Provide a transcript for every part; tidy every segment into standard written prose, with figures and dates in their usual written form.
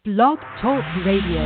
Blog Talk Radio.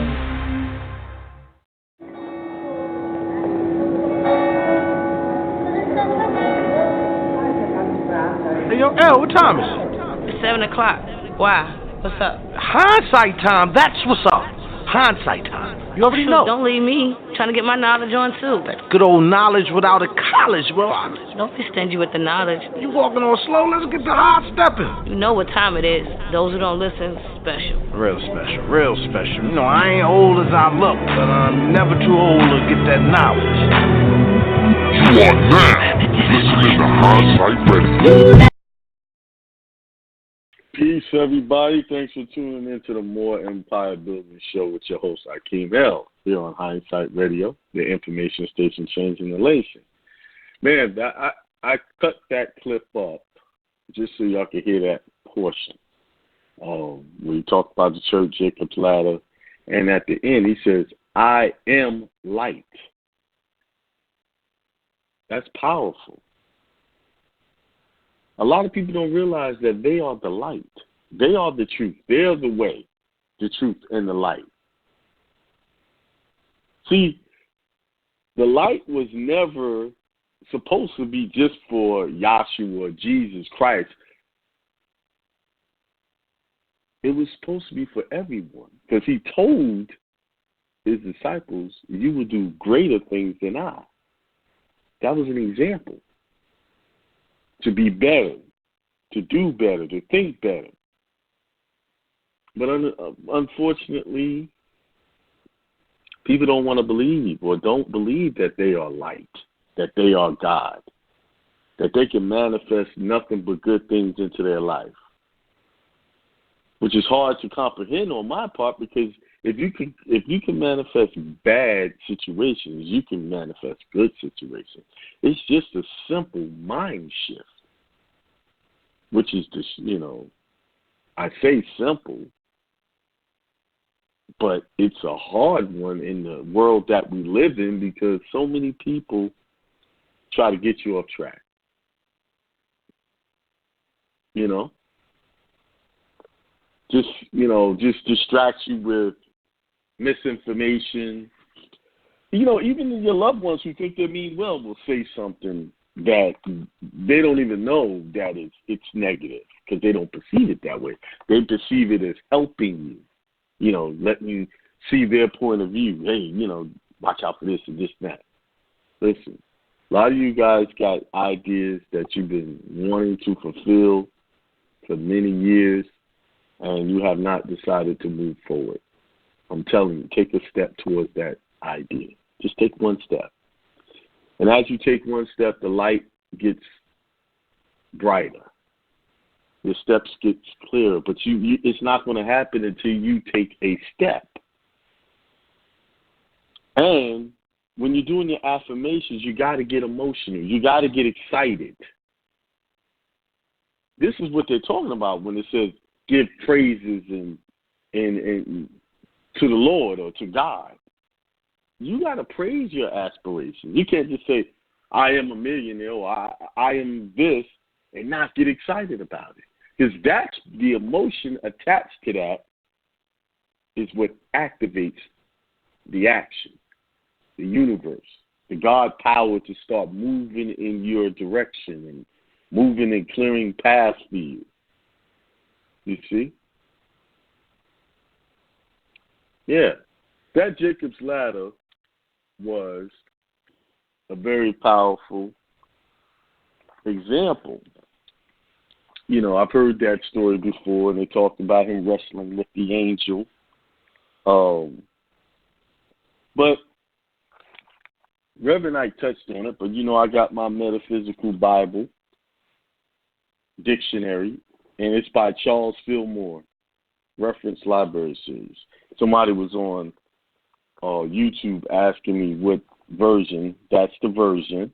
Hey, yo, L, what time is it? It's 7 o'clock. Why? What's up? Hindsight time. That's what's up. Hindsight time. You already know. Don't leave me. Trying to get my knowledge on, too. That good old knowledge without a college, bro. Don't be stingy with the knowledge. You walking on slow. Let's get the hard stepping. You know what time it is. Those who don't listen, special. Real special. Real special. You know, I ain't old as I look, but I'm never too old to get that knowledge. You are now listening to Hindsight Radio. Peace, everybody. Thanks for tuning in to the Moor Empire Building Show with your host, Akiem L, here on Hindsight Radio, the information station changing the nation. Man, I cut that clip up just so y'all can hear that portion. We talked about the church, Jacob's Ladder, and at the end he says, I am light. That's powerful. A lot of people don't realize that they are the light. They are the truth. They are the way, the truth, and the light. See, the light was never supposed to be just for Yahshua or Jesus Christ. It was supposed to be for everyone because he told his disciples, you will do greater things than I. That was an example. To be better, to do better, to think better. But unfortunately, people don't want to believe or don't believe that they are light, that they are God, that they can manifest nothing but good things into their life, which is hard to comprehend on my part because if you can manifest bad situations, you can manifest good situations. It's just a simple mind shift, which is just, I say simple, but it's a hard one in the world that we live in because so many people try to get you off track. Just distract you with misinformation. Even your loved ones who think they mean well will say something that they don't even know that it's negative because they don't perceive it that way. They perceive it as helping you, letting you see their point of view. Hey, watch out for this and this and that. Listen, a lot of you guys got ideas that you've been wanting to fulfill for many years, and you have not decided to move forward. I'm telling you, take a step towards that idea. Just take one step. And as you take one step, the light gets brighter. Your steps get clearer, but it's not going to happen until you take a step. And when you're doing your affirmations, you got to get emotional. You got to get excited. This is what they're talking about when it says give praises and to the Lord or to God. You got to praise your aspirations. You can't just say, I am a millionaire or I am this and not get excited about it. Because that's the emotion attached to that is what activates the action, the universe, the God power to start moving in your direction and moving and clearing paths for you. You see? Yeah. That Jacob's Ladder was a very powerful example. I've heard that story before, and they talked about him wrestling with the angel. But Reverend Knight touched on it, but I got my metaphysical Bible dictionary, and it's by Charles Fillmore, Reference Library Series. Somebody was on YouTube asking me what version. That's the version.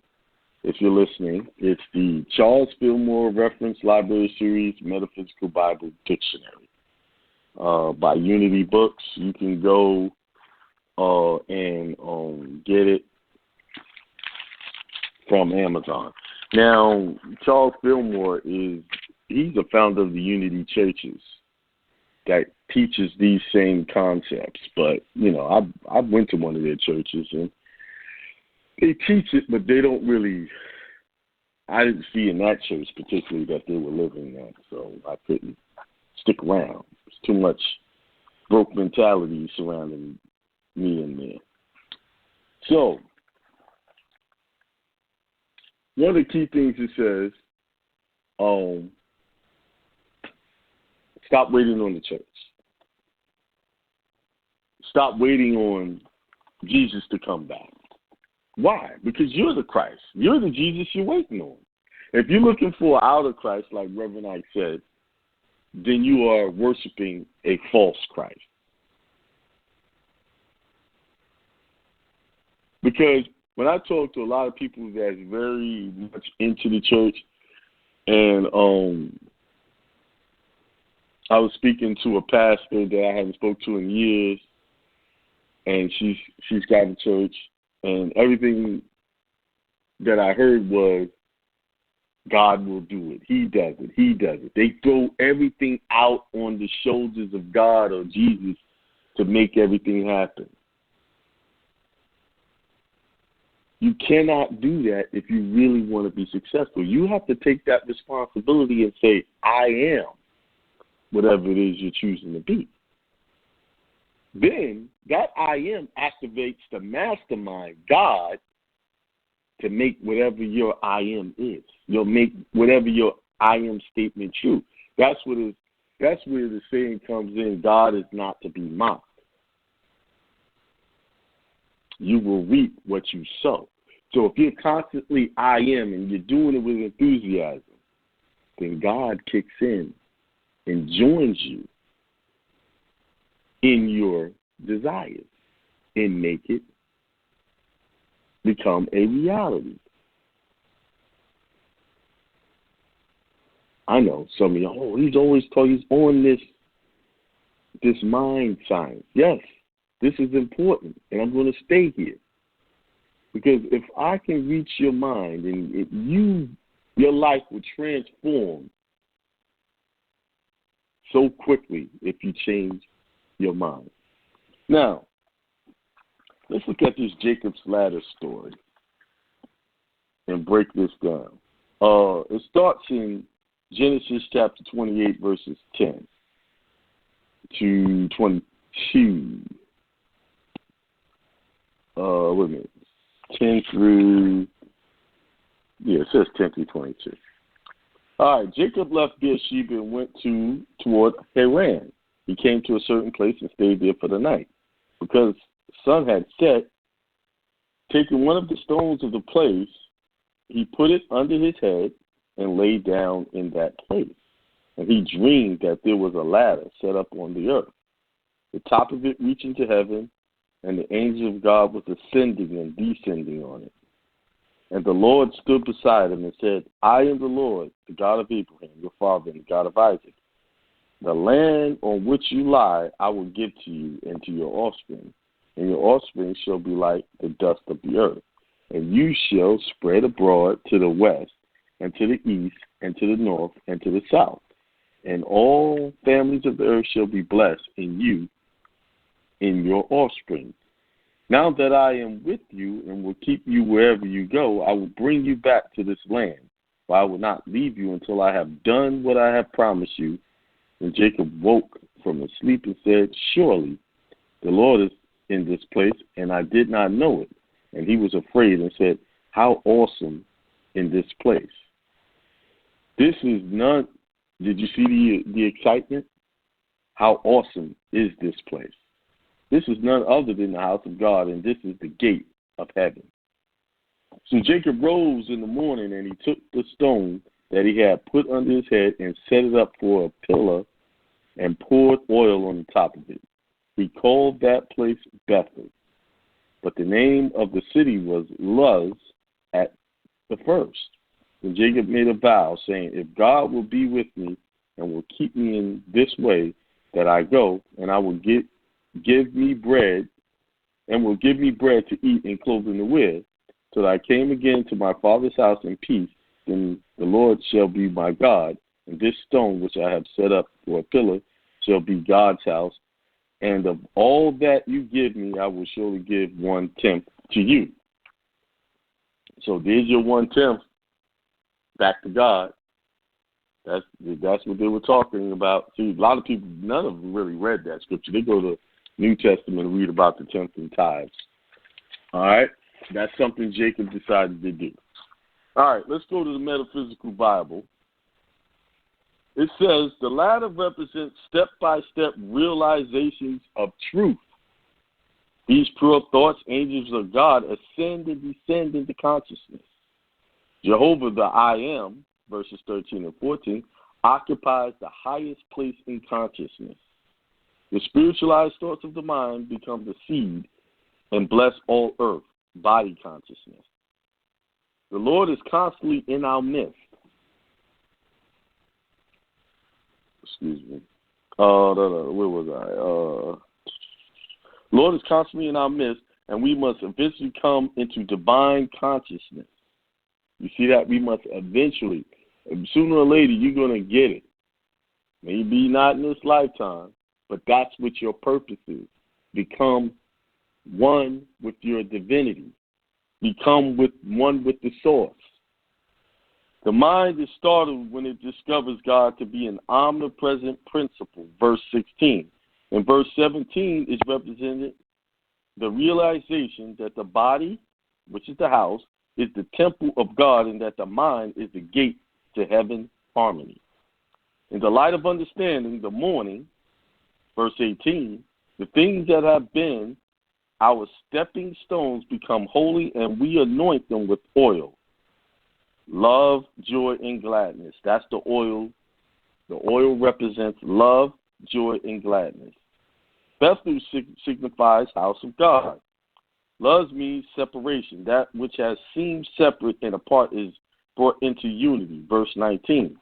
If you're listening, it's the Charles Fillmore Reference Library Series Metaphysical Bible Dictionary by Unity Books. You can go and get it from Amazon. Now, Charles Fillmore he's the founder of the Unity Churches. that teaches these same concepts. But, you know, I went to one of their churches, and they teach it, but they don't really, I didn't see in that church particularly that they were living that, so I couldn't stick around. There's too much broke mentality surrounding me in there. So, one of the key things it says, stop waiting on the church. Stop waiting on Jesus to come back. Why? Because you're the Christ. You're the Jesus you're waiting on. If you're looking for out of Christ, like Reverend Ike said, then you are worshiping a false Christ. Because when I talk to a lot of people that's very much into the church, and I was speaking to a pastor that I haven't spoke to in years, and she's got a church, and everything that I heard was, God will do it. He does it. He does it. They throw everything out on the shoulders of God or Jesus to make everything happen. You cannot do that if you really want to be successful. You have to take that responsibility and say, I am whatever it is you're choosing to be. Then that I am activates the mastermind, God, to make whatever your I am is. You'll make whatever your I am statement true. That's where the saying comes in, God is not to be mocked. You will reap what you sow. So if you're constantly I am and you're doing it with enthusiasm, then God kicks in and joins you in your desires and make it become a reality. I know some of you, he's always he's on this mind science. Yes, this is important, and I'm going to stay here. Because if I can reach your mind and your life will transform so quickly if you change your mind. Now, let's look at this Jacob's Ladder story and break this down. It starts in Genesis chapter 28, verses 10 to 22. Wait a minute. 10 through, it says 10 through 22. All right, Jacob left Beersheba and went toward Haran. He came to a certain place and stayed there for the night. Because the sun had set, taking one of the stones of the place, he put it under his head and lay down in that place. And he dreamed that there was a ladder set up on the earth, the top of it reaching to heaven, and the angel of God was ascending and descending on it. And the Lord stood beside him and said, I am the Lord, the God of Abraham, your father, and the God of Isaac. The land on which you lie I will give to you and to your offspring, and your offspring shall be like the dust of the earth. And you shall spread abroad to the west, and to the east, and to the north, and to the south. And all families of the earth shall be blessed in you, in your offspring. Now that I am with you and will keep you wherever you go, I will bring you back to this land, for I will not leave you until I have done what I have promised you. And Jacob woke from his sleep and said, surely the Lord is in this place, and I did not know it. And he was afraid and said, how awesome in this place. This is none, did you see the excitement? How awesome is this place? This is none other than the house of God, and this is the gate of heaven. So Jacob rose in the morning, and he took the stone that he had put under his head and set it up for a pillar and poured oil on the top of it. He called that place Bethel, but the name of the city was Luz at the first. And Jacob made a vow, saying, if God will be with me and will keep me in this way that I go, and I will give me bread, and will give me bread to eat and clothing to wear, till I came again to my father's house in peace, then the Lord shall be my God, and this stone which I have set up for a pillar shall be God's house, and of all that you give me, I will surely give 1/10 to you. So there's your 1/10 back to God. That's what they were talking about. See, a lot of people, none of them really read that scripture. They go to New Testament and read about the tenth and tithes. All right? That's something Jacob decided to do. All right, let's go to the Metaphysical Bible. It says, the latter represents step-by-step realizations of truth. These pure thoughts, angels of God, ascend and descend into consciousness. Jehovah, the I Am, verses 13 and 14, occupies the highest place in consciousness. The spiritualized thoughts of the mind become the seed and bless all earth, body consciousness. The Lord is constantly in our midst. Excuse me. Where was I? Lord is constantly in our midst, and we must eventually come into divine consciousness. You see that? We must eventually, sooner or later, you're going to get it. Maybe not in this lifetime, but that's what your purpose is. Become one with your divinity. Become one with the source. The mind is startled when it discovers God to be an omnipresent principle, verse 16. In verse 17 is represented the realization that the body, which is the house, is the temple of God, and that the mind is the gate to heaven harmony. In the light of understanding, the morning, verse 18, the things that have been our stepping stones become holy, and we anoint them with oil. Love, joy, and gladness. That's the oil. The oil represents love, joy, and gladness. Bethel signifies house of God. Love means separation. That which has seemed separate and apart is brought into unity. Verse 19.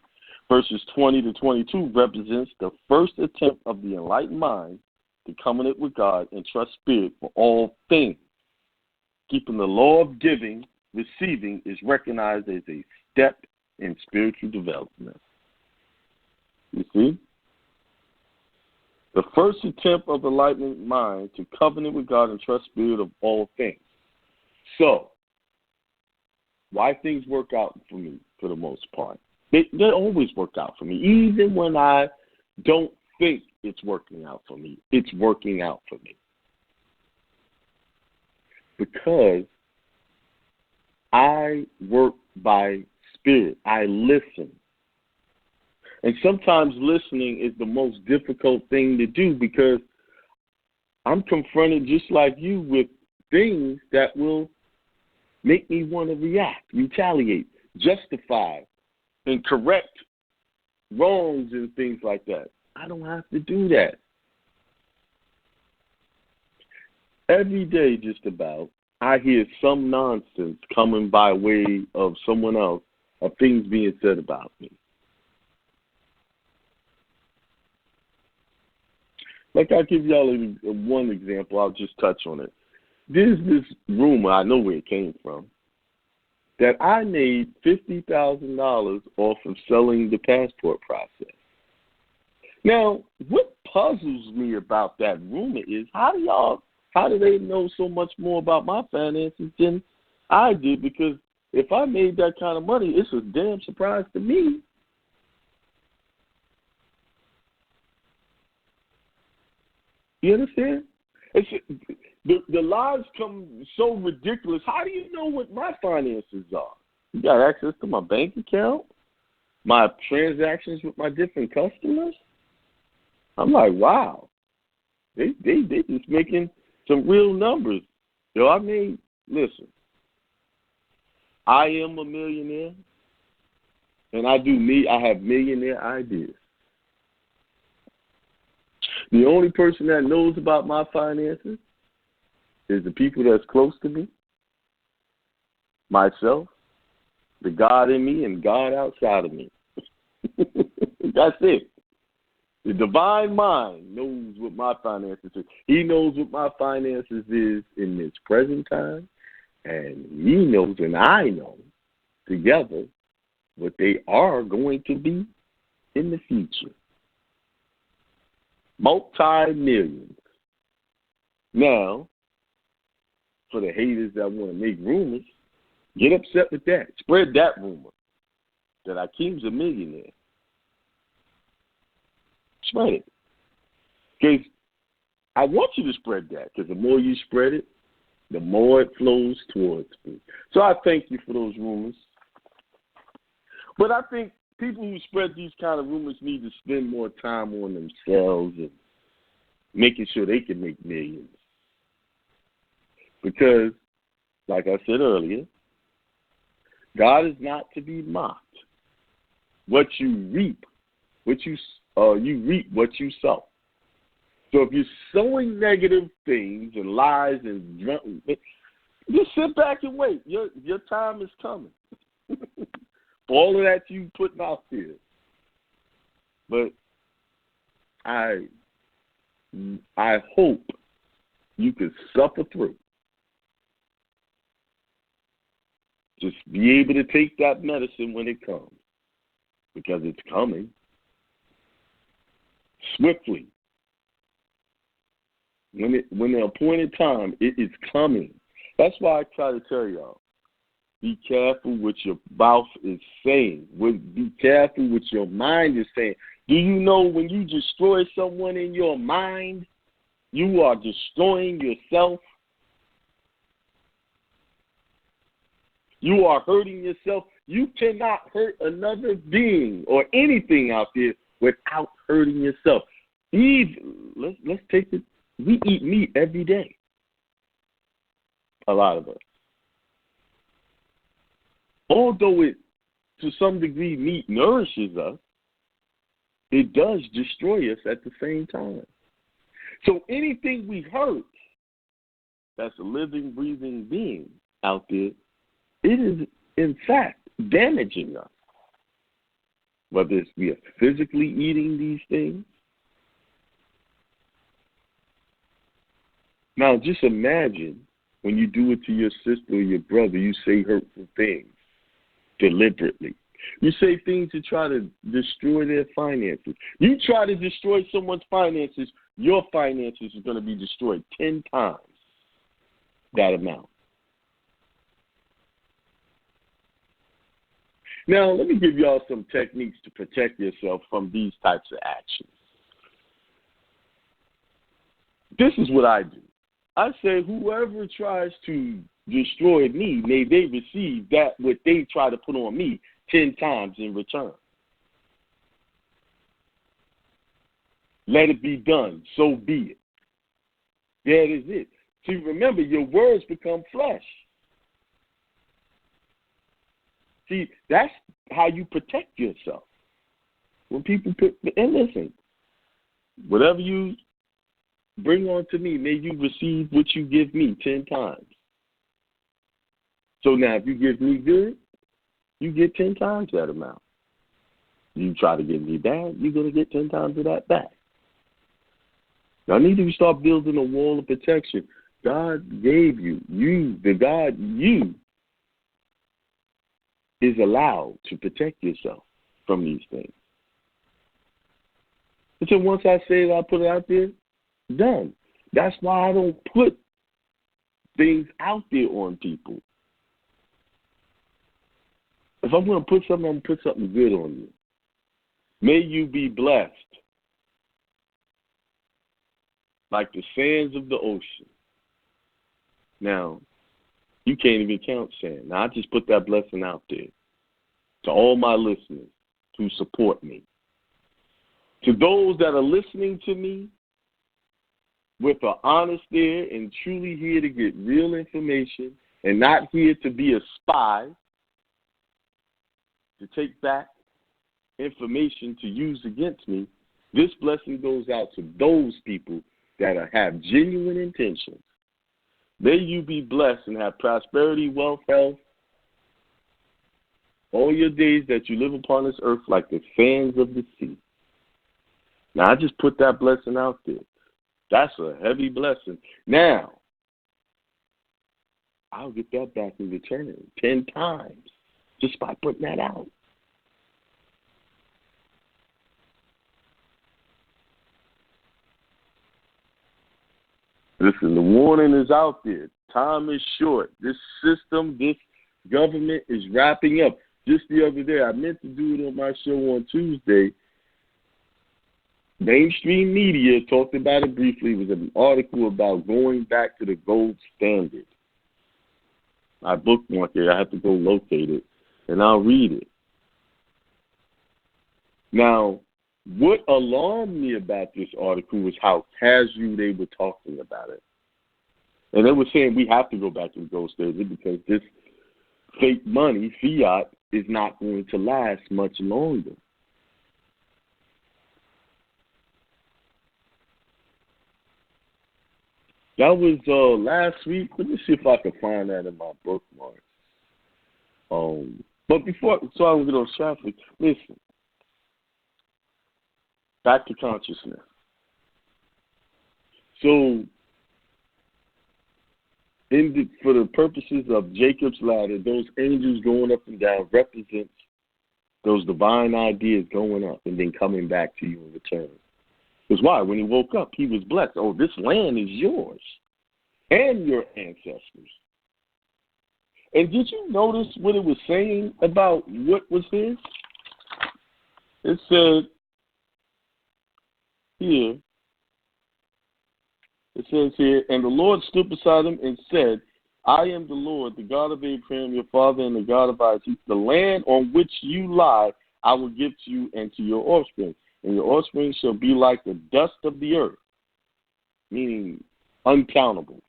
Verses 20 to 22 represents the first attempt of the enlightened mind to covenant with God and trust Spirit for all things. Keeping the law of giving, receiving is recognized as a step in spiritual development. You see? The first attempt of the enlightened mind to covenant with God and trust Spirit of all things. So, why things work out for me for the most part? They always work out for me. Even when I don't think it's working out for me, it's working out for me. Because I work by spirit. I listen. And sometimes listening is the most difficult thing to do because I'm confronted just like you with things that will make me want to react, retaliate, justify, and correct wrongs and things like that. I don't have to do that. Every day, just about, I hear some nonsense coming by way of someone else, of things being said about me. Like, I'll give y'all one example. I'll just touch on it. There's this rumor, I know where it came from, that I made $50,000 off of selling the passport process. Now, what puzzles me about that rumor is how do they know so much more about my finances than I did? Because if I made that kind of money, it's a damn surprise to me. You understand? The lies come so ridiculous. How do you know what my finances are? You got access to my bank account, my transactions with my different customers? I'm like, wow. They just making some real numbers. Yo, listen, I am a millionaire, and I have millionaire ideas. The only person that knows about my finances is the people that's close to me, myself, the God in me, and God outside of me. That's it. The divine mind knows what my finances is. He knows what my finances is in this present time, and he knows and I know together what they are going to be in the future. Multi-millions. Now, for the haters that want to make rumors, get upset with that. Spread that rumor that Akiem's a millionaire. Spread it. Because I want you to spread that, because the more you spread it, the more it flows towards me. So I thank you for those rumors. But I think people who spread these kind of rumors need to spend more time on themselves and making sure they can make millions. Because, like I said earlier, God is not to be mocked. What you reap, you reap what you sow. So if you're sowing negative things and lies and just sit back and wait. Your time is coming. All of that you putting out there. But I hope you can suffer through. Just be able to take that medicine when it comes, because it's coming swiftly. When the appointed time, it is coming. That's why I try to tell y'all, be careful what your mouth is saying. Be careful what your mind is saying. Do you know when you destroy someone in your mind, you are destroying yourself? You are hurting yourself. You cannot hurt another being or anything out there without hurting yourself. Let's take it. We eat meat every day. A lot of us. Although it, to some degree, meat nourishes us, it does destroy us at the same time. So anything we hurt that's a living, breathing being out there, it is, in fact, damaging us. Whether we are physically eating these things. Now, just imagine when you do it to your sister or your brother, you say hurtful things deliberately. You say things to try to destroy their finances. You try to destroy someone's finances, your finances are going to be destroyed 10 times that amount. Now, let me give y'all some techniques to protect yourself from these types of actions. This is what I do. I say, whoever tries to destroy me, may they receive that what they try to put on me 10 times in return. Let it be done. So be it. That is it. See, remember, your words become flesh. See, that's how you protect yourself. When people and listen, whatever you bring on to me, may you receive what you give me 10 times. So now, if you give me good, you get 10 times that amount. You try to give me bad, you're going to get 10 times of that back. Now, I need to start building a wall of protection. God gave you, the God you is allowed to protect yourself from these things. And so once I say it, I put it out there, done. That's why I don't put things out there on people. If I'm going to put something, I'm going to put something good on you. May you be blessed like the sands of the ocean. Now, you can't even count sand. Now, I just put that blessing out there to all my listeners who support me. To those that are listening to me with an honest ear and truly here to get real information and not here to be a spy, to take back information to use against me, this blessing goes out to those people that have genuine intentions. May you be blessed and have prosperity, wealth, health, all your days that you live upon this earth like the sands of the sea. Now, I just put that blessing out there. That's a heavy blessing. Now, I'll get that back in return 10 times just by putting that out. Listen, the warning is out there. Time is short. This system, this government is wrapping up. Just the other day, I meant to do it on my show on Tuesday. Mainstream media talked about it briefly. It was an article about going back to the gold standard. I bookmarked it. I have to go locate it, and I'll read it. Now, what alarmed me about this article was how casual they were talking about it. And they were saying we have to go back to the gold standard because this fake money, fiat, is not going to last much longer. That was last week. Let me see if I can find that in my bookmarks. But before, so I don't get off traffic, listen. Back to consciousness. So, for the purposes of Jacob's ladder, those angels going up and down represents those divine ideas going up and then coming back to you in return. Because why? When he woke up, he was blessed. Oh, this land is yours and your ancestors. And did you notice what it was saying about what was his? It said here, it says here, and the Lord stood beside him and said, I am the Lord, the God of Abraham, your father, and the God of Isaac. The land on which you lie, I will give to you and to your offspring. And your offspring shall be like the dust of the earth, meaning uncountable,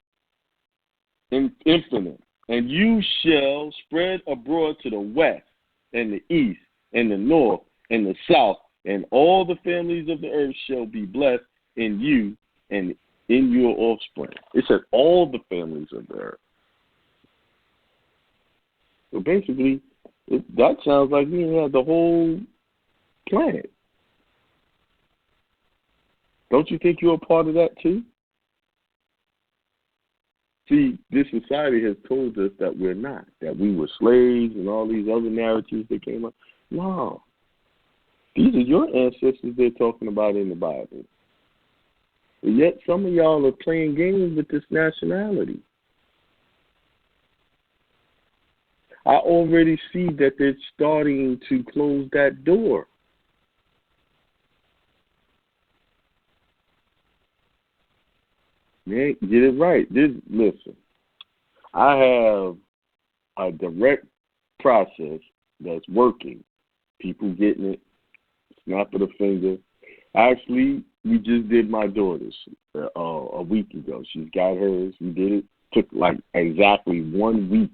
infinite. And you shall spread abroad to the west and the east and the north and the south, and all the families of the earth shall be blessed in you and in your offspring. It says all the families of the earth. So basically, that sounds like we had the whole planet. Don't you think you're a part of that too? See, this society has told us that we're not, that we were slaves and all these other narratives that came up. No. These are your ancestors they're talking about in the Bible. But yet some of y'all are playing games with this nationality. I already see that they're starting to close that door. Man, get it right. Listen, I have a direct process that's working. People getting it, snap of the finger. Actually, we just did my daughter's a week ago. She's got hers. We did it. Took like exactly 1 week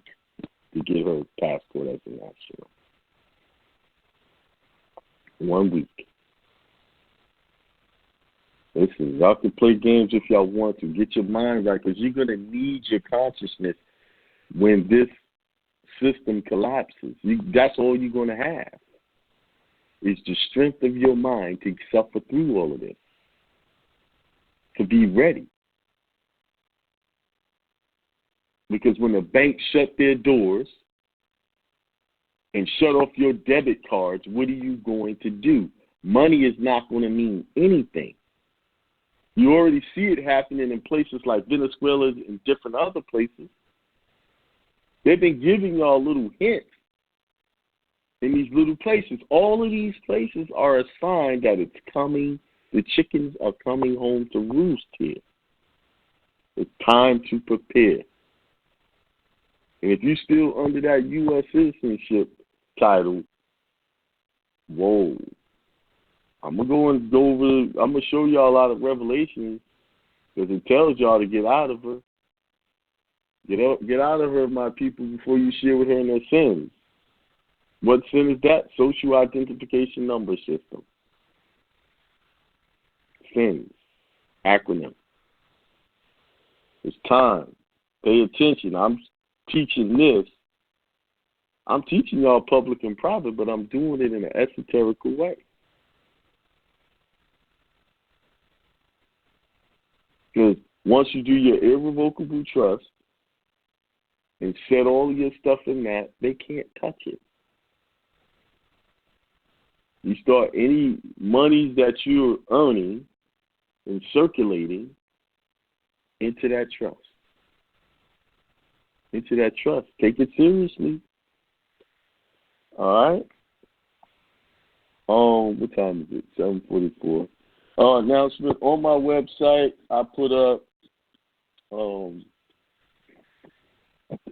to get her passport as an national. 1 week. Listen, y'all can play games if y'all want to. Get your mind right, because you're going to need your consciousness when this system collapses. That's all you're going to have. Is the strength of your mind to suffer through all of this, to be ready. Because when the banks shut their doors and shut off your debit cards, what are you going to do? Money is not going to mean anything. You already see it happening in places like Venezuela and different other places. They've been giving y'all little hints in these little places. All of these places are a sign that it's coming. The chickens are coming home to roost here. It's time to prepare. And if you're still under that U.S. citizenship title, whoa. I'm going to go over, I'm going to show y'all a lot of Revelations because it tells y'all to get out of her. Get out of her, my people, before you share with her in their sins. What sin is that? Social identification number system. Sins. Acronym. It's time. Pay attention. I'm teaching this. I'm teaching y'all public and private, but I'm doing it in an esoterical way. Because once you do your irrevocable trust and set all of your stuff in that, they can't touch it. You start any monies that you're earning and circulating into that trust. Into that trust. Take it seriously. All right? What time is it? 7:44. Announcement on my website. I put up.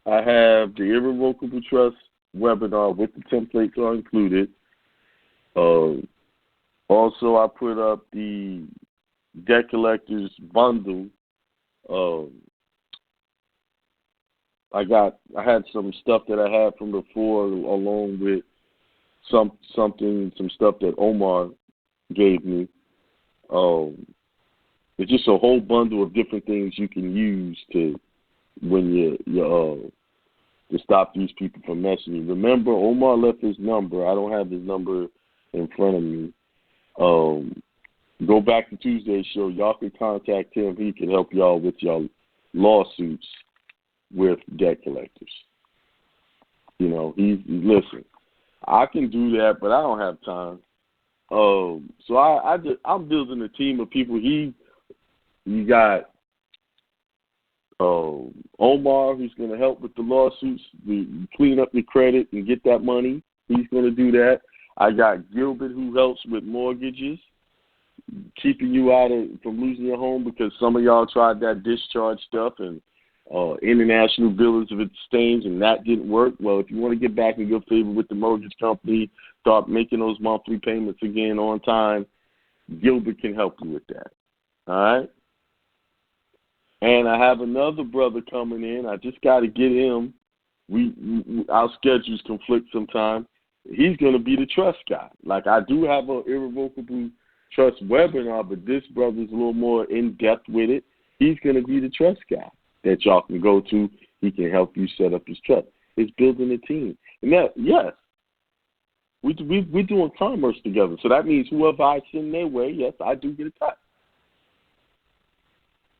I have the irrevocable trust webinar with the templates are included. Also, I put up the debt collectors bundle. I had some stuff that I had from before, along with some stuff that Omar gave me. It's just a whole bundle of different things you can use to to stop these people from messing you. Remember, Omar left his number. I don't have his number in front of me. Go back to Tuesday's show. Y'all can contact him. He can help y'all with y'all lawsuits with debt collectors. You know, listen. I can do that, but I don't have time. So I'm building a team of people. You got Omar, who's going to help with the lawsuits, clean up your credit and get that money. He's going to do that. I got Gilbert, who helps with mortgages, keeping you from losing your home, because some of y'all tried that discharge stuff and international billings of exchange, and that didn't work. Well, if you want to get back in good favor with the mortgage company, start making those monthly payments again on time, Gilbert can help you with that. All right? And I have another brother coming in. I just got to get him. Our schedules conflict sometimes. He's going to be the trust guy. Like, I do have an irrevocable trust webinar, but this brother's a little more in-depth with it. He's going to be the trust guy that y'all can go to. He can help you set up his trust. It's building a team. And that, yes, we're doing commerce together. So that means whoever I send their way, yes, I do get a cut.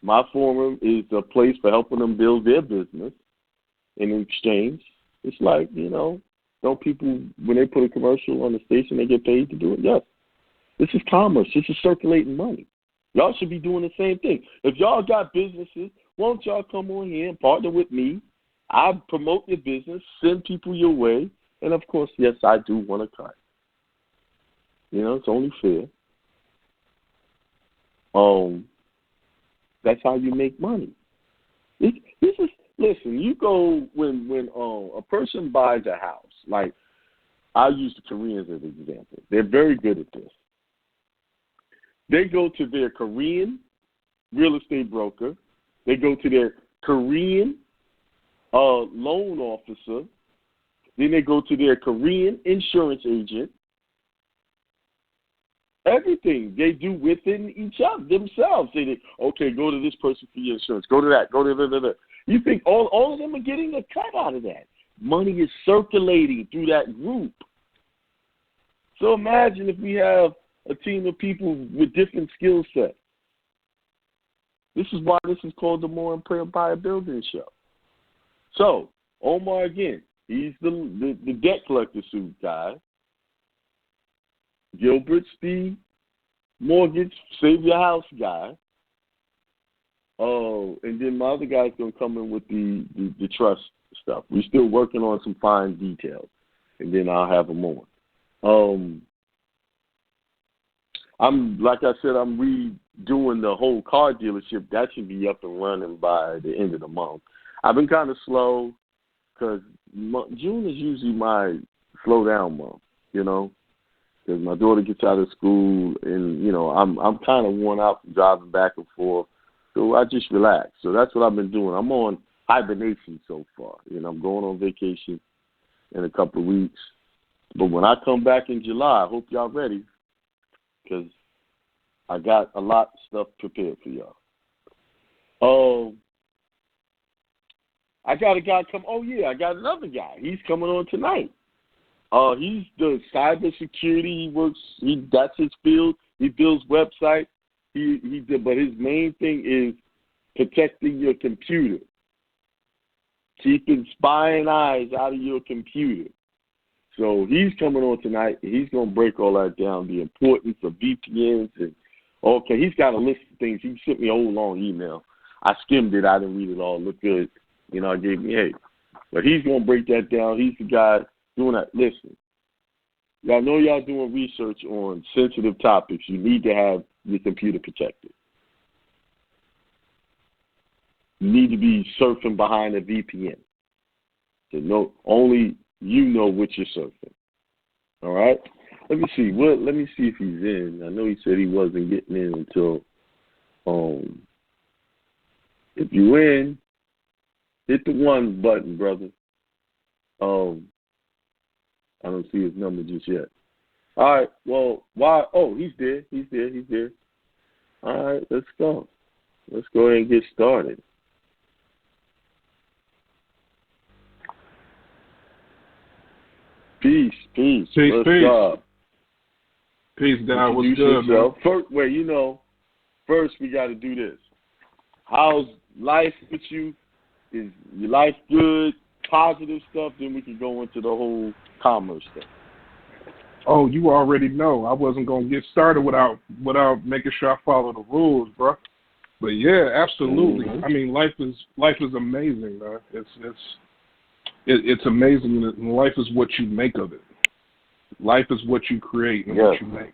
My forum is a place for helping them build their business. In exchange, it's like, don't people, when they put a commercial on the station, they get paid to do it? Yes. This is commerce. This is circulating money. Y'all should be doing the same thing. If y'all got businesses, won't y'all come on here and partner with me? I promote your business, send people your way, and of course, yes, I do want a cut. It's only fair. That's how you make money. This is, listen, you go when a person buys a house, like I'll use the Koreans as an example. They're very good at this. They go to their Korean real estate broker. They go to their Korean loan officer. Then they go to their Korean insurance agent. Everything they do within each other themselves. They okay, go to this person for your insurance. Go to that. Go to that. You think all of them are getting a cut out of that? Money is circulating through that group. So imagine if we have a team of people with different skill sets. This is why this is called the Moor and Empire Building Show. So Omar, again, he's the debt collector suit guy. Gilbert's the mortgage save your house guy. And then my other guy's gonna come in with the trust stuff. We're still working on some fine details, and then I'll have them on. I'm redoing the whole car dealership. That should be up and running by the end of the month. I've been kind of slow because June is usually my slow down month, because my daughter gets out of school, and I'm kind of worn out from driving back and forth, so I just relax. So that's what I've been doing. I'm on hibernation so far. I'm going on vacation in a couple of weeks, but when I come back in July, I hope y'all ready, because I got a lot of stuff prepared for y'all. I got a guy come. Oh yeah, I got another guy. He's coming on tonight. He's the cybersecurity. That's his field. He builds websites. But his main thing is protecting your computer, keeping spying eyes out of your computer. So he's coming on tonight. He's gonna break all that down, the importance of VPNs and okay. He's got a list of things. He sent me a whole long email. I skimmed it. I didn't read it all. It looked good. You know, it gave me hate. But he's going to break that down. He's the guy doing that. Listen, y'all know y'all doing research on sensitive topics. You need to have your computer protected. You need to be surfing behind a VPN. So only you know what you're surfing. All right? Let me see. Let me see if he's in. I know he said he wasn't getting in until if you're in, hit the 1 button, brother. I don't see his number just yet. All right. Well, why? Oh, he's there. He's there. All right. Let's go. Let's go ahead and get started. Peace. Peace. Peace, Dad. What's good, man? First we got to do this. How's life with you? Is your life good? Positive stuff? Then we can go into the whole commerce stuff. Oh, you already know. I wasn't gonna get started without making sure I follow the rules, bro. But yeah, absolutely. Mm-hmm. I mean, life is amazing, man. It's amazing. And life is what you make of it. Life is what you create and what you make.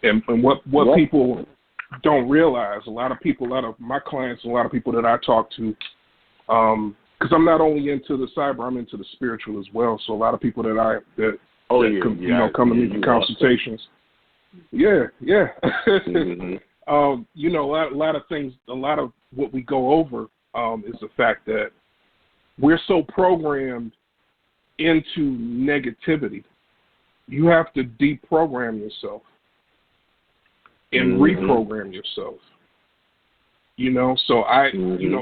And what people don't realize, a lot of my clients, a lot of people that I talk to, because I'm not only into the cyber, I'm into the spiritual as well. So a lot of people that come to me for consultations. Yeah. Mm-hmm. A lot of things, a lot of what we go over is the fact that we're so programmed into negativity. You have to deprogram yourself and reprogram yourself. So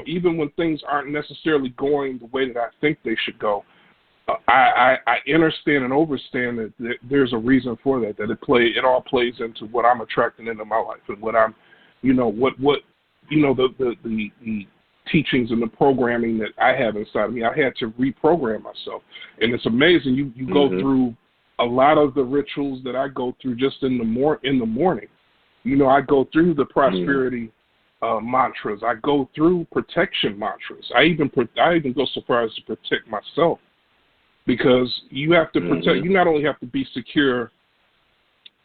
even when things aren't necessarily going the way that I think they should go, I understand and overstand that there's a reason for that. That it all plays into what I'm attracting into my life and what I'm, the teachings and the programming that I have inside of me. I had to reprogram myself, and it's amazing. You go through a lot of the rituals that I go through just in the morning. I go through the prosperity mantras. I go through protection mantras. I even go so far as to protect myself, because you have to protect. You not only have to be secure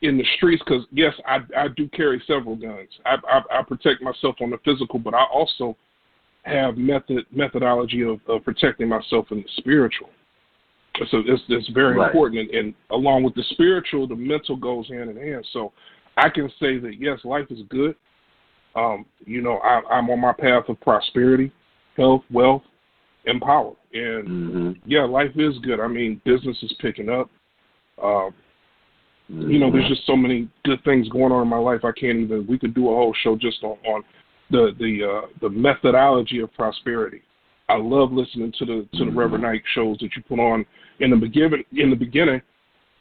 in the streets, because yes, I do carry several guns. I protect myself on the physical, but I also have methodology of protecting myself in the spiritual. So it's very important, and along with the spiritual, the mental goes hand in hand. So I can say that yes, life is good. I'm on my path of prosperity, health, wealth, and power. And life is good. I mean, business is picking up. There's just so many good things going on in my life. We could do a whole show just on the methodology of prosperity. I love listening to the Reverend Ike shows that you put on in the beginning.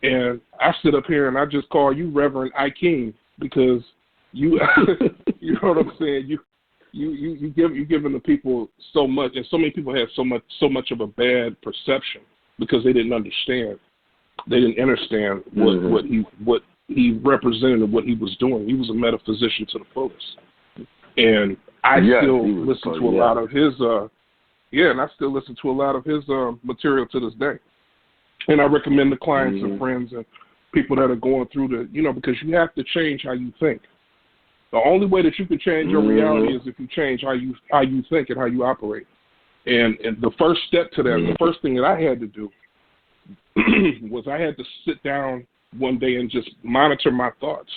And I sit up here and I just call you Reverend Akiem, because you you know what I'm saying? You're giving the people so much, and so many people had so much of a bad perception because they didn't understand. They didn't understand what he represented and what he was doing. He was a metaphysician to the fullest. And I still listen to a lot of his material to this day. And I recommend the clients and friends and people that are going through because you have to change how you think. The only way that you can change your reality is if you change how you think and how you operate. And the first step to that, the first thing that I had to do was I had to sit down one day and just monitor my thoughts.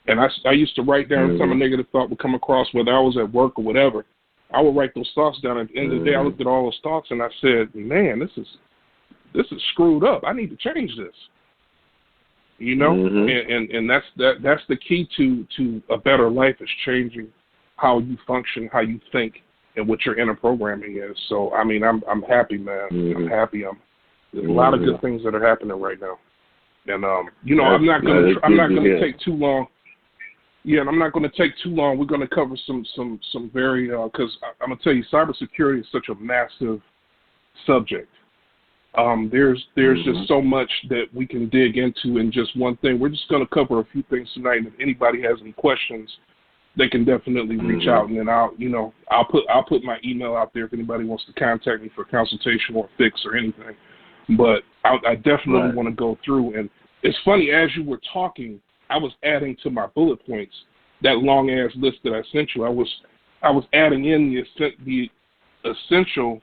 And I used to write down some negative thought would come across, whether I was at work or whatever. I would write those thoughts down. At the end of the day, I looked at all those thoughts and I said, man, this is screwed up. I need to change this. And that's the key to a better life, is changing how you function, how you think, and what your inner programming is. So I mean, I'm happy, man. I'm happy. There's a lot of good things that are happening right now, and I'm not gonna take too long. Yeah, and I'm not going to take too long. We're going to cover some very because I'm going to tell you, cybersecurity is such a massive subject. There's just so much that we can dig into in just one thing. We're just going to cover a few things tonight. And if anybody has any questions, they can definitely reach out, and then I'll put my email out there if anybody wants to contact me for consultation or fix or anything. But I definitely want to go through, and it's funny, as you were talking, I was adding to my bullet points that long ass list that I sent you. I was adding in the essential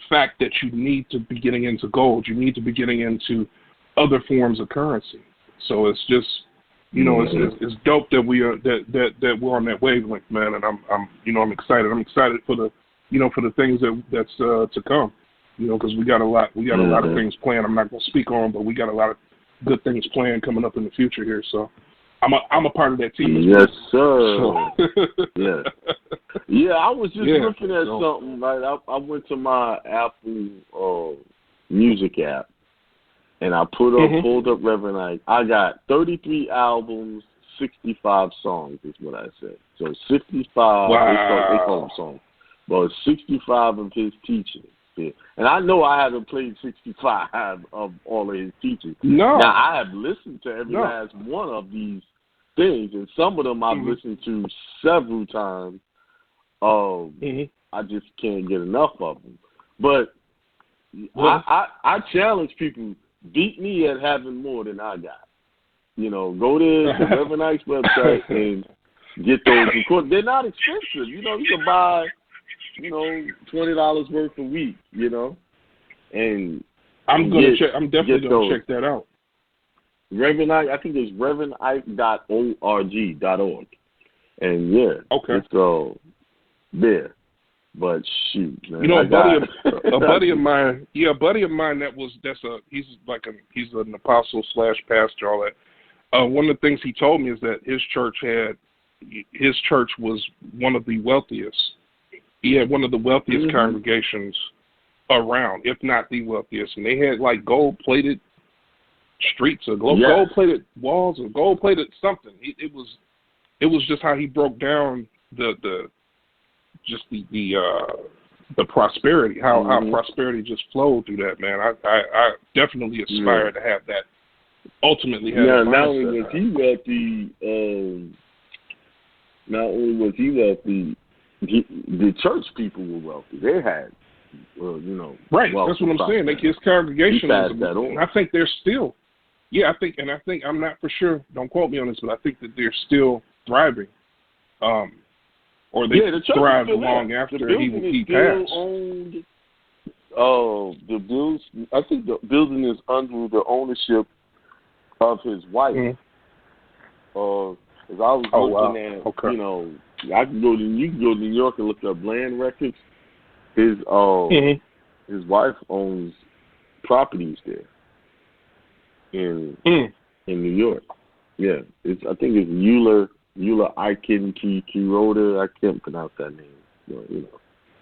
fact that you need to be getting into gold. You need to be getting into other forms of currency. So it's just, it's dope that we are that we're on that wavelength, man. And I'm excited. I'm excited for the for the things that's to come. Because we got a lot of things planned. I'm not going to speak on, but we got a lot of good things planned coming up in the future here. So I'm a part of that team. Yes, sir. So. Yeah. I was just looking at something. Right, I went to my Apple Music app, and I pulled up Reverend Ike. I got 33 albums, 65 songs. Is what I said. So 65. Wow. They call them songs, but 65 of his teachings. Yeah. And I know I haven't played 65 of all of his teachings. No. Now, I have listened to every last one of these things, and some of them I've listened to several times. I just can't get enough of them. But I challenge people, beat me at having more than I got. Go to the Reverend Ike's website and get those recordings. They're not expensive. You can buy $20 worth a week, and I'm definitely gonna check that out. Reverend Ike, I think it's reverendike.org, and it's there. But shoot, man, a buddy of mine he's an apostle / pastor, all that. One of the things he told me is that his church was one of the wealthiest. He had one of the wealthiest congregations around, if not the wealthiest, and they had like gold-plated streets or gold-plated walls or gold-plated something. It was just how he broke down the prosperity, how prosperity just flowed through that, man. I definitely aspire to have that. Ultimately, have that. Not only was he wealthy, the church people were wealthy. They had, right. That's what I'm saying. Like his congregation and I think they're still, I think I'm not for sure. Don't quote me on this, but I think that they're still thriving, or they thrived long after he passed. I think the building is under the ownership of his wife. As I was looking at, I can go to New York and look up land records. His wife owns properties there in New York. Yeah, I think it's Euler Akiem Kuroda. I can't pronounce that name. But,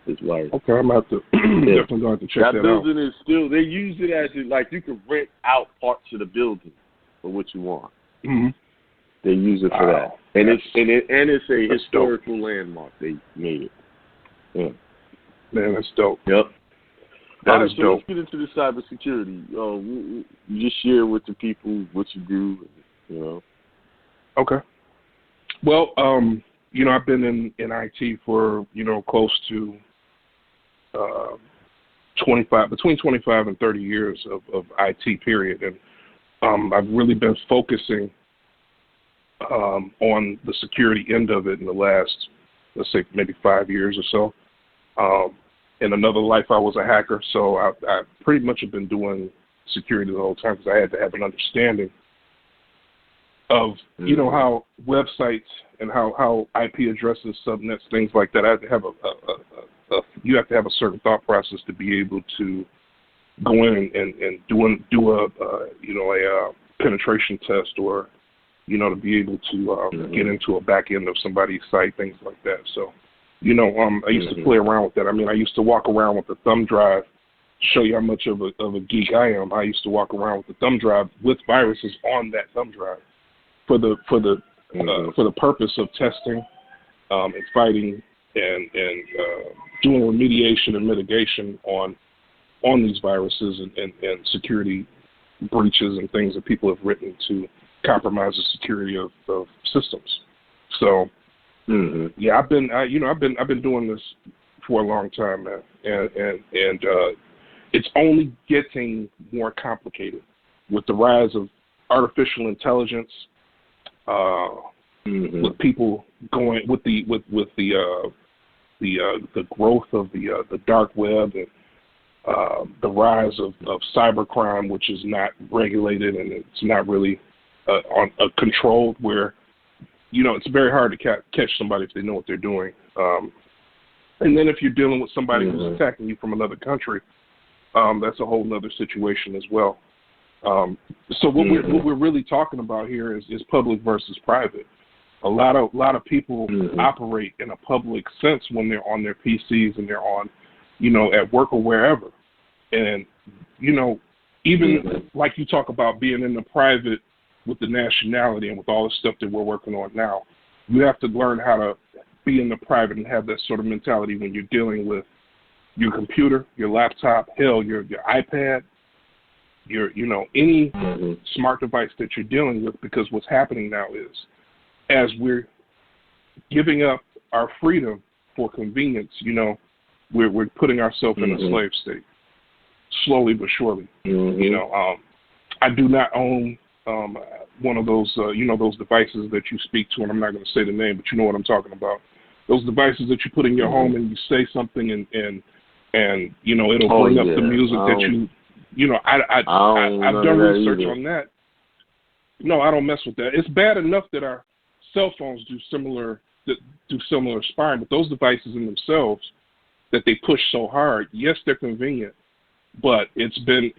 his wife. Okay, I'm about to definitely going to check that out. That building is still. They use it as you can rent out parts of the building for what you want. They use it for that, and it's a historical landmark. They made it. Yeah. Man, that's dope. Yep. That is dope. Let's get into the cybersecurity. Just share with the people what you do. Okay. Well, I've been in IT for close to between 25 and 30 years of IT period, and I've really been focusing on the security end of it in the last, let's say, maybe 5 years or so. In another life, I was a hacker, so I pretty much have been doing security the whole time because I had to have an understanding of, how websites and how IP addresses, subnets, things like that. I have to have you have to have a certain thought process to be able to go in and do a penetration test, or to be able to get into a back end of somebody's site, things like that. So, I used to play around with that. I mean, I used to walk around with the thumb drive. Show you how much of a geek I am. I used to walk around with the thumb drive with viruses on that thumb drive for the purpose of testing and fighting and doing remediation and mitigation on these viruses and security breaches and things that people have written to compromise the security of systems. So Yeah, I've been doing this for a long time, man, and it's only getting more complicated with the rise of artificial intelligence. With people going with the growth of the dark web and the rise of cybercrime, which is not regulated and it's not really controlled, where it's very hard to catch somebody if they know what they're doing. And then if you're dealing with somebody who's attacking you from another country, that's a whole other situation as well. So what we're really talking about here is public versus private. A lot of people operate in a public sense when they're on their PCs and they're on, at work or wherever. And, even like you talk about being in the private with the nationality and with all the stuff that we're working on now, you have to learn how to be in the private and have that sort of mentality when you're dealing with your computer, your laptop, hell, your iPad, your any smart device that you're dealing with, because what's happening now is, as we're giving up our freedom for convenience, we're putting ourselves in a slave state, slowly but surely. I do not own one of those, those devices that you speak to, and I'm not going to say the name, but you know what I'm talking about. Those devices that you put in your home and you say something and it'll bring up the music that I've done research on that. No, I don't mess with that. It's bad enough that our cell phones do similar spying, but those devices in themselves that they push so hard, yes, they're convenient, but it's been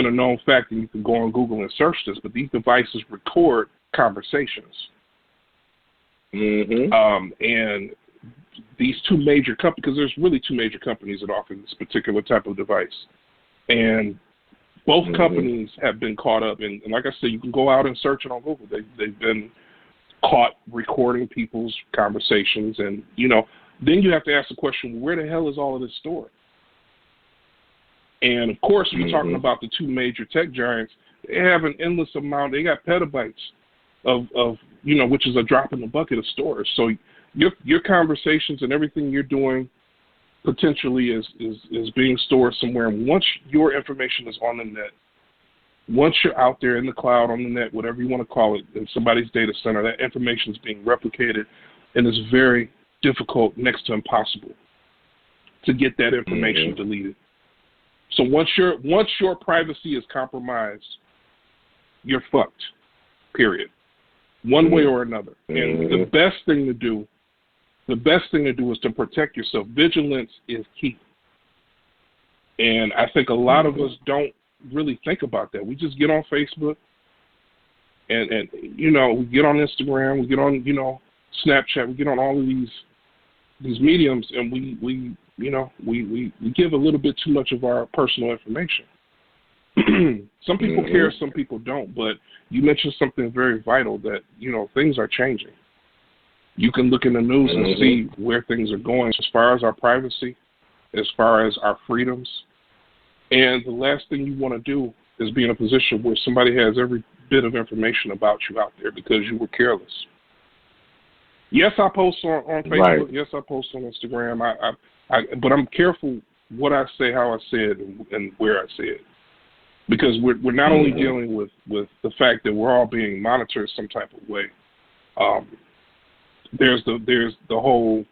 a known fact, and you can go on Google and search this, but these devices record conversations. And these two major companies, because there's really two major companies that offer this particular type of device, and both companies have been caught up, and like I said, you can go out and search it on Google. They've been caught recording people's conversations, and then you have to ask the question, where the hell is all of this stored? And of course, we're talking about the two major tech giants. They have an endless amount. They got petabytes of which is a drop in the bucket of storage. So your conversations and everything you're doing potentially is being stored somewhere. And once your information is on the net, once you're out there in the cloud, on the net, whatever you want to call it, in somebody's data center, that information is being replicated, and it's very difficult, next to impossible, to get that information deleted. So once your privacy is compromised, you're fucked, period, one way or another. And the best thing to do is to protect yourself. Vigilance is key. And I think a lot of us don't really think about that. We just get on Facebook and we get on Instagram, we get on, Snapchat, we get on all of these mediums, and we give a little bit too much of our personal information. Some people care, some people don't, but you mentioned something very vital, that, things are changing. You can look in the news and see where things are going as far as our privacy, as far as our freedoms. And the last thing you want to do is be in a position where somebody has every bit of information about you out there because you were careless. Yes, I post on Facebook. Right. Yes, I post on Instagram. But I'm careful what I say, how I say it, and where I say it. Because we're not only dealing with the fact that we're all being monitored some type of way. There's the whole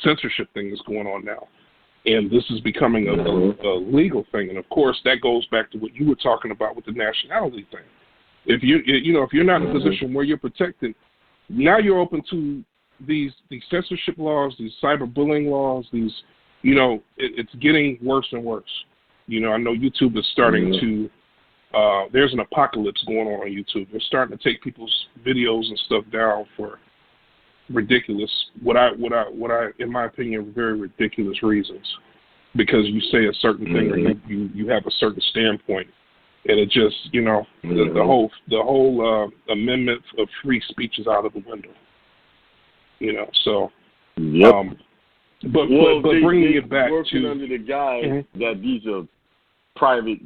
censorship thing that's going on now. And this is becoming a legal thing. And, of course, that goes back to what you were talking about with the nationality thing. If you're not in a position where you're protected, now you're open to these censorship laws, these cyberbullying laws, it's getting worse and worse. I know YouTube is starting to, there's an apocalypse going on YouTube. They're starting to take people's videos and stuff down for ridiculous, what I, in my opinion, very ridiculous reasons, because you say a certain thing or you have a certain standpoint, and it just, the whole amendment of free speech is out of the window. So, but bringing it back working to under the guise that these are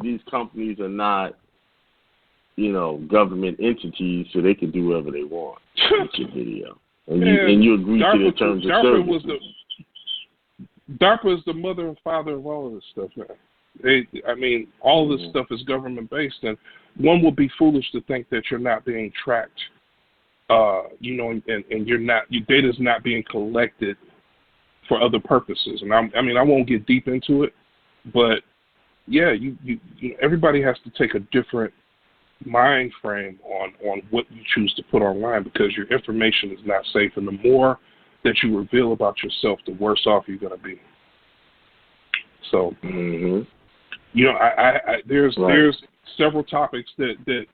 these companies are not, government entities, so they can do whatever they want with your video. And you agree to the terms of service. DARPA is the mother and father of all of this stuff, man. All of this stuff is government-based, and one would be foolish to think that you're not being tracked, and your data's not being collected for other purposes. And I won't get deep into it, but yeah, you everybody has to take a different mind frame on what you choose to put online, because your information is not safe, and the more that you reveal about yourself, the worse off you're going to be. So, there's several topics that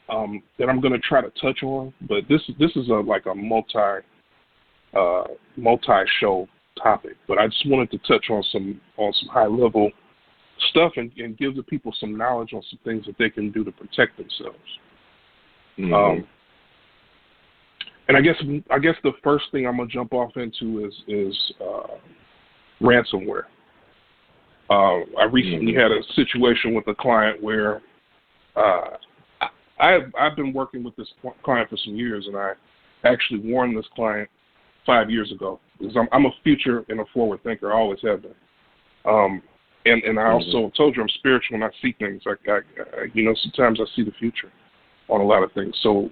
I'm going to try to touch on, but this is a multi-show topic. But I just wanted to touch on some high level stuff and give the people some knowledge on some things that they can do to protect themselves. And I guess the first thing I'm gonna jump off into is ransomware. I recently had a situation with a client where I've been working with this client for some years, and I actually warned this client 5 years ago, because I'm a future and a forward thinker. I always have been. And I also told you I'm spiritual and I see things. Sometimes I see the future on a lot of things. So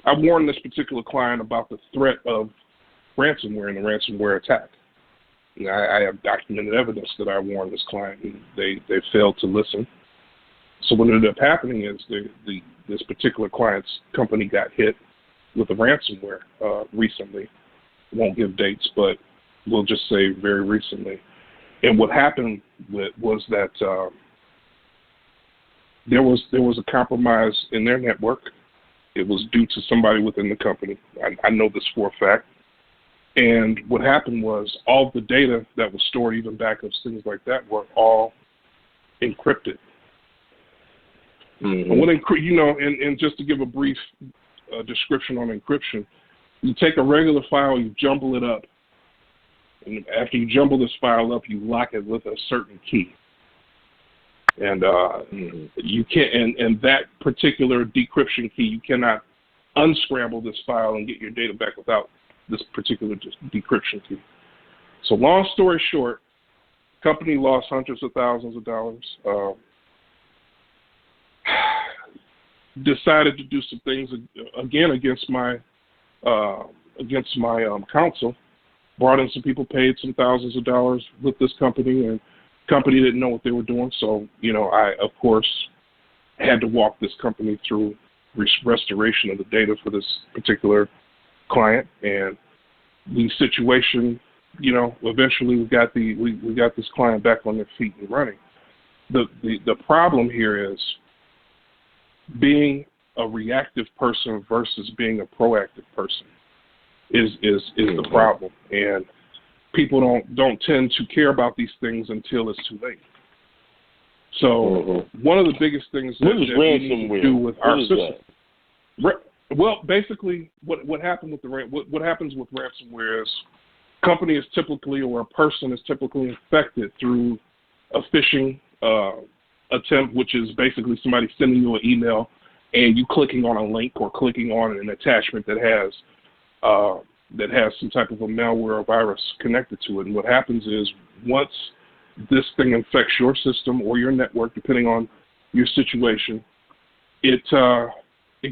I warned this particular client about the threat of ransomware and the ransomware attack. And I have documented evidence that I warned this client, and they failed to listen. So what ended up happening is this particular client's company got hit with a ransomware recently. Won't give dates, but we'll just say very recently. And what happened was that there was a compromise in their network. It was due to somebody within the company. I know this for a fact. And what happened was all the data that was stored, even backups, things like that, were all encrypted. And just to give a brief description on encryption, you take a regular file, you jumble it up. And after you jumble this file up, you lock it with a certain key. And you can't, and that particular decryption key, you cannot unscramble this file and get your data back without this particular decryption key. So long story short, company lost hundreds of thousands of dollars. Decided to do some things again against my counsel. Brought in some people, paid some thousands of dollars with this company, and company didn't know what they were doing. So, I, of course, had to walk this company through restoration of the data for this particular client. And the situation, eventually we got this client back on their feet and running. The problem here is being a reactive person versus being a proactive person. Is the problem, and people don't tend to care about these things until it's too late. So one of the biggest things that we need to do with our system, well, basically, what happens with ransomware is a company is typically, or a person is typically infected through a phishing attempt, which is basically somebody sending you an email and you clicking on a link or clicking on an attachment that has some type of a malware or virus connected to it. And what happens is, once this thing infects your system or your network, depending on your situation, it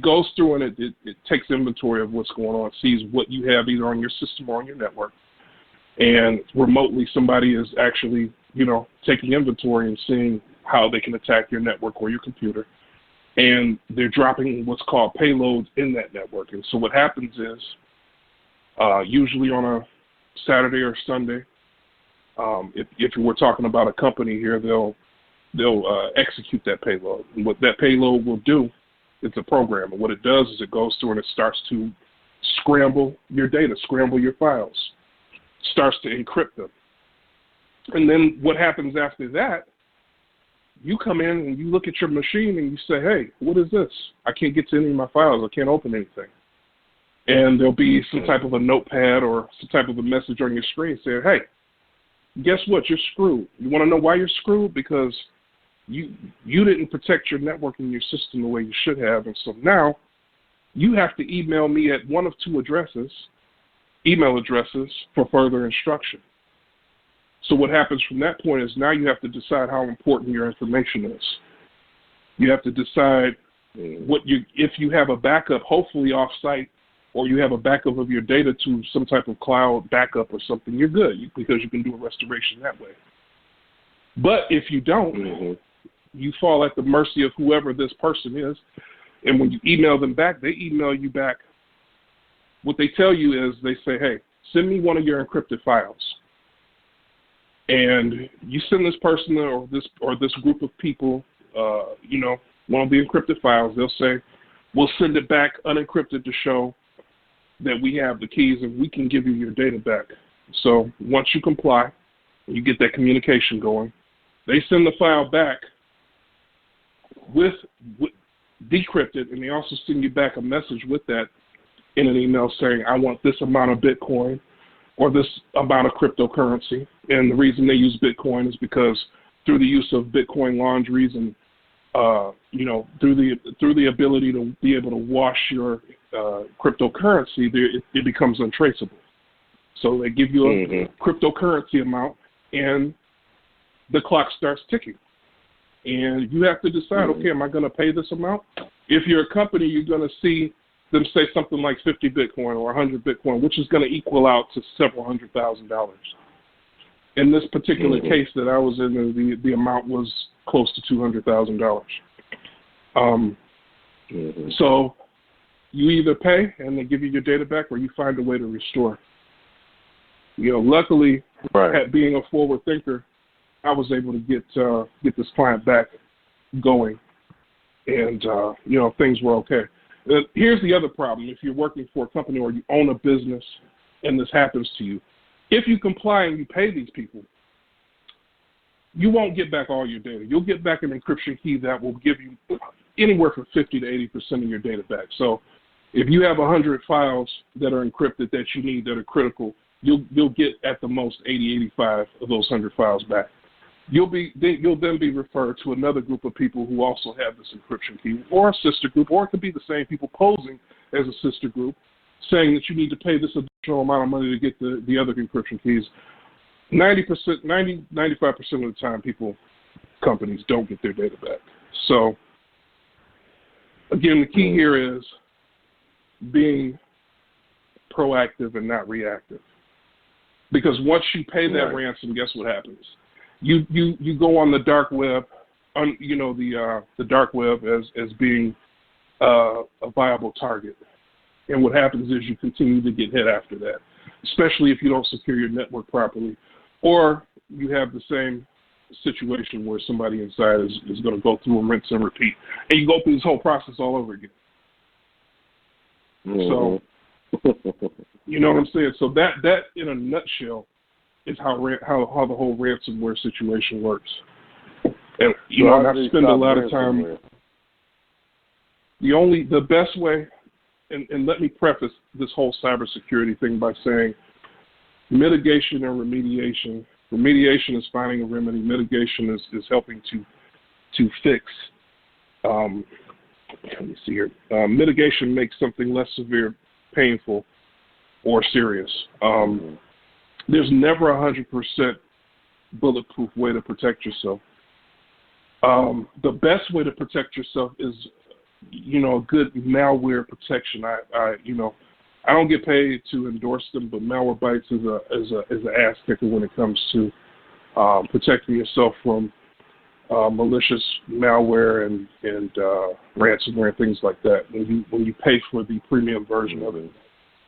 goes through and it takes inventory of what's going on, sees what you have either on your system or on your network. And remotely, somebody is actually, taking inventory and seeing how they can attack your network or your computer. And they're dropping what's called payloads in that network. And so what happens is, usually on a Saturday or Sunday, if we're talking about a company here, they'll execute that payload. And what that payload will do, it's a program. And what it does is it goes through and it starts to scramble your data, scramble your files, starts to encrypt them. And then what happens after that, you come in and you look at your machine and you say, hey, what is this? I can't get to any of my files. I can't open anything. And there'll be some type of a notepad or some type of a message on your screen saying, hey, guess what? You're screwed. You want to know why you're screwed? Because you didn't protect your network and your system the way you should have. And so now you have to email me at one of two addresses, email addresses for further instruction. So what happens from that point is now you have to decide how important your information is. You have to decide if you have a backup, hopefully off-site, or you have a backup of your data to some type of cloud backup or something, you're good because you can do a restoration that way. But if you don't, you fall at the mercy of whoever this person is. And when you email them back, they email you back. What they tell you is they say, hey, send me one of your encrypted files. And you send this person or this group of people, one of the encrypted files. They'll say, we'll send it back unencrypted to show that we have the keys and we can give you your data back. So once you comply, you get that communication going, they send the file back with decrypted, and they also send you back a message with that in an email saying, I want this amount of Bitcoin or this amount of cryptocurrency. And the reason they use Bitcoin is because through the use of Bitcoin laundries and through the ability to be able to wash your cryptocurrency, it becomes untraceable. So they give you a cryptocurrency amount, and the clock starts ticking. And you have to decide, okay, am I going to pay this amount? If you're a company, you're going to see them say something like 50 Bitcoin or 100 Bitcoin, which is going to equal out to several $100,000. In this particular case that I was in, the amount was close to $200,000. So you either pay and they give you your data back, or you find a way to restore. Luckily, being a forward thinker, I was able to get this client back going, and things were okay. Here's the other problem: if you're working for a company or you own a business, and this happens to you, if you comply and you pay these people, you won't get back all your data. You'll get back an encryption key that will give you anywhere from 50 to 80% of your data back. So if you have 100 files that are encrypted that you need that are critical, you'll get at the most 80, 85 of those 100 files back. You'll then be referred to another group of people who also have this encryption key, or a sister group, or it could be the same people posing as a sister group, saying that you need to pay this additional amount of money to get the other encryption keys. 95% of the time, companies don't get their data back. So, again, the key here is being proactive and not reactive. Because once you pay that ransom, guess what happens? You go on the dark web, the dark web as being a viable target. And what happens is you continue to get hit after that, especially if you don't secure your network properly, or you have the same situation where somebody inside is going to go through a rinse and repeat, and you go through this whole process all over again. So, you know what I'm saying? So that in a nutshell is how the whole ransomware situation works. And I spend a lot of time. The best way, and let me preface this whole cybersecurity thing by saying mitigation and remediation. Remediation is finding a remedy. Mitigation is helping to fix. Let me see here. Mitigation makes something less severe, painful, or serious. There's never 100% bulletproof way to protect yourself. The best way to protect yourself is, a good malware protection. I don't get paid to endorse them, but Malwarebytes is an ass kicker when it comes to protecting yourself from malicious malware and ransomware and things like that. When you pay for the premium version of it,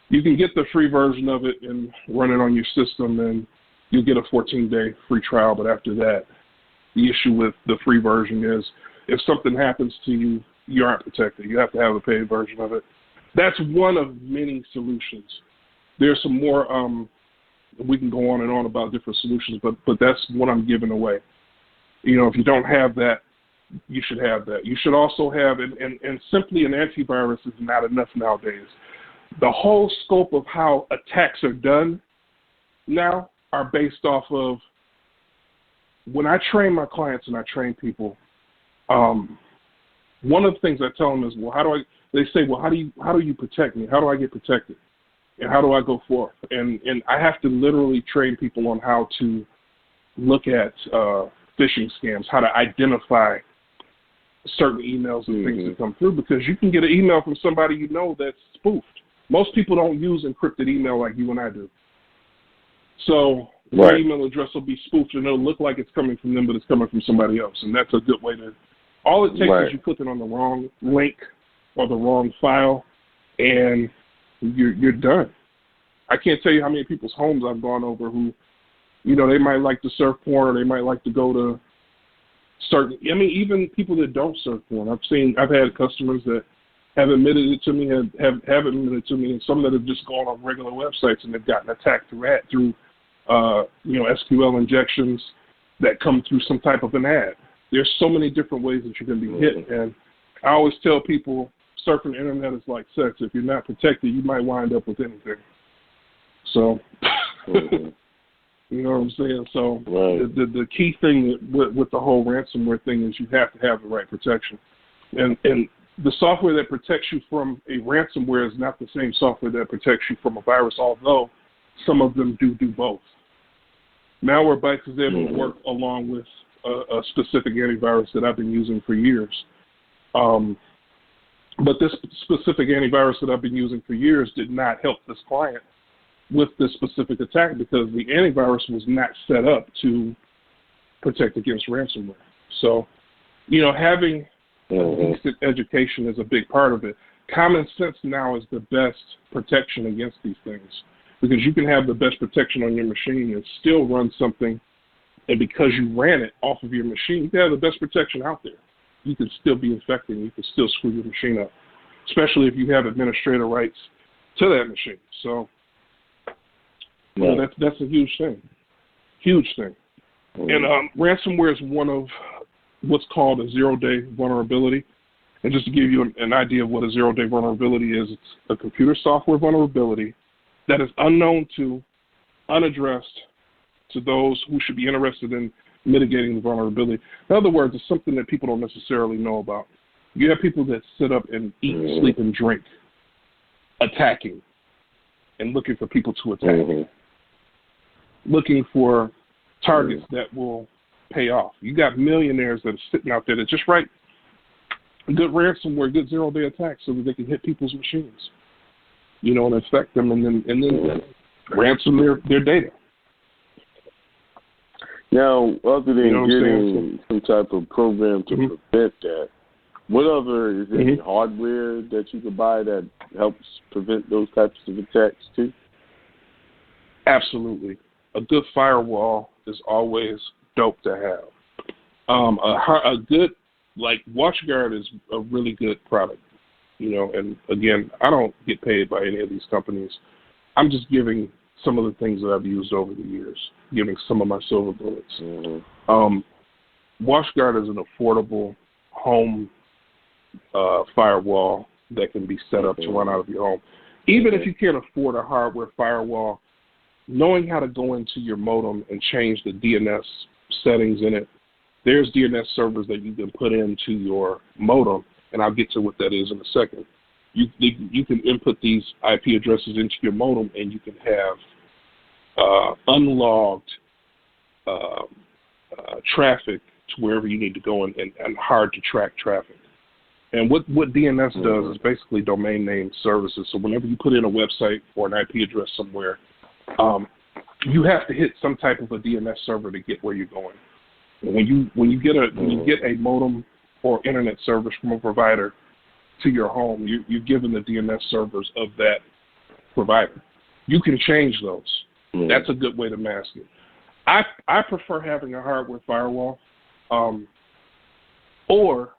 you can get the free version of it and run it on your system, and you'll get a 14-day free trial. But after that, the issue with the free version is if something happens to you, you aren't protected. You have to have a paid version of it. That's one of many solutions. There's some more. We can go on and on about different solutions, but that's what I'm giving away. If you don't have that, you should have that. You should also have, and simply an antivirus is not enough nowadays. The whole scope of how attacks are done now are based off of, when I train my clients and I train people, one of the things I tell them is, they say, how do you protect me? How do I get protected? And how do I go forth? And I have to literally train people on how to look at phishing scams, how to identify certain emails and things that come through, because you can get an email from somebody you know that's spoofed. Most people don't use encrypted email like you and I do. So their email address will be spoofed and it'll look like it's coming from them, but it's coming from somebody else. And that's a good way to, all it takes is you clicking on the wrong link or the wrong file and you're done. I can't tell you how many people's homes I've gone over who, you know, they might like to surf porn or they might like to go to certain, I mean, even people that don't surf porn. I've had customers that have admitted it to me, have admitted it to me, and some that have just gone on regular websites and they've gotten attacked through SQL injections that come through some type of an ad. There's so many different ways that you can be hit, and I always tell people, surfing the internet is like sex. If you're not protected, you might wind up with anything. So, you know what I'm saying? So the key thing with the whole ransomware thing is you have to have the right protection. And the software that protects you from a ransomware is not the same software that protects you from a virus, although some of them do both. Malwarebytes is able to work along with a specific antivirus that I've been using for years. But this specific antivirus that I've been using for years did not help this client with this specific attack because the antivirus was not set up to protect against ransomware. So, you know, having decent education is a big part of it. Common sense now is the best protection against these things because you can have the best protection on your machine and still run something, and because you ran it off of your machine, you can have the best protection out there. You can still be infected. You can still screw your machine up, especially if you have administrator rights to that machine. So, you know, that's a huge thing. Huge thing. And ransomware is one of what's called a zero-day vulnerability. And just to give you an idea of what a zero-day vulnerability is, it's a computer software vulnerability that is unknown to, unaddressed to those who should be interested in mitigating the vulnerability. In other words, it's something that people don't necessarily know about. You have people that sit up and eat, sleep, and drink, attacking and looking for people to attack, looking for targets that will pay off. You got millionaires that are sitting out there that just write good ransomware, good zero-day attacks so that they can hit people's machines, you know, and infect them and then ransom their data. Now, other than getting some type of program to prevent that, what other, is there any hardware that you can buy that helps prevent those types of attacks too? Absolutely. A good firewall is always dope to have. A good, like, WatchGuard is a really good product, you know, and again, I don't get paid by any of these companies. I'm just giving some of the things that I've used over the years, giving some of my silver bullets. WatchGuard is an affordable home firewall that can be set up to run out of your home. Even if you can't afford a hardware firewall, knowing how to go into your modem and change the DNS settings in it, there's DNS servers that you can put into your modem, and I'll get to what that is in a second. You can input these IP addresses into your modem, and you can have unlogged traffic to wherever you need to go and hard to track traffic. And what DNS does is basically domain name services. So whenever you put in a website or an IP address somewhere, you have to hit some type of a DNS server to get where you're going. And when you get a modem or internet service from a provider to your home, you're given the DNS servers of that provider. You can change those. That's a good way to mask it. I prefer having a hardware firewall, or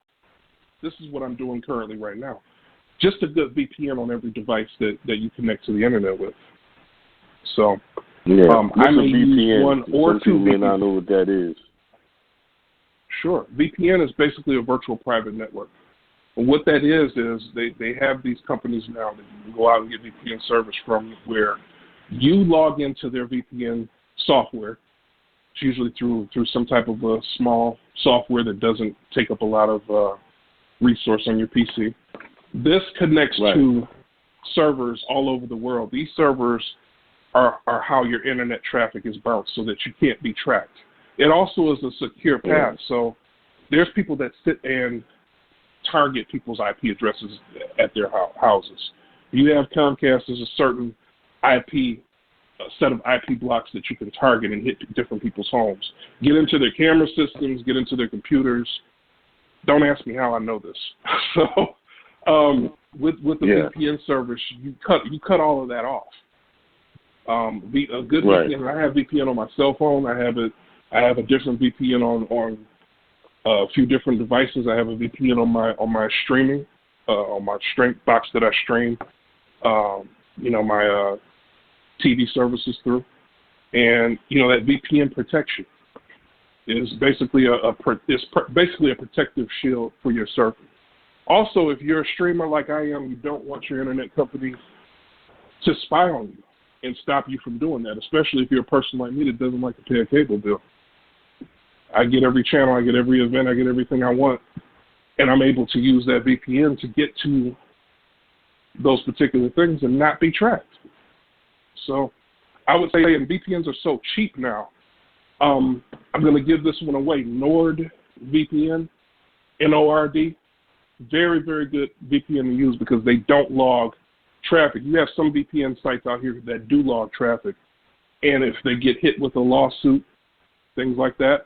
this is what I'm doing currently right now, just a good VPN on every device that you connect to the internet with. So I may use one or two. May not know what that is. Sure. VPN is basically a virtual private network. And what that is they have these companies now that you can go out and get VPN service from, where you log into their VPN software. It's usually through some type of a small software that doesn't take up a lot of resource on your PC. This connects to servers all over the world. These servers are how your internet traffic is bounced so that you can't be tracked. It also is a secure path. So there's people that sit and target people's IP addresses at their houses. You have Comcast, there's a certain IP, a set of IP blocks that you can target and hit different people's homes. Get into their camera systems, get into their computers. Don't ask me how I know this. So with the VPN service, you cut all of that off. A good VPN. I have VPN on my cell phone. I have a different VPN on a few different devices. I have a VPN on my streaming, on my box that I stream. My TV services through, and that VPN protection is basically a protective shield for your server. Also, if you're a streamer like I am, you don't want your internet company to spy on you and stop you from doing that, especially if you're a person like me that doesn't like to pay a cable bill. I get every channel, I get every event, I get everything I want, and I'm able to use that VPN to get to those particular things and not be tracked. So I would say, and VPNs are so cheap now, I'm going to give this one away. NordVPN, Nord, very, very good VPN to use because they don't log traffic. You have some VPN sites out here that do log traffic, and if they get hit with a lawsuit, things like that,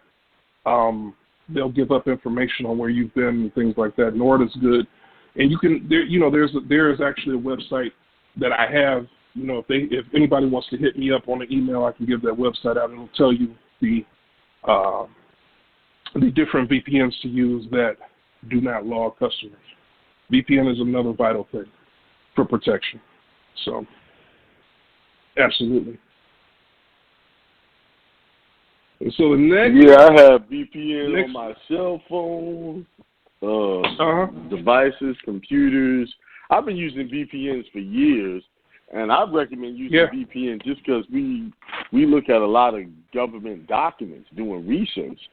they'll give up information on where you've been and things like that. Nord is good, and you can there is actually a website that I have. If anybody wants to hit me up on an email, I can give that website out. It'll tell you the different VPNs to use that do not log customers. VPN is another vital thing for protection. So, absolutely. And so the next... Yeah, I have VPN on my cell phone, devices, computers. I've been using VPNs for years, and I recommend using VPN just because we look at a lot of government documents doing research.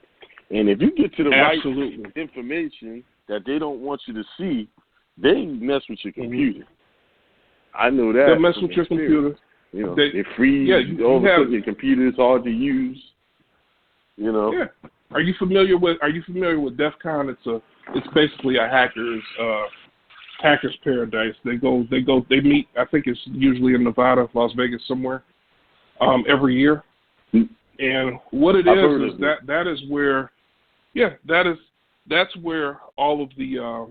And if you get to the right information that they don't want you to see, they mess with your computer. I know that. They mess with your computer. They freeze. All of a sudden, your computer is hard to use. Yeah. Are you familiar with DEF CON? It's basically a hacker's paradise. They meet. I think it's usually in Nevada, Las Vegas, somewhere, every year. And what it is that is where, that's where all of the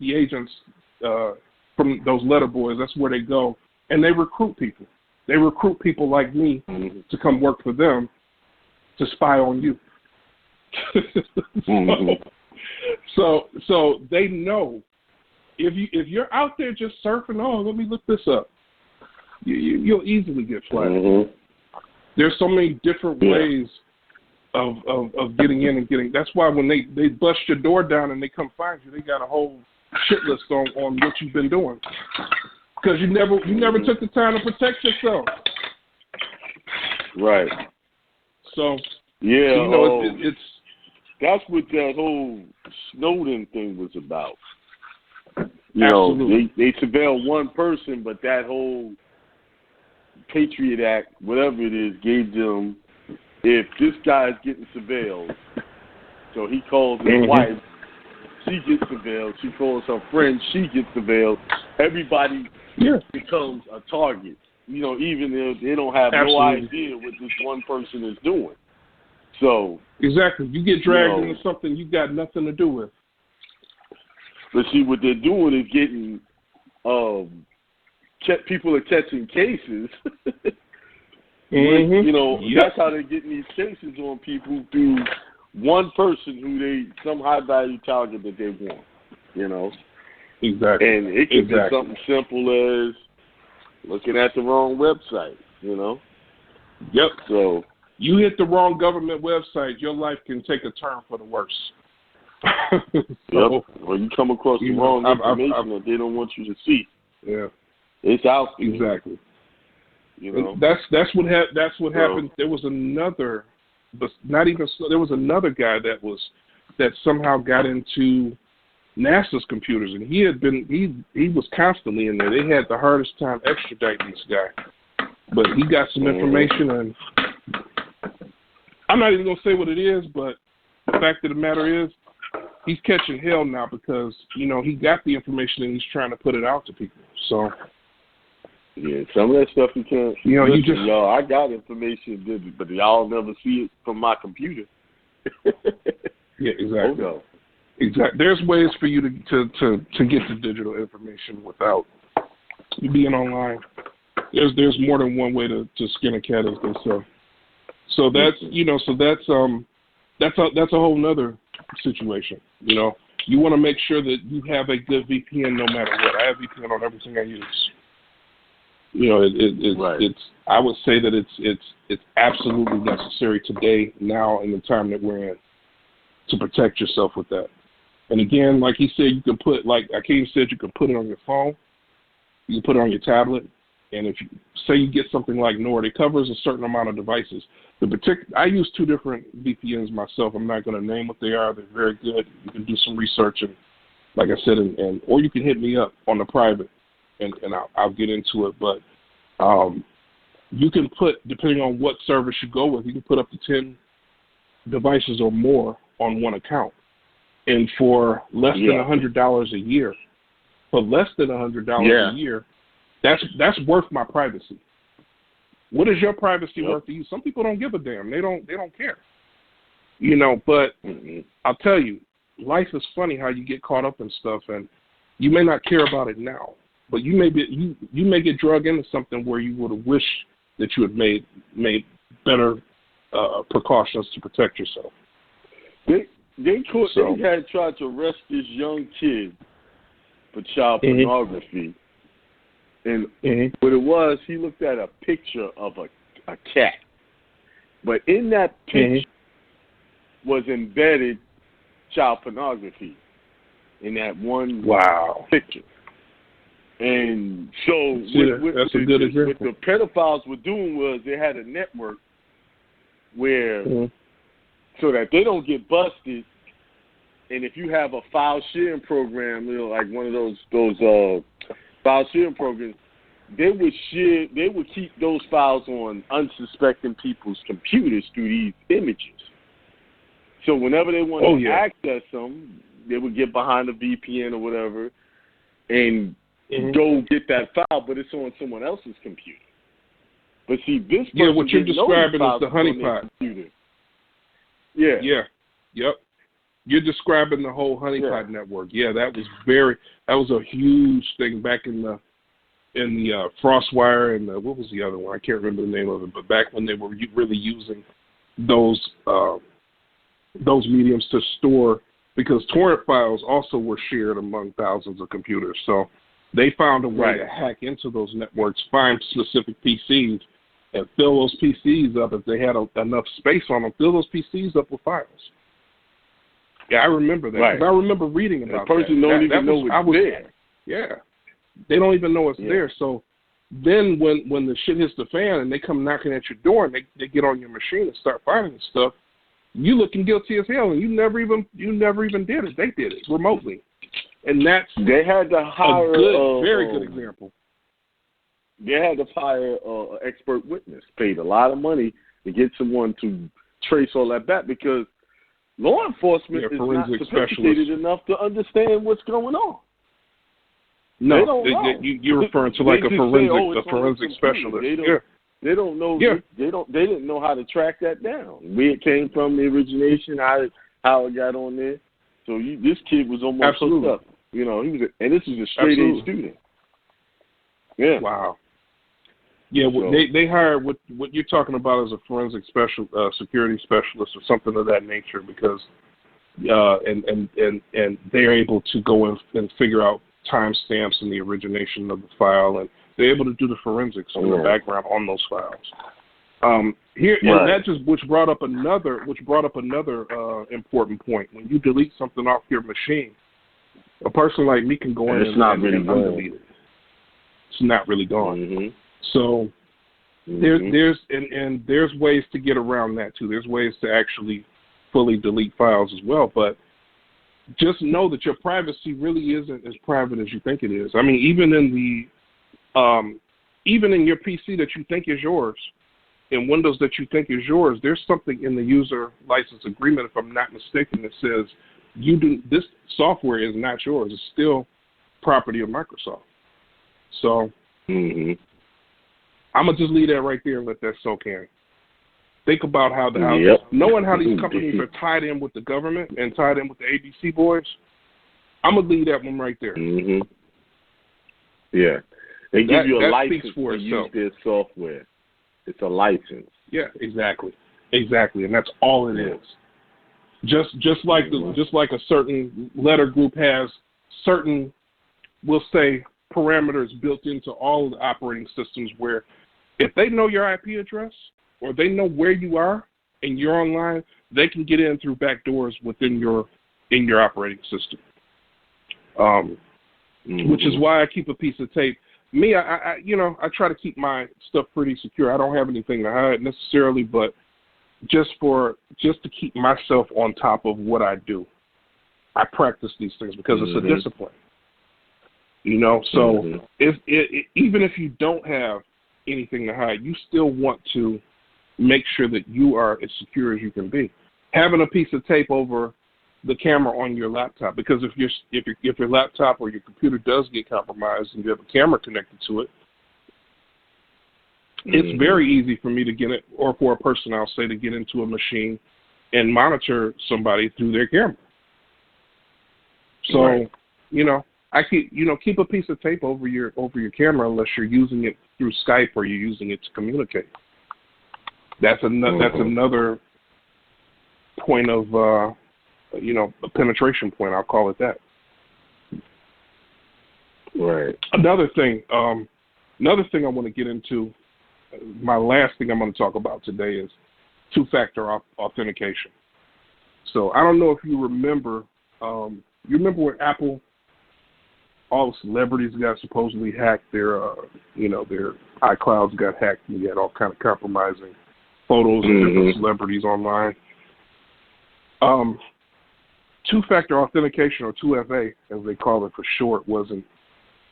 agents from those letter boys, that's where they go, and they recruit people. They recruit people like me to come work for them to spy on you. So they know if you're out there just surfing, let me look this up, you'll easily get flagged. There's so many different ways of getting in and getting. That's why when they bust your door down and they come find you, they got a whole shit list on what you've been doing because you never took the time to protect yourself. Right. So it's that's what that whole Snowden thing was about. They surveilled one person, but that whole Patriot Act, whatever it is, gave them, if this guy's getting surveilled, so he calls his wife, she gets surveilled, she calls her friend, she gets surveilled, everybody becomes a target, even if they don't have no idea what this one person is doing. So exactly, you get dragged into something you got nothing to do with. But see, what they're doing is getting people are catching cases. That's how they're getting these cases on people through one person some high value target that they want. Exactly. And it can be something simple as looking at the wrong website. Yep. So you hit the wrong government website, your life can take a turn for the worse. Or you come across the wrong information that they don't want you to see. Yeah. It's out there. Exactly. That's what happened. There was another, but there was another guy that somehow got into NASA's computers, and he was constantly in there. They had the hardest time extraditing this guy, but he got some information, and I'm not even gonna say what it is, but the fact of the matter is, he's catching hell now because he got the information and he's trying to put it out to people. So yeah, some of that stuff you can't. Listen, y'all, I got information, but y'all never see it from my computer. Yeah, exactly. Oh, no. Exactly. There's ways for you to get the digital information without being online. There's more than one way to skin a cat, as they say. So that's that's a whole nother situation. You want to make sure that you have a good VPN no matter what. I have VPN on everything I use. It's I would say that it's absolutely necessary today, now, in the time that we're in, to protect yourself with that. And again, like he said, you can put, like Akiem said, you can put it on your phone, you can put it on your tablet, and if you say you get something like Moor, it covers a certain amount of devices. I use 2 different VPNs myself. I'm not going to name what they are. They're very good. You can do some research, and like I said, or you can hit me up on the private, and I'll get into it. But you can put, depending on what service you go with, you can put up to 10 devices or more on one account. And for less than $100 a year, a year, that's worth my privacy. What is your privacy worth to you? Some people don't give a damn. They don't care. But I'll tell you, life is funny how you get caught up in stuff, and you may not care about it now, but you may get drug into something where you would have wished that you had made better precautions to protect yourself. They had tried to arrest this young kid for child pornography. And what it was, he looked at a picture of a cat. But in that picture was embedded child pornography in that one picture. And so what the pedophiles were doing was they had a network where so that they don't get busted, and if you have a file sharing program, like one of those file sharing programs, they would keep those files on unsuspecting people's computers through these images. So whenever they wanted to access them, they would get behind a VPN or whatever and go get that file, but it's on someone else's computer. But see, this person what you're describing is the honeypot. Yeah. Yep. You're describing the whole honeypot network. Yeah, that was a huge thing back in the FrostWire and what was the other one? I can't remember the name of it. But back when they were really using those mediums to store, because torrent files also were shared among thousands of computers. So they found a way to hack into those networks, find specific PCs, and fill those PCs up if they had enough space on them. Fill those PCs up with files. Yeah, I remember that. I remember reading about that. The person don't even know it's there. Yeah, they don't even know it's there. So then when the shit hits the fan and they come knocking at your door and they get on your machine and start finding this stuff, you looking guilty as hell, and you never even did it. They did it remotely, and that's they had to hire a very good example. They had to hire an expert witness, paid a lot of money to get someone to trace all that back, because law enforcement is not sophisticated enough to understand what's going on. No, you're referring to like a forensic specialist. They don't know. Yeah. They didn't know how to track that down. Where it came from, the origination, how it got on there. So this kid was almost hooked up. He was, and this is a straight A student. Yeah. Wow. Yeah, so, they hired what you're talking about as a forensic security specialist or something of that nature, because and they're able to go in and figure out timestamps in the origination of the file, and they're able to do the forensics in the background on those files. And that just which brought up another important point. When you delete something off your machine, a person like me can go in and undelete it. It's not really gone. Mm-hmm. So there's ways to get around that too. There's ways to actually fully delete files as well. But just know that your privacy really isn't as private as you think it is. I mean, even in your PC that you think is yours, in Windows that you think is yours, there's something in the user license agreement, if I'm not mistaken, that says this software is not yours. It's still property of Microsoft. So I'm gonna just leave that right there and let that soak in. Think about how knowing how these companies are tied in with the government and tied in with the ABC boys. I'm gonna leave that one right there. Yeah, they give you a license to use their software. It's a license. Yeah, exactly, and that's all it is. Just like a certain letter group has certain, we'll say, parameters built into all of the operating systems, where if they know your IP address or they know where you are and you're online, they can get in through back doors within your operating system. Which is why I keep a piece of tape. Me, I try to keep my stuff pretty secure. I don't have anything to hide necessarily, but just to keep myself on top of what I do, I practice these things because it's a discipline. So even if you don't have anything to hide, you still want to make sure that you are as secure as you can be. Having a piece of tape over the camera on your laptop, because if your laptop or your computer does get compromised and you have a camera connected to it, it's very easy for me to get it, or for a person, I'll say, to get into a machine and monitor somebody through their camera. So, I keep a piece of tape over your camera unless you're using it through Skype or you're using it to communicate. That's another point of a penetration point. I'll call it that. Right. Another thing I want to get into. My last thing I'm going to talk about today is two-factor authentication. So I don't know if you remember. You remember when Apple, all the celebrities got supposedly hacked, their iClouds got hacked, and you had all kind of compromising photos of different celebrities online. Two-factor authentication, or 2FA, as they call it for short, it was in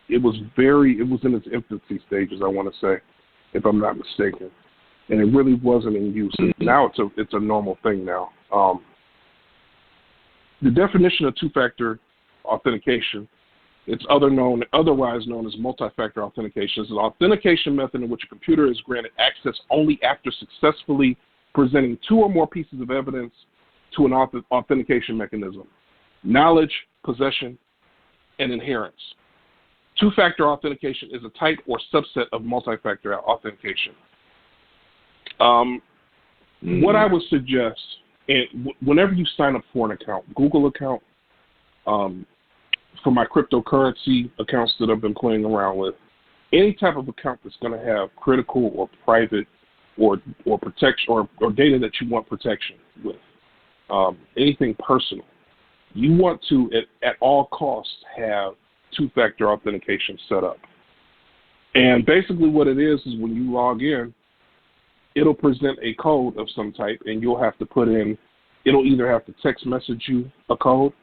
its infancy stages, I want to say, if I'm not mistaken, and it really wasn't in use. Now it's a normal thing now. The definition of two-factor authentication, it's otherwise known as multi-factor authentication, is an authentication method in which a computer is granted access only after successfully presenting two or more pieces of evidence to an authentication mechanism: knowledge, possession, and adherence. Two-factor authentication is a type or subset of multi-factor authentication. What I would suggest, and whenever you sign up for an account, Google account, for my cryptocurrency accounts that I've been playing around with, any type of account that's going to have critical or private or protection or data that you want protection with, anything personal, you want to at all costs have two-factor authentication set up. And basically what it is when you log in, it'll present a code of some type, and you'll have to put in, it'll either have to text message you a code,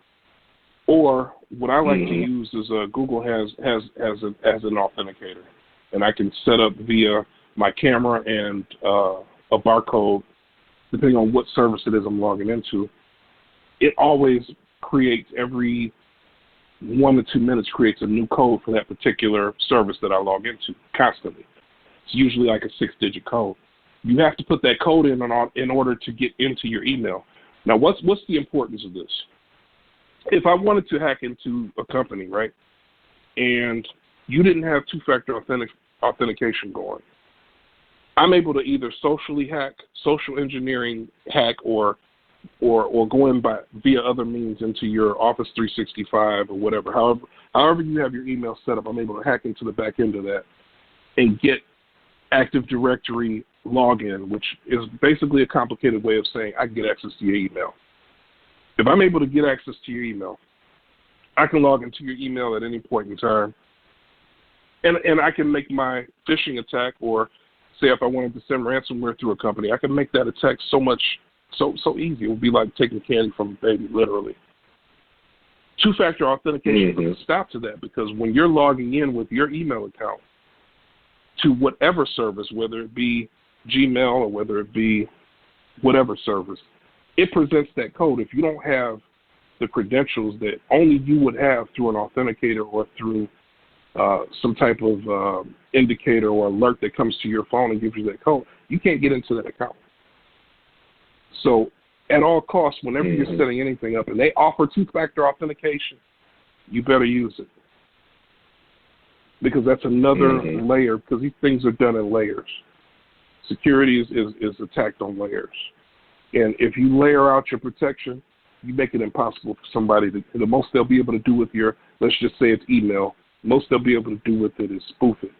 or what I like to use is Google has an authenticator, and I can set up via my camera and a barcode, depending on what service it is I'm logging into. It always creates, every 1 to 2 minutes, creates a new code for that particular service that I log into constantly. It's usually like a 6-digit code. You have to put that code in order to get into your email. Now, what's the importance of this? If I wanted to hack into a company, right, and you didn't have two-factor authentication going, I'm able to either socially hack, social engineering hack, or go in via other means into your Office 365 or whatever. However you have your email set up, I'm able to hack into the back end of that and get Active Directory login, which is basically a complicated way of saying I can get access to your email. If I'm able to get access to your email, I can log into your email at any point in time, and I can make my phishing attack, or say if I wanted to send ransomware through a company, I can make that attack so easy. It would be like taking candy from a baby, literally. Two-factor authentication puts a stop to that, because when you're logging in with your email account to whatever service, whether it be Gmail or whether it be whatever service, it presents that code. If you don't have the credentials that only you would have through an authenticator or through some type of indicator or alert that comes to your phone and gives you that code, you can't get into that account. So at all costs, whenever you're setting anything up and they offer two-factor authentication, you better use it. Because that's another layer, because these things are done in layers. Security is attacked on layers. And if you layer out your protection, you make it impossible for somebody to, the most they'll be able to do with your, let's just say it's email, most they'll be able to do with it is spoof it.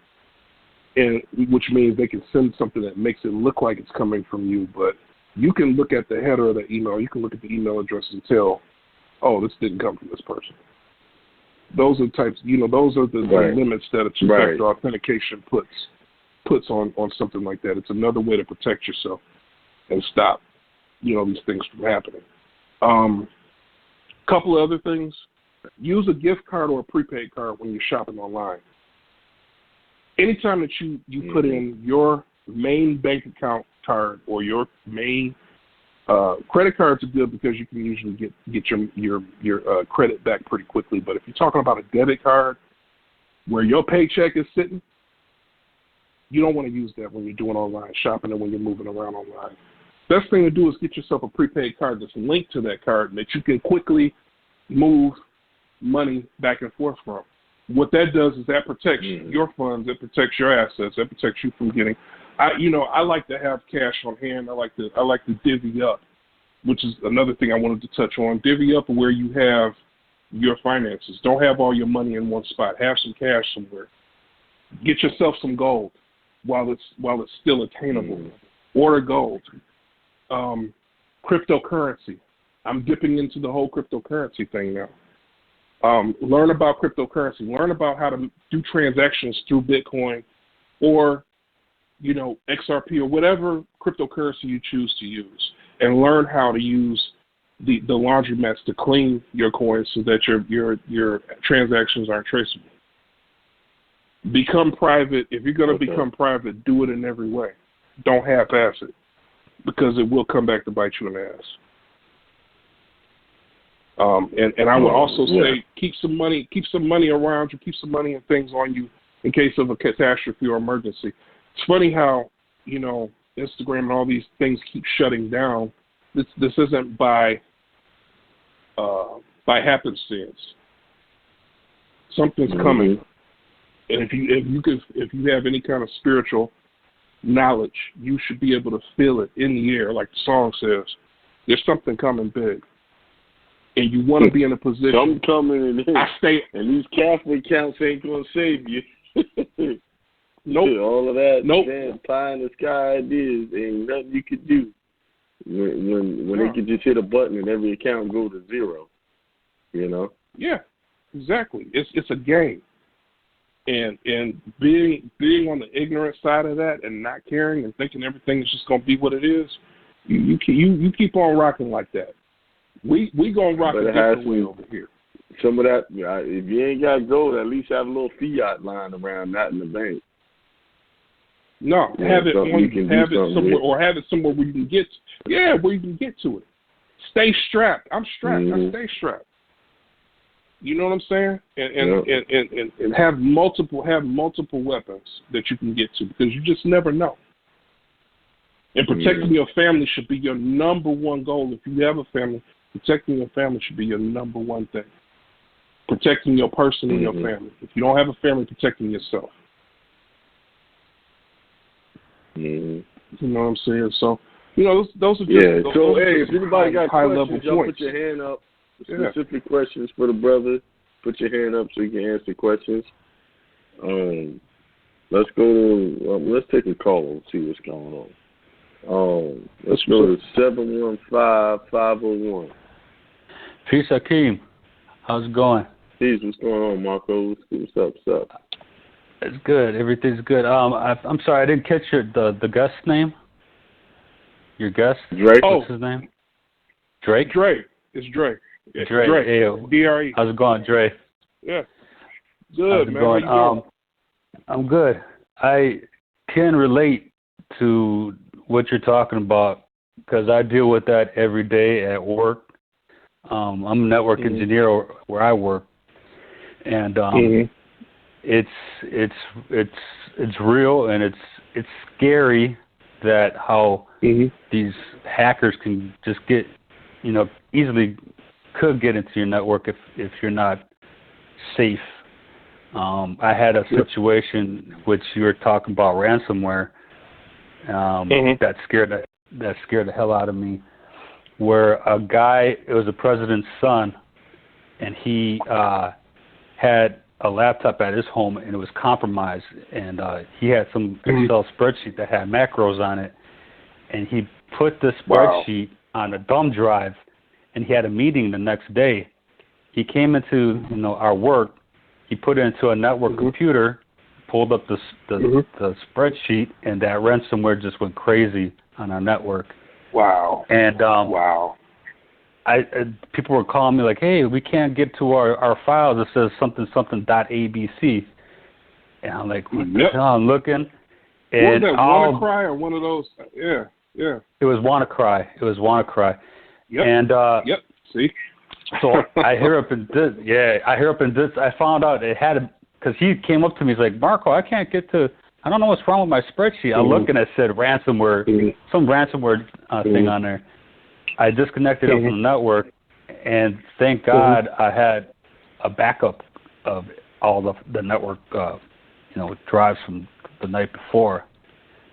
And which means they can send something that makes it look like it's coming from you, but you can look at the header of the email, you can look at the email address and tell, oh, this didn't come from this person. Those are types, those are the limits that a two-factor authentication puts on something like that. It's another way to protect yourself and stop, these things from happening. Couple of other things. Use a gift card or a prepaid card when you're shopping online. Anytime that you put in your main bank account card or your main credit cards are good because you can usually get your credit back pretty quickly. But if you're talking about a debit card where your paycheck is sitting, you don't want to use that when you're doing online shopping and when you're moving around online. Best thing to do is get yourself a prepaid card that's linked to that card and that you can quickly move money back and forth from. What that does is that protects your funds, it protects your assets, it protects you from getting. I like to have cash on hand. I like to divvy up, which is another thing I wanted to touch on. Divvy up where you have your finances. Don't have all your money in one spot. Have some cash somewhere. Get yourself some gold while it's still attainable. Order gold. Cryptocurrency. I'm dipping into the whole cryptocurrency thing now. Learn about cryptocurrency. Learn about how to do transactions through Bitcoin or, XRP or whatever cryptocurrency you choose to use, and learn how to use the laundromats to clean your coins so that your transactions aren't traceable. Become private. If you're going to become private, do it in every way. Don't half-ass it, because it will come back to bite you in the ass. And I would also say keep some money around you, keep some money and things on you in case of a catastrophe or emergency. It's funny how, Instagram and all these things keep shutting down. This isn't by happenstance. Something's coming. And if you have any kind of spiritual knowledge, you should be able to feel it in the air, like the song says. There's something coming big. And you want to be in a position. Something coming in. And these Catholic counts ain't going to save you. Nope. All of that, man, pie in the sky ideas, ain't nothing you could do. When they could just hit a button and every account go to zero, Yeah, exactly. It's a game. And being on the ignorant side of that and not caring and thinking everything is just going to be what it is, you keep on rocking like that. We gonna rock a different way over here. Some of that, if you ain't got gold, at least have a little fiat lying around, not in the bank. No, have it somewhere, or have it somewhere where you can get. Where you can get to it. Stay strapped. I'm strapped. I stay strapped. You know what I'm saying? And have multiple weapons that you can get to, because you just never know. And protecting your family should be your number one goal. If you have a family, protecting your family should be your number one thing. Protecting your person and your family. If you don't have a family, protecting yourself. You know what I'm saying? So, those are just so, if anybody got questions, y'all put your hand up. Specific questions for the brother. Put your hand up so you can answer questions. Let's go to, let's take a call and see what's going on. Let's go to 715-501. Peace, Akiem. How's it going? Peace. What's going on, Marco? What's up? It's good. Everything's good. I'm sorry, I didn't catch the guest's name. Your guest? Drake. What's his name? Drake? Drake. It's Drake. Dre. Hey, DRE. how's it going, Dre? Yeah. Good, man. Going? How you doing? I'm good. I can relate to what you're talking about because I deal with that every day at work. I'm a network engineer where I work, and it's real, and it's scary that how these hackers can just get, easily could get into your network if you're not safe. I had a situation which you were talking about ransomware that scared the hell out of me, where a guy, it was the president's son, and he had a laptop at his home and it was compromised, and he had some Excel spreadsheet that had macros on it, and he put the spreadsheet on a thumb drive, and he had a meeting the next day. He came into our work, he put it into a network computer, pulled up the spreadsheet, and that ransomware just went crazy on our network. Wow. And people were calling me like, hey, we can't get to our files. It says something.abc. And I'm like, what the hell? I'm looking. And was that WannaCry or one of those? Yeah. It was WannaCry. Yep. And See? So I hear up in this. I found out it had because he came up to me. He's like, Marco, I can't get to. I don't know what's wrong with my spreadsheet. I look and it said ransomware, some ransomware thing on there. I disconnected it from the network, and thank God I had a backup of all the network, drives from the night before.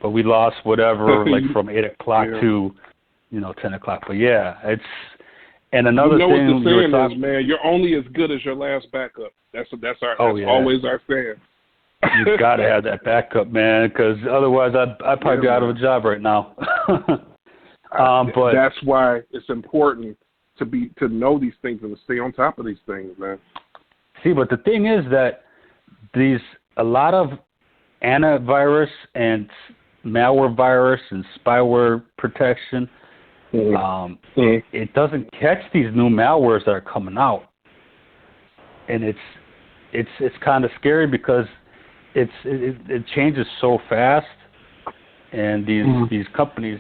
But we lost whatever, like from 8 o'clock to, 10 o'clock. But yeah, it's. And another thing, what the saying is, man, you're only as good as your last backup. That's always our saying. You got to have that backup, man, because otherwise I'd probably be out of a job right now. But that's why it's important to know these things and to stay on top of these things, man. See, but the thing is that a lot of antivirus and malware virus and spyware protection. It doesn't catch these new malwares that are coming out, and it's kind of scary because it changes so fast, and these companies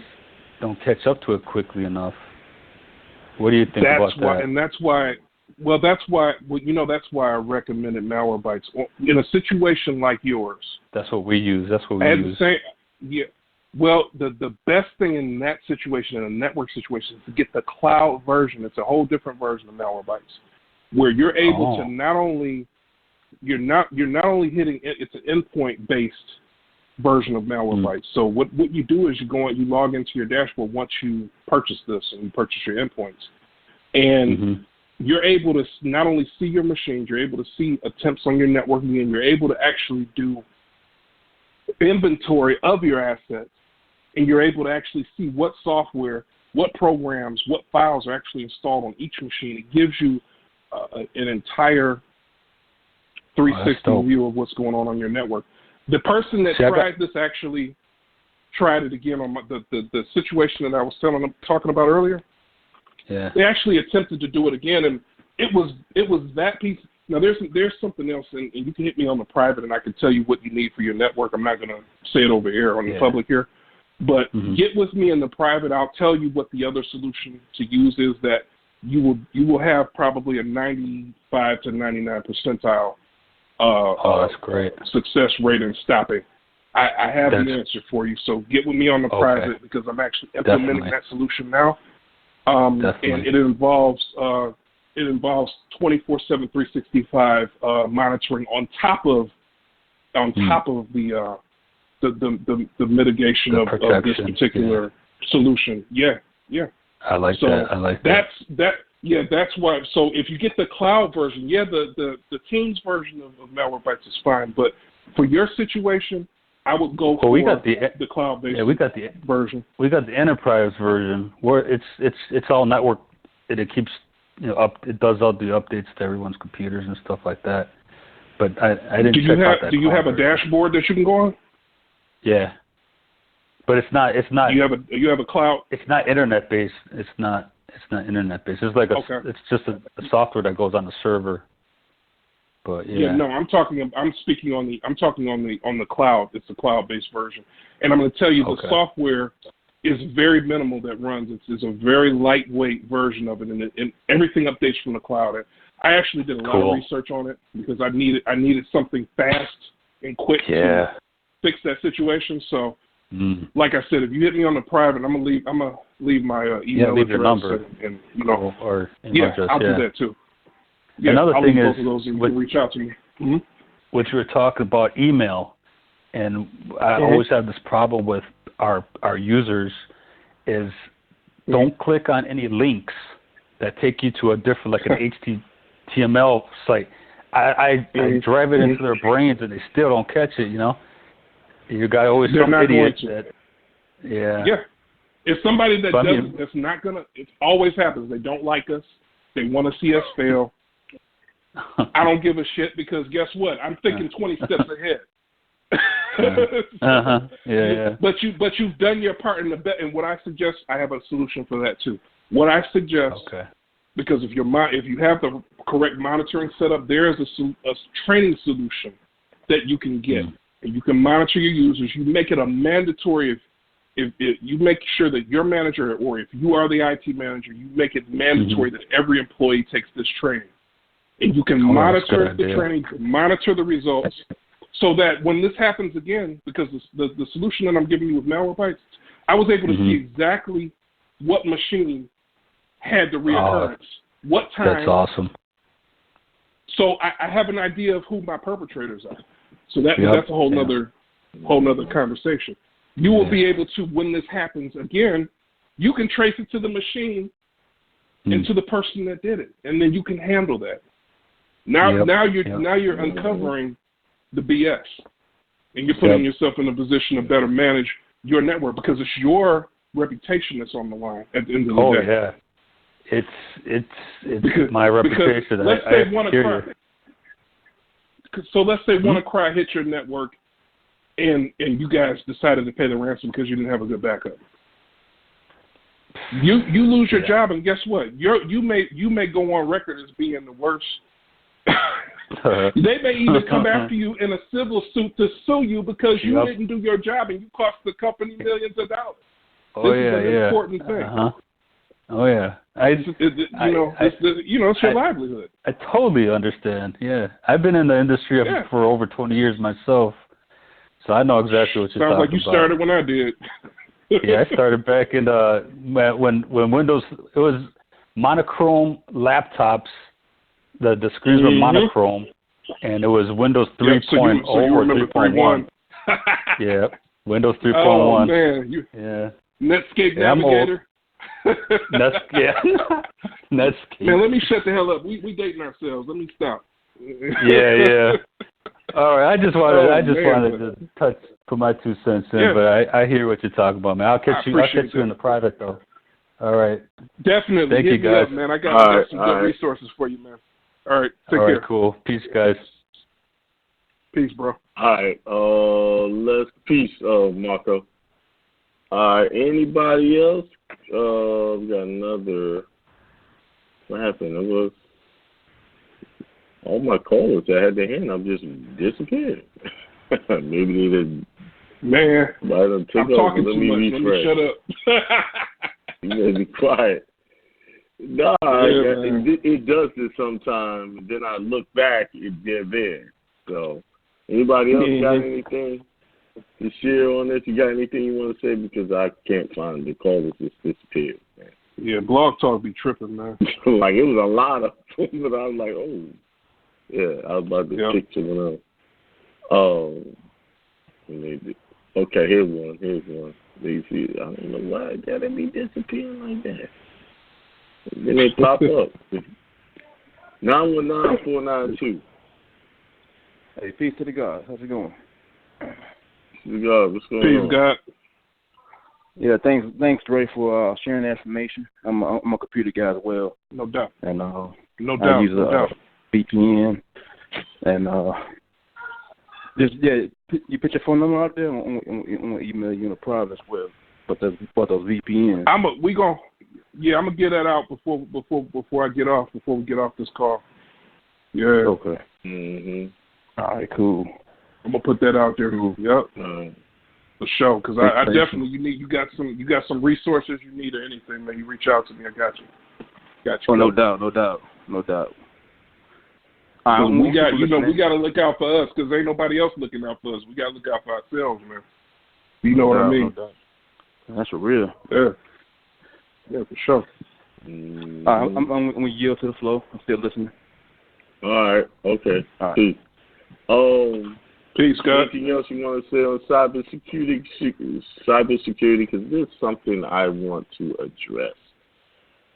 don't catch up to it quickly enough. What do you think about that? And that's why I recommended Malwarebytes in a situation like yours. That's what we use. Well, the best thing in that situation, in a network situation, is to get the cloud version. It's a whole different version of Malwarebytes, where you're able to not only hitting it, it's an endpoint based version of Malwarebytes. So what you do is you log into your dashboard once you purchase this and you purchase your endpoints, and you're able to not only see your machines, you're able to see attempts on your networking, and you're able to actually do inventory of your assets. And you're able to actually see what software, what programs, what files are actually installed on each machine. It gives you an entire 360 view of what's going on your network. The person that tried this actually tried it again on the situation that I was talking about earlier. Yeah. They actually attempted to do it again, and it was that piece. Now, there's something else, and you can hit me on the private, and I can tell you what you need for your network. I'm not going to say it over here on the public here. But get with me in the private. I'll tell you what the other solution to use is that you will have probably a 95 to 99 percentile that's great. Success rate in stopping. I have the answer for you. So get with me on the private because I'm actually implementing that solution now. And it involves 24/7, 365 monitoring on top of the mitigation of this particular solution. Yeah. I like that. That's why. So if you get the cloud version, the Teams version of Malwarebytes is fine. But for your situation, I would go for the cloud-based version. We got the enterprise version where it's all network. It keeps it does all the updates to everyone's computers and stuff like that. But I didn't. Do you have a dashboard that you can go on? Yeah, but it's not. You have a cloud. It's not internet based. It's not. It's not internet based. It's like it's just a software that goes on the server. But no, I'm speaking on the cloud. It's a cloud-based version, and I'm going to tell you the software is very minimal that runs. It's a very lightweight version of it, and everything updates from the cloud. I actually did a lot of research on it because I needed something fast and quick to fix that situation. So, like I said, if you hit me on the private, I'm gonna leave my email leave address your number and you know, or address, I'll do that too. Yeah, another I'll thing leave is both of those and you can reach out to me. Mm-hmm. What you were talking about email, and I always have this problem with our users is don't click on any links that take you to a different, like an HTML site. I drive it into their brains and they still don't catch it, you know? You got always some idiot that, yeah. If somebody that doesn't, that's not going to, it always happens. They don't like us. They want to see us fail. I don't give a shit because guess what? I'm thinking 20 steps ahead. But you've done your part in the bet. And what I suggest, I have a solution for that too. What I suggest, because if you have the correct monitoring setup, there is a training solution that you can get, and you can monitor your users. You make it a mandatory. If you make sure that your manager, or if you are the IT manager, you make it mandatory that every employee takes this training, and you can monitor the training, monitor the results. So that when this happens again, because the solution that I'm giving you with Malwarebytes, I was able to see exactly what machine had the reoccurrence, what time. That's awesome. So I have an idea of who my perpetrators are. So that's a whole nother conversation. You will be able to, when this happens again, you can trace it to the machine and to the person that did it, and then you can handle that. Now you're uncovering the BS, and you're putting yourself in a position to better manage your network because it's your reputation that's on the line at the end of the day. It's my reputation. Let's say WannaCry hit your network, and you guys decided to pay the ransom because you didn't have a good backup. You lose your job, and guess what? You may go on record as being the worst. They may even come after you in a civil suit to sue you because you didn't do your job and you cost the company millions of dollars. This is an important thing. Oh yeah, it's your livelihood. I totally understand. Yeah, I've been in the industry for over 20 years myself, so I know exactly what you're talking about. Sounds like you started when I did. Yeah, I started back in when Windows, it was monochrome laptops. The screens were monochrome, and it was Windows 3.0 or 3.1. Yeah, Windows 3.1. Oh man, Netscape Navigator. Netscape. Man, let me shut the hell up. We dating ourselves. Let me stop. Yeah. All right, I just wanted to put my 2 cents in, but I hear what you're talking about, man. I'll catch you in the private though. All right. Definitely. Thank you, guys. Up, man. I got some good resources for you, man. All right. Take care. All right, cool. Peace, guys. Peace, bro. All right. Peace, Marco. All right. Anybody else? We got another. What happened? It was all my callers that had their hand up just disappeared. Maybe they didn't. Man, I'm talking too much. Let me shut up. You gotta be quiet. No, it does this sometimes. Then I look back, they're there. So, anybody else got anything to share on this? You got anything you want to say? Because I can't find the callers just disappeared, man. Yeah, Blog Talk be tripping, man. Like, it was a lot of them, but I was like, oh. Yeah, I was about to kick someone else. Oh. Okay, here's one. You see, I don't know why it gotta be disappearing like that. Then they pop up. 919492. Hey, peace to the God. How's it going? God, what's going on? Peace, God. Yeah, thanks, Dre, for sharing the information. I'm a computer guy as well. No doubt. And I use VPN, and you put your phone number out there. I'm gonna email you in a private as well. But those VPNs. Yeah, I'm gonna get that out before I get off. Before we get off this call. Yeah. Okay. Mm-hmm. All right. Cool. I'm gonna put that out there. Cool. Yep. For sure. Because I Thank you. definitely you got some resources you need or anything, man. You reach out to me. I got you. Got you. Oh, no doubt. All right, we got to look out for us because ain't nobody else looking out for us. We got to look out for ourselves, man. You know what I mean? No doubt. That's for real. Yeah, for sure. Mm-hmm. All right, I'm gonna yield to the flow. I'm still listening. All right. Okay. All right. Peace. Peace, Scott. Anything else you want to say on cybersecurity? Cybersecurity, because there's something I want to address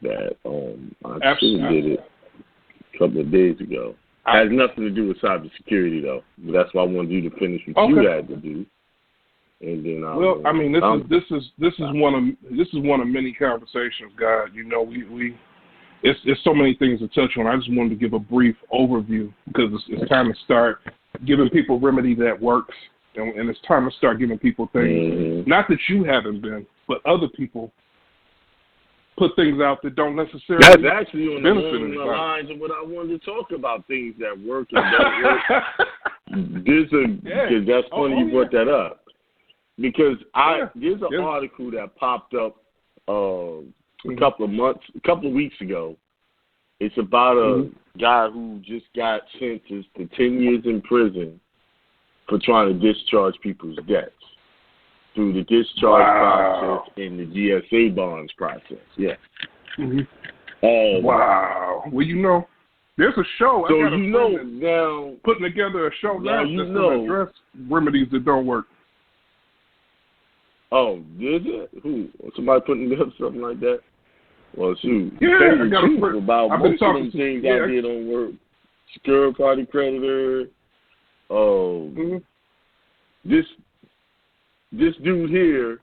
that I should have did it a couple of days ago. Has nothing to do with cybersecurity though. But that's why I wanted you to finish what you had to do. And then this is one of many conversations, God. You know, it's so many things to touch on. I just wanted to give a brief overview because it's time to start giving people remedy that works, and it's time to start giving people things. Mm-hmm. Not that you haven't been, but other people put things out that don't necessarily. That's actually on the lines of what I wanted to talk about, things that work and don't work. Because that's funny you brought that up. Because there's an article that popped up a couple of weeks ago. It's about a guy who just got sentenced to 10 years in prison for trying to discharge people's debts through the discharge process and the GSA bonds process. Yeah. Wow. Well, you know, there's a show. So you know now putting together a show now you that's know going to address remedies that don't work. Oh, did it? Who? Somebody putting together something like that? Well, shoot. Yeah, I got about I've most been of them things out there don't work. Secure party creditor. This dude here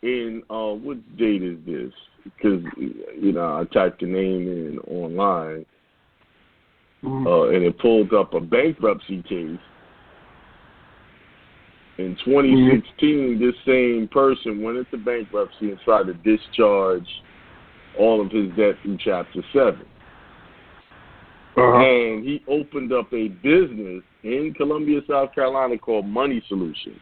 in what date is this? Because I typed the name in online, and it pulled up a bankruptcy case. In 2016, this same person went into bankruptcy and tried to discharge all of his debt through Chapter 7. And he opened up a business in Columbia, South Carolina called Money Solutions.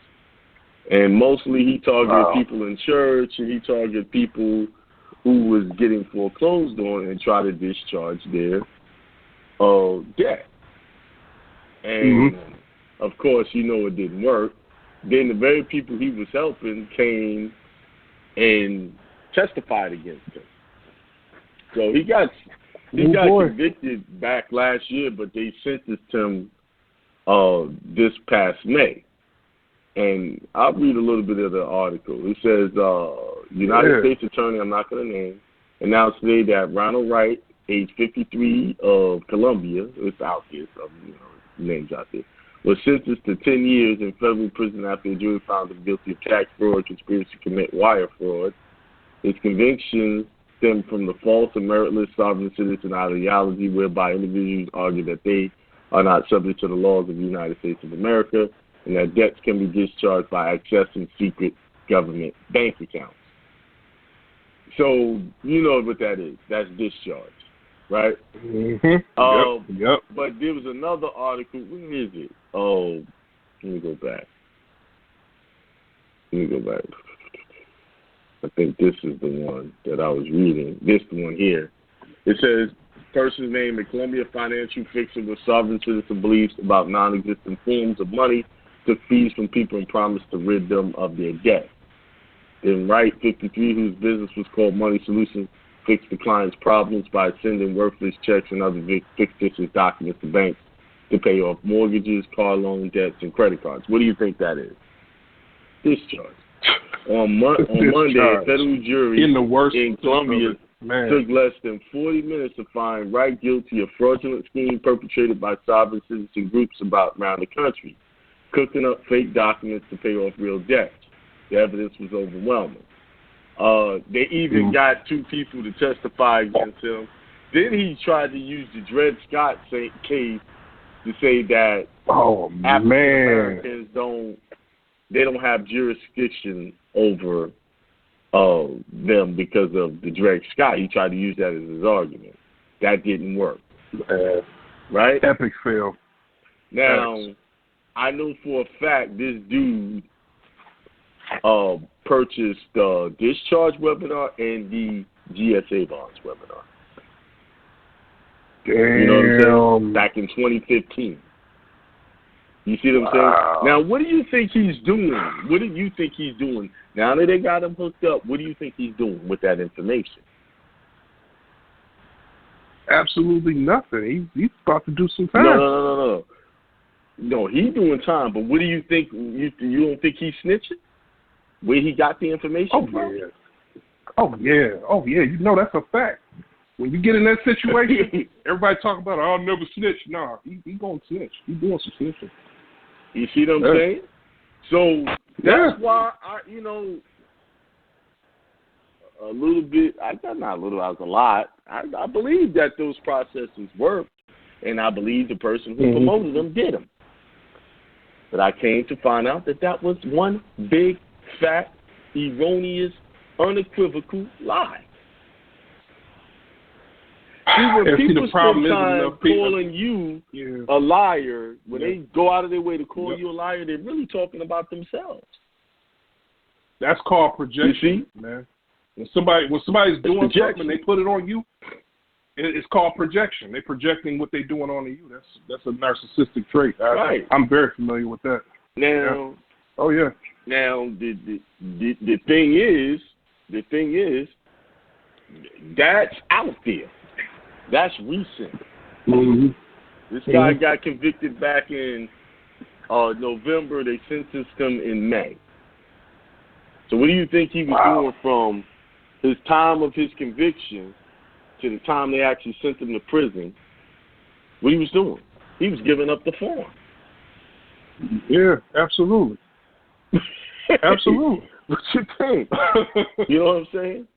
And mostly he targeted people in church, and he targeted people who was getting foreclosed on and try to discharge their debt. And, of course, it didn't work. Then the very people he was helping came and testified against him. So he got convicted back last year, but they sentenced him this past May. And I'll read a little bit of the article. It says, United States Attorney, I'm not going to name, announced today that Ronald Wright, age 53 of Columbia, it's out there, so names out there, was sentenced to 10 years in federal prison after a jury found him guilty of tax fraud, conspiracy to commit wire fraud. His convictions stem from the false and meritless sovereign citizen ideology whereby individuals argue that they are not subject to the laws of the United States of America and that debts can be discharged by accessing secret government bank accounts. So you know what that is. That's discharge, right? Yep. But there was another article. Where is it? Oh, let me go back. I think this is the one that I was reading. This one here. It says, person's name in Columbia financial fixer with sovereign citizen beliefs about non-existent forms of money, took fees from people and promised to rid them of their debt. Then Wright, 53, whose business was called Money Solutions, fixed the client's problems by sending worthless checks and other fictitious documents to banks to pay off mortgages, car loan debts, and credit cards. What do you think that is? Discharge. On Monday, a federal jury in Columbia took less than 40 minutes to find Wright guilty of fraudulent scheme perpetrated by sovereign citizen groups around the country, cooking up fake documents to pay off real debts. The evidence was overwhelming. They even got two people to testify against him. Then he tried to use the Dred Scott case to say that African Americans don't have jurisdiction over them because of the Dred Scott. He tried to use that as his argument. That didn't work. Right? Epic fail. Now, I know for a fact this dude purchased the Discharge webinar and the GSA Bonds webinar. Damn. You know what I'm saying? Back in 2015. You see what I'm saying? Now, what do you think he's doing? What do you think he's doing? Now that they got him hooked up, what do you think he's doing with that information? Absolutely nothing. He's about to do some time. No. No, he's doing time, but what do you think? You don't think he's snitching? Where he got the information from? Yeah. You know that's a fact. When you get in that situation, everybody talk about, I'll never snitch. Nah, he going to snitch. He doing some snitching. You see what I'm saying? So that's why a little bit. Not a little. I was a lot. I believe that those processes worked, and I believe the person who promoted them did them. But I came to find out that was one big, fat, erroneous, unequivocal lie. See, when people spend time calling you a liar, when they go out of their way to call you a liar, they're really talking about themselves. That's called projection, man. When somebody's doing something and they put it on you, it's called projection. They're projecting what they're doing onto you. That's a narcissistic trait. I'm very familiar with that. Now, Now the thing is, that's out there. That's recent. Mm-hmm. This guy got convicted back in November. They sentenced him in May. So what do you think he was doing from his time of his conviction to the time they actually sent him to prison? What he was doing? He was giving up the form. Yeah, absolutely. Absolutely. What you think? You know what I'm saying?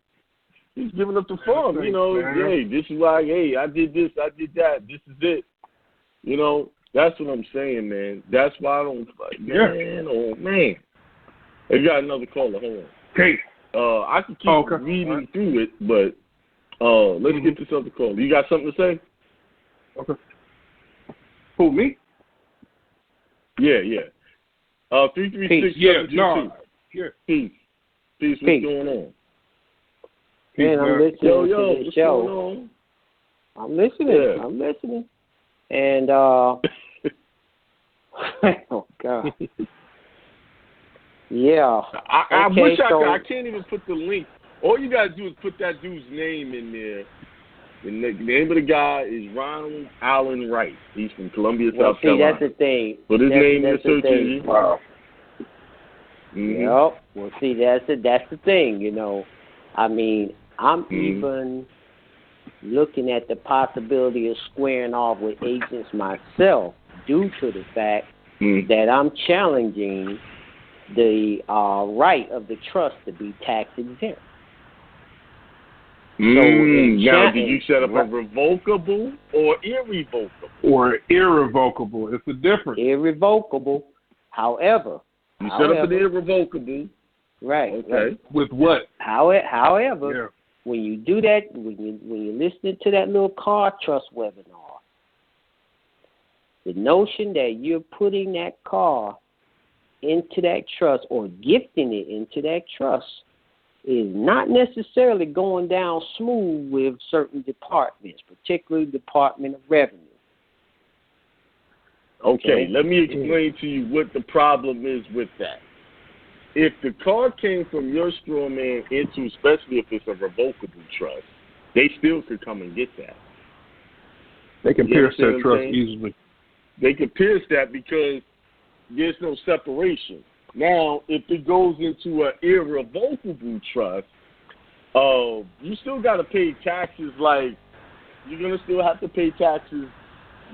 He's giving up the form. Hey, this is why, I did this, I did that, this is it. That's what I'm saying, man. That's why I don't, man. They got another caller. Hold on. Hey. I can keep reading through it, but let's get this other caller. You got something to say? Okay. Who, me? Yeah. 336. Peace. What's going on? Man, I'm listening to the show. I'm listening. Yeah. I'm listening. And, oh, God. Yeah. I wish I can't even put the link. All you got to do is put that dude's name in there. The name of the guy is Ronald Allen Wright. He's from Columbia, South Carolina. That's the thing. Put his name in the search engine. Wow. Mm-hmm. Yep. Well, see, that's the thing, I mean, I'm even looking at the possibility of squaring off with agents myself due to the fact that I'm challenging the right of the trust to be tax exempt. Now, did you set up a revocable or irrevocable? It's a difference. Irrevocable. However, you set up an irrevocable. Right. Okay. Right. With what? However, when you do that, when you're listening to that little car trust webinar, the notion that you're putting that car into that trust or gifting it into that trust is not necessarily going down smooth with certain departments, particularly Department of Revenue. Okay, let me explain to you what the problem is with that. If the car came from your straw man into, especially if it's a revocable trust, they still could come and get that. They can pierce that trust easily. They can pierce that because there's no separation. Now, if it goes into an irrevocable trust, you still got to pay taxes. Like, you're going to still have to pay taxes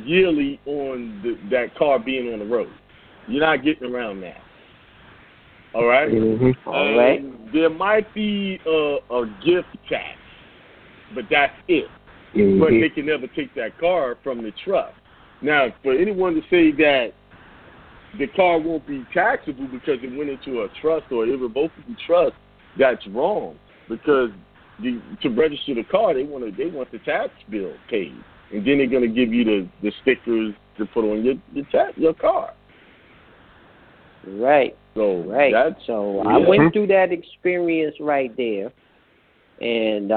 yearly on that car being on the road. You're not getting around that. All right? Mm-hmm. All right. There might be a gift tax, but that's it. Mm-hmm. But they can never take that car from the trust. Now, for anyone to say that the car won't be taxable because it went into a trust or irrevocable trust, that's wrong because to register the car, they want the tax bill paid, and then they're going to give you the stickers to put on your car. Right. So I went through that experience right there, and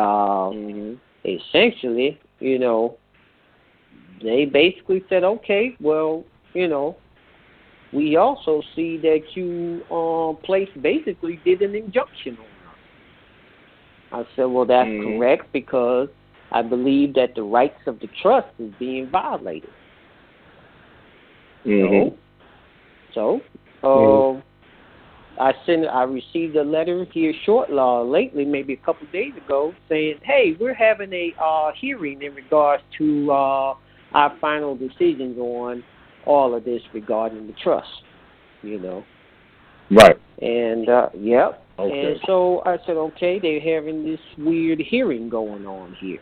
essentially, they basically said, okay, well, we also see that you basically did an injunction on us. I said, well, that's correct because I believe that the rights of the trust is being violated. I received a letter here lately, maybe a couple of days ago, saying, hey, we're having a hearing in regards to our final decisions on all of this regarding the trust, Right. And, Okay. And so I said, okay, they're having this weird hearing going on here.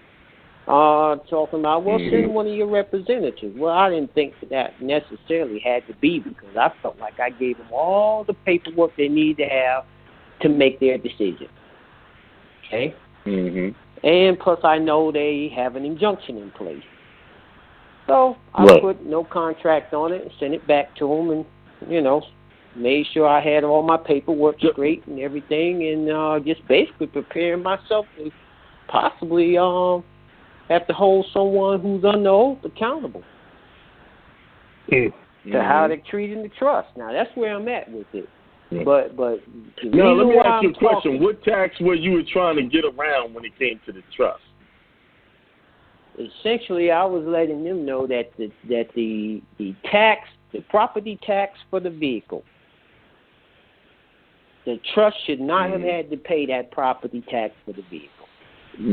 Talking about, well, send one of your representatives. Well, I didn't think that necessarily had to be because I felt like I gave them all the paperwork they need to have to make their decision. Okay? And plus I know they have an injunction in place. So I put no contract on it and sent it back to them and, made sure I had all my paperwork straight and everything and just basically preparing myself to possibly have to hold someone who's under oath accountable to how they're treating the trust. Now, that's where I'm at with it. But now, let me ask you a question. What tax were you trying to get around when it came to the trust? Essentially, I was letting them know that the property tax for the vehicle, the trust should not have had to pay that property tax for the vehicle.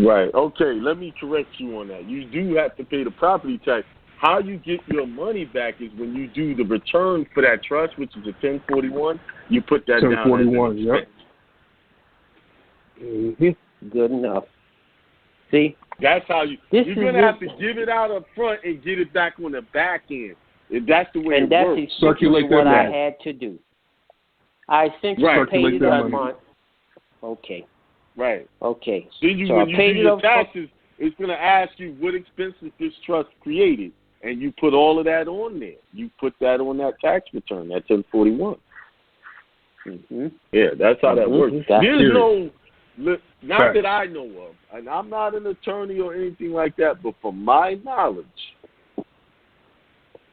Right. Okay, let me correct you on that. You do have to pay the property tax. How you get your money back is when you do the return for that trust, which is a 1041. You put that 1041, down as an expense. Good enough. See? That's how you're going to have to give it out up front and get it back on the back end. That's the way it works. And that's essentially what I had to do. I essentially paid it up front. Okay. Right. Okay. Then when you do your taxes, it's going to ask you what expenses this trust created, and you put all of that on there. You put that on that tax return, that 1041. Yeah, that's how that works. There's not that I know of, and I'm not an attorney or anything like that, but from my knowledge,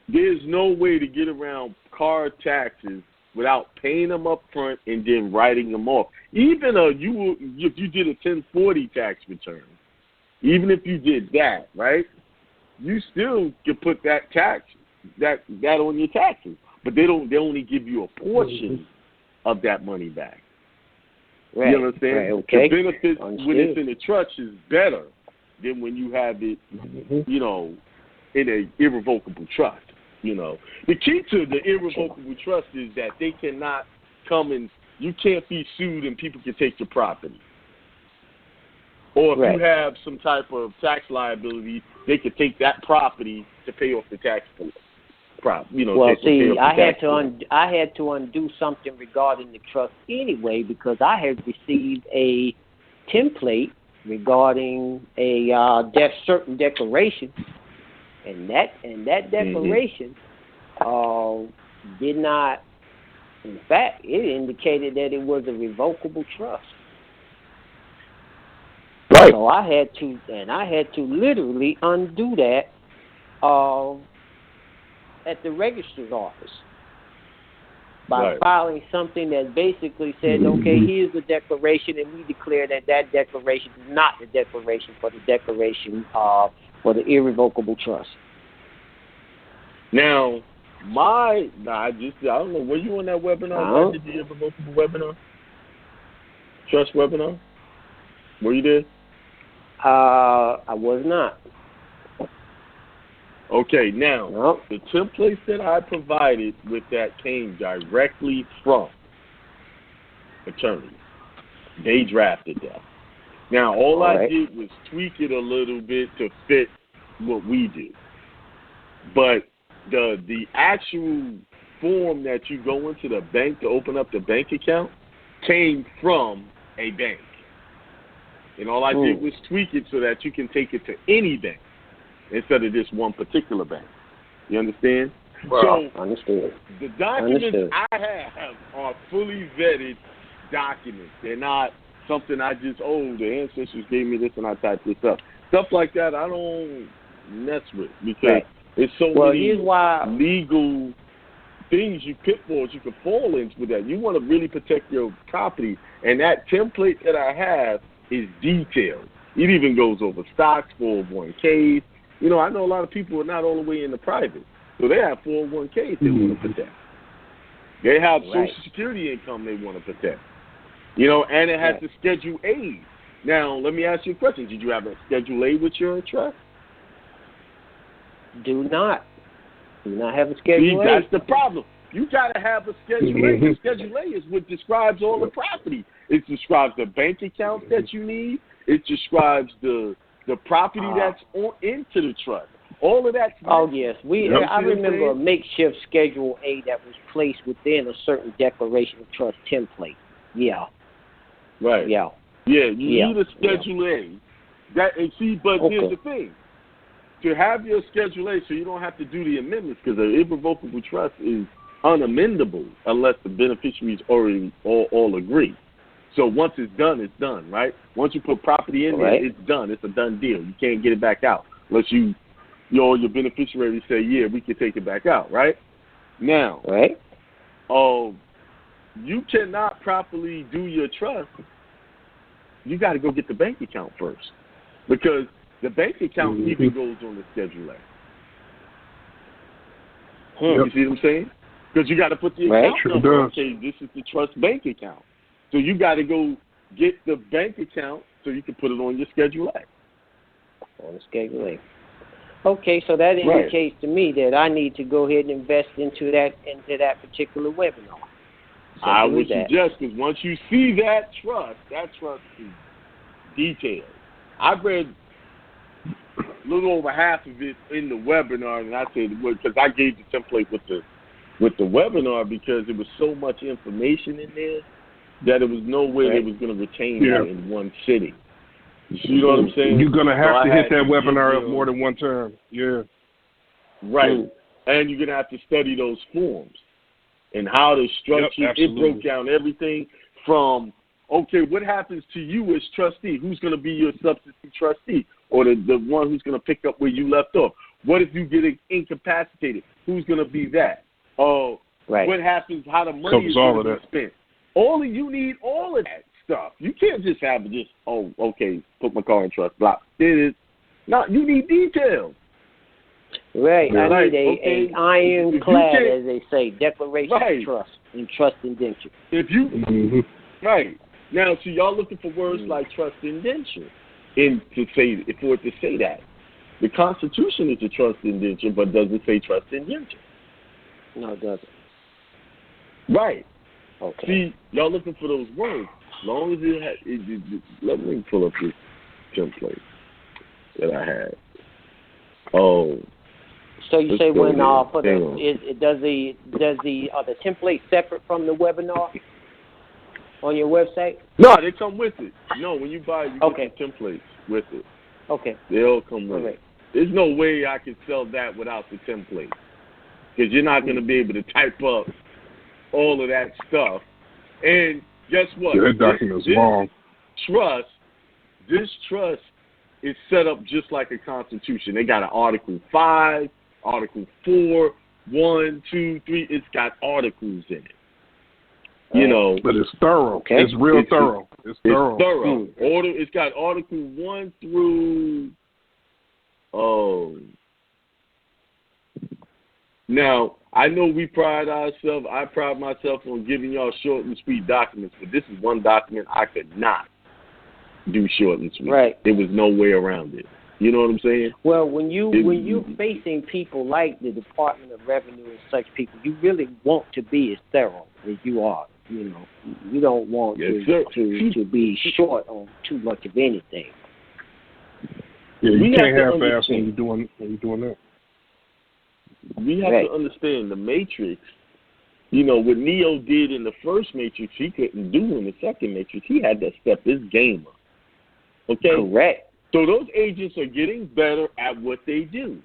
there's no way to get around car taxes without paying them up front and then writing them off. Even if you did a 1040 tax return, even if you did that, right, you still can put that tax that on your taxes, but they only give you a portion of that money back. Right. You understand? Right, okay. The benefit when it's in the trust is better than when you have it, in an irrevocable trust. The key to the irrevocable trust is that they cannot come and you can't be sued and people can take your property. Or if you have some type of tax liability, they could take that property to pay off the tax bill. Well, see, I had to undo something regarding the trust anyway because I had received a template regarding a certain declaration. And that declaration did not, in fact, it indicated that it was a revocable trust. Right. So I had to literally undo that at the registrar's office by filing something that basically said, okay, here's the declaration, and we declare that declaration is not the declaration for the declaration for the irrevocable trust. Now, I don't know, were you on that webinar? Did the irrevocable webinar? Trust webinar? Were you there? I was not. Okay, now, the templates that I provided with that came directly from attorneys. They drafted that. Now, all I did was tweak it a little bit to fit what we do. But the actual form that you go into the bank to open up the bank account came from a bank. And all I did was tweak it so that you can take it to any bank instead of just one particular bank. You understand? Well, so understood. The documents I have are fully vetted documents. They're not something I just, the ancestors gave me this and I typed this up. Stuff like that I don't mess with because there's so many legal things, pitfalls you can fall into with that. You want to really protect your property, and that template that I have is detailed. It even goes over stocks, 401ks. You know, I know a lot of people are not all the way in the private, so they have 401ks they want to protect. They have Social Security income they want to protect. You know, and it has the Schedule A. Now, let me ask you a question. Did you have a Schedule A with your trust? Do not have a Schedule A. That's the problem. You got to have a Schedule A. The Schedule A is what describes all the property. It describes the bank accounts that you need. It describes the property that's into the trust. All of that. Oh, yes. I remember a makeshift Schedule A that was placed within a certain declaration of trust template. Yeah. Right. Yeah. Yeah, you need a Schedule A. But here's the thing. To have your Schedule A so you don't have to do the amendments, because an irrevocable trust is unamendable unless the beneficiaries already all agree. So once it's done, right? Once you put property in there, it's done. It's a done deal. You can't get it back out unless your beneficiaries say, yeah, we can take it back out, right? Now, you cannot properly do your trust. You got to go get the bank account first, because the bank account even goes on the Schedule A. You see what I'm saying? Because you got to put the account number. Okay, this is the trust bank account. So you got to go get the bank account so you can put it on your Schedule A. On the Schedule A. Okay, so that indicates to me that I need to go ahead and invest into that particular webinar. So I would suggest, because once you see that trust is detailed. I've read a little over half of it in the webinar, and I said, because I gave the template with the webinar, because there was so much information in there that there was no way they was going to retain that in one sitting. You know what I'm saying? You're going to have to hit that webinar up more than one time. Yeah. Right. And you're going to have to study those forms and how to structure it. It broke down everything from, okay, what happens to you as trustee? Who's going to be your substitute trustee? Or the one who's going to pick up where you left off? What if you get incapacitated? Who's going to be that? What happens, how the money is going to be spent? You need all of that stuff. You can't just have put my car in trust, blah. No, you need details. Right. I need an ironclad, as they say, declaration of trust and trust indenture. If you right. Now, so y'all looking for words like trust indenture for it to say that. The Constitution is a trust indenture, but does it say trust indenture? No, it doesn't. Right. Okay. See, y'all looking for those words. As long as it let me pull up this template that I had. So you say when does the template separate from the webinar on your website? No, they come with it. No, when you buy it, you get the templates with it. Okay. They all come with it. There's no way I can sell that without the template, because you're not going to be able to type up all of that stuff. And guess what? That document's long. This trust is set up just like a constitution. They got an Article 5, Article 4, 1, 2, 3. It's got articles in it. You know. But it's thorough. Okay. It's real thorough. It's thorough. It's got Article 1 through... Now, I know I pride myself on giving y'all short and sweet documents, but this is one document I could not do short and sweet. Right. There was no way around it. You know what I'm saying? Well, when you're facing people like the Department of Revenue and such people, you really want to be as thorough as you are. You know, you don't want to be short on too much of anything. Yeah, you can't have fast when you're doing that. We have to understand the matrix You know, what Neo did in the first Matrix, he couldn't do in the second Matrix. He had to step his game up. Okay? Correct. So those agents are getting better at what they do.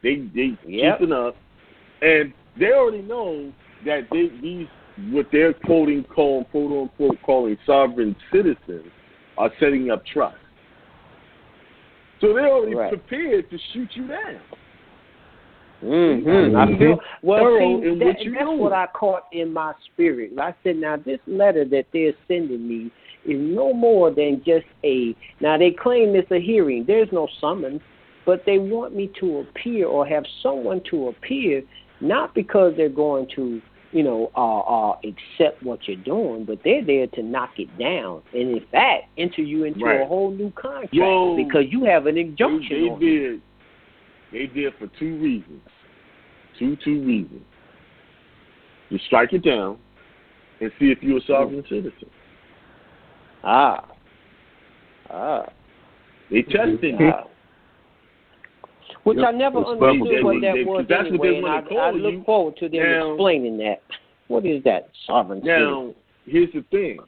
They keeping up. And they already know that these, what they're quote unquote, calling sovereign citizens are setting up trust. So they're already prepared to shoot you down. I feel that's what I caught in my spirit. I said, now this letter that they're sending me is no more than just now they claim it's a hearing. There's no summons, but they want me to appear or have someone to appear, not because they're going to, accept what you're doing, but they're there to knock it down. And in fact, enter you into a whole new contract because you have an injunction. They did for two reasons. Two reasons. You strike it down and see if you're a sovereign citizen. They tested you. Which I never understood what that was anyway, and I look forward to them explaining that. What is that, sovereign citizen? Now, here's the thing.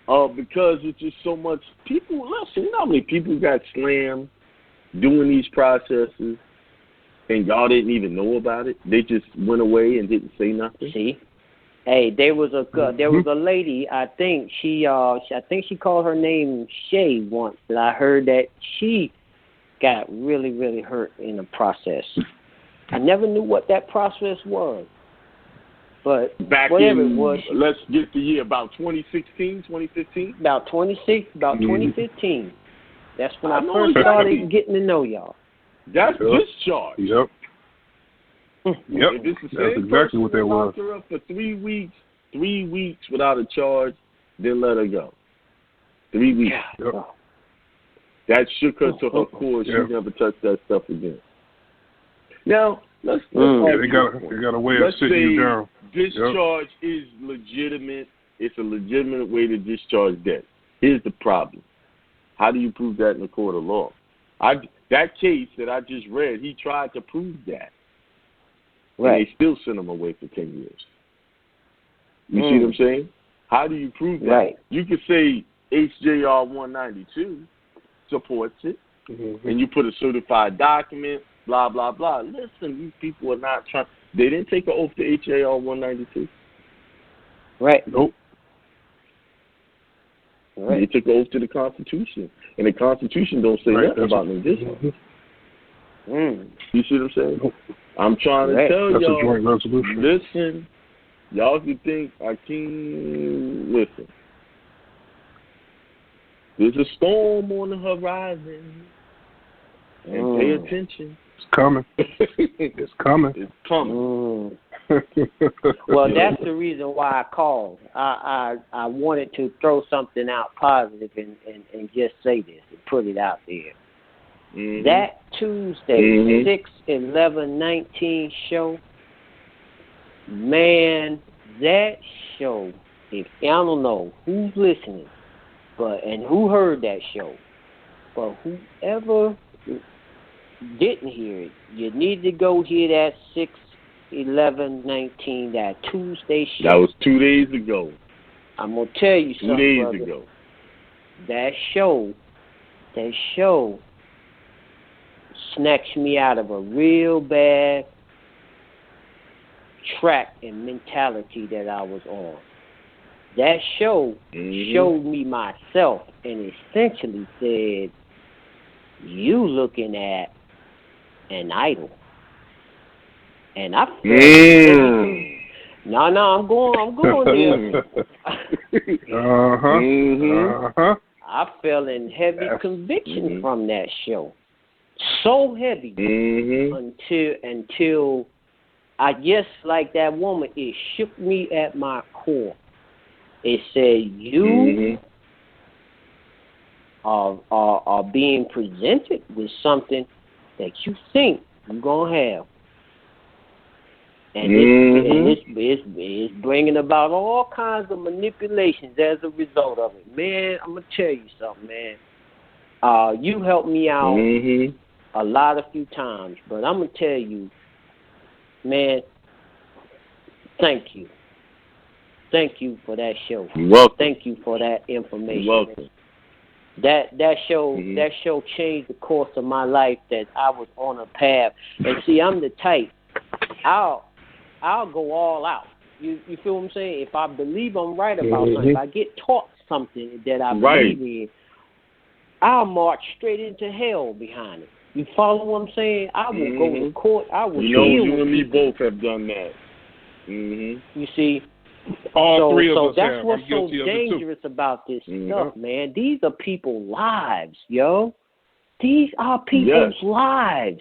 Because it's just so much people. Listen, you know how many people got slammed doing these processes, and y'all didn't even know about it? They just went away and didn't say nothing. See, hey, there was a lady. I think she called her name Shay once, but I heard that she got really, really hurt in the process. I never knew what that process was. But whatever it was. Let's get the year, about 2016, 2015? About 2015. That's when I first started getting to know y'all. That's discharge. Yep. That's exactly what that was. Locked her up for 3 weeks without a charge, then let her go. 3 weeks. Yep. That shook her to her core. She never touched that stuff again. Now, let's they got a way of sitting you down. Discharge is legitimate. It's a legitimate way to discharge debt. Here's the problem. How do you prove that in the court of law? That case that I just read, he tried to prove that. Right. And they still sent him away for 10 years. You see what I'm saying? How do you prove that? Right. You could say HJR 192 supports it, and you put a certified document, blah, blah, blah. Listen, these people are not trying. They didn't take an oath to HJR 192. Right. Nope. Right. They took an oath to the Constitution, and the Constitution don't say nothing about no discharge. You see what I'm saying? Nope. I'm trying to tell y'all. That's a joint resolution. Listen, y'all can think Akiem. Listen. There's a storm on the horizon. And pay attention. It's coming. It's coming. It's coming. Well, that's the reason why I called. I wanted to throw something out positive and just say this and put it out there. That Tuesday, 6/11/19 show, man, that show, if I don't know who's listening, and who heard that show, but whoever didn't hear it, you need to go hear that 6/11/19, that Tuesday show. That was 2 days ago. I'm gonna tell you something, 2 days brother. ago. That show snatched me out of a real bad track and mentality that I was on. That show showed me myself and essentially said, you looking at an idol. And I felt I'm going there. I fell in heavy conviction from that show. So heavy until I guess like that woman, it shook me at my core. It said you are being presented with something that you think you're gonna have. And it's bringing about all kinds of manipulations as a result of it. Man, I'm going to tell you something, man. You helped me out a few times, but I'm going to tell you, man, Thank you. Thank you for that show. You're welcome. Thank you for that information. You're welcome. That show changed the course of my life. That I was on a path. And see, I'm the type. I'll go all out. You feel what I'm saying? If I believe I'm right about something, if I get taught something that I believe in, I'll march straight into hell behind it. You follow what I'm saying? I will go to court. I will. You and me both have done that. You see. All three of us that's have. what's so dangerous about this stuff, man. These are people's lives, yo. These are people's lives.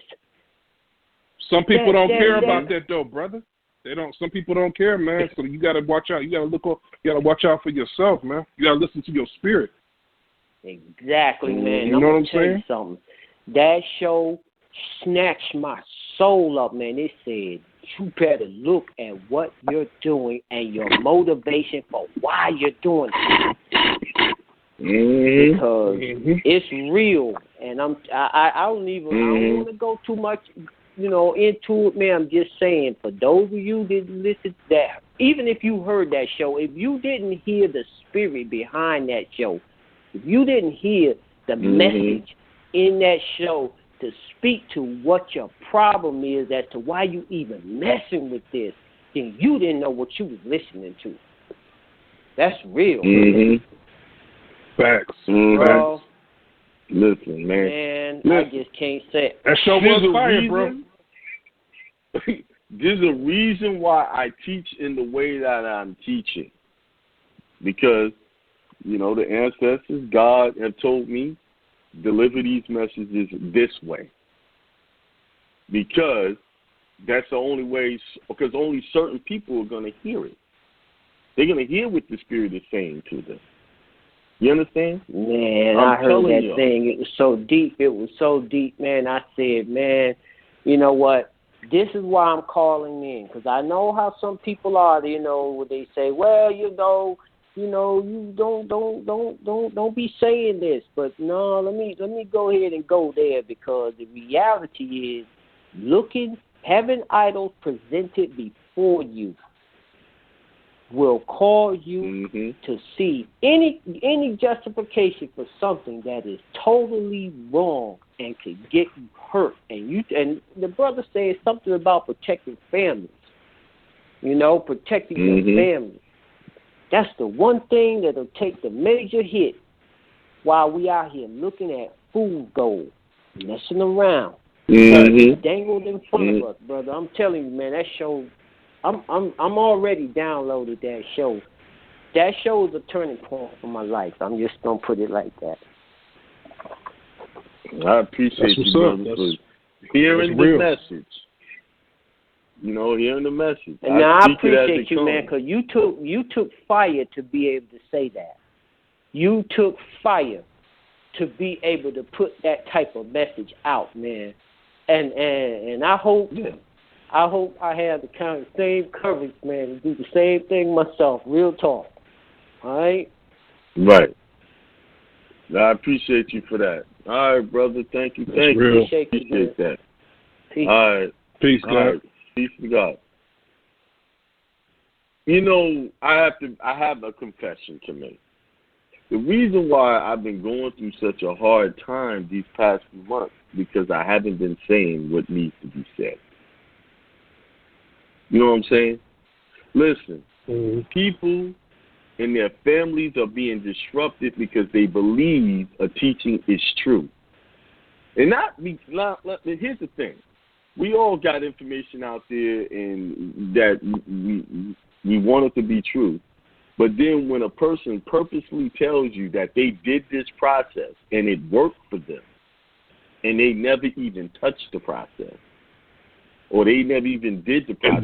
Some people don't care about that, though, brother. They don't. Some people don't care, man. So you got to watch out. You got to look. You got to watch out for yourself, man. You got to listen to your spirit. Exactly, man. You know what I'm saying? Something. That show snatched my soul up, man. It said, you better look at what you're doing and your motivation for why you're doing it. Because it's real, and I don't want to go too much, into it, man. I'm just saying, for those of you that listen to that, even if you heard that show, if you didn't hear the spirit behind that show, if you didn't hear the message in that show to speak to what your problem is as to why you even messing with this, then you didn't know what you was listening to. That's real. Facts. Bro, listen, man. I just can't say it. That show was fire, bro. There's a reason why I teach in the way that I'm teaching. Because, the ancestors, God, have told me, deliver these messages this way. Because that's the only way, because only certain people are going to hear it. They're going to hear what the Spirit is saying to them. You understand? Man, I heard that thing. It was so deep. It was so deep, man. I said, man, you know what? This is why I'm calling in. Because I know how some people are, where they say, well, you don't be saying this, but no, let me go ahead and go there, because the reality is having idols presented before you will cause you to see any justification for something that is totally wrong and could get you hurt. And the brother said something about protecting families. Protecting your family. That's the one thing that'll take the major hit while we out here looking at food gold, messing around. Dangled in front of us, brother. I'm telling you, man, that show, I'm already downloaded that show. That show is a turning point for my life. I'm just going to put it like that. I appreciate you, brother, for hearing the message. Hearing the message. And now I appreciate you, man, because you took fire to be able to say that. You took fire to be able to put that type of message out, man. And I hope I have the kind of same courage, man, to do the same thing myself. Real talk. All right? Right. I appreciate you for that. All right, brother. Thank you. Thank you. Appreciate that. Peace. All right. Peace, God. All right. Peace to God. I have a confession to make. The reason why I've been going through such a hard time these past few months, because I haven't been saying what needs to be said. You know what I'm saying? Listen, people and their families are being disrupted because they believe a teaching is true. And here's the thing. We all got information out there and that we want it to be true. But then when a person purposely tells you that they did this process and it worked for them, and they never even touched the process, or they never even did the process,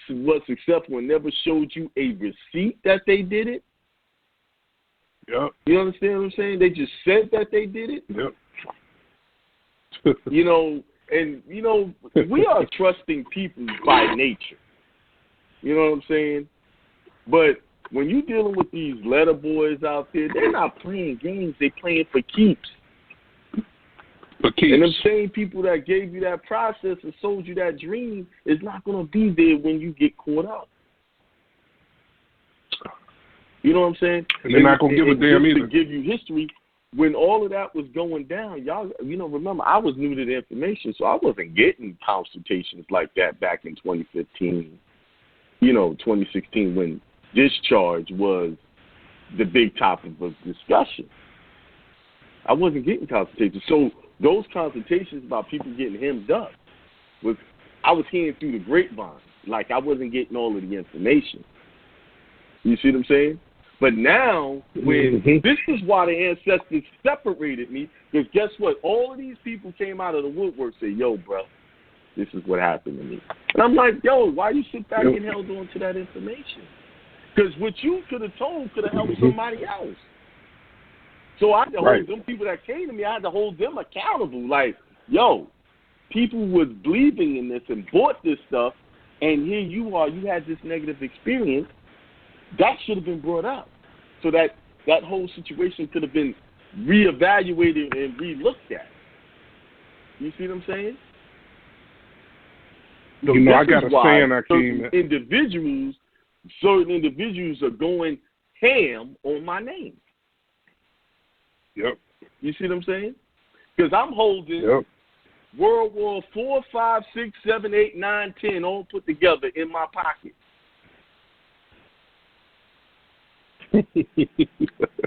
was successful and never showed you a receipt that they did it. Yep. You understand what I'm saying? They just said that they did it. Yep. We are trusting people by nature. You know what I'm saying? But when you're dealing with these letter boys out there, they're not playing games. They're playing for keeps. And them same people that gave you that process and sold you that dream is not going to be there when you get caught up. You know what I'm saying? And they're not going to give a damn either. To give you history, when all of that was going down, y'all, remember, I was new to the information, so I wasn't getting consultations like that back in 2015, 2016, when discharge was the big topic of discussion. I wasn't getting consultations. So those consultations about people getting hemmed up, I was hearing through the grapevine. Like, I wasn't getting all of the information. You see what I'm saying? But now, this is why the ancestors separated me, because guess what? All of these people came out of the woodwork and said, yo, bro, this is what happened to me. And I'm like, yo, why you sit back and held on to that information? Because what you could have told could have helped somebody else. So I had to hold them people that came to me, I had to hold them accountable. Like, yo, people was believing in this and bought this stuff, and here you are, you had this negative experience. That should have been brought up so that whole situation could have been reevaluated and re-looked at. You see what I'm saying? So I got a saying, Akiem. Certain individuals are going ham on my name. Yep. You see what I'm saying? Because I'm holding World War 4, 5, 6, 7, 8, 9, 10 all put together in my pocket.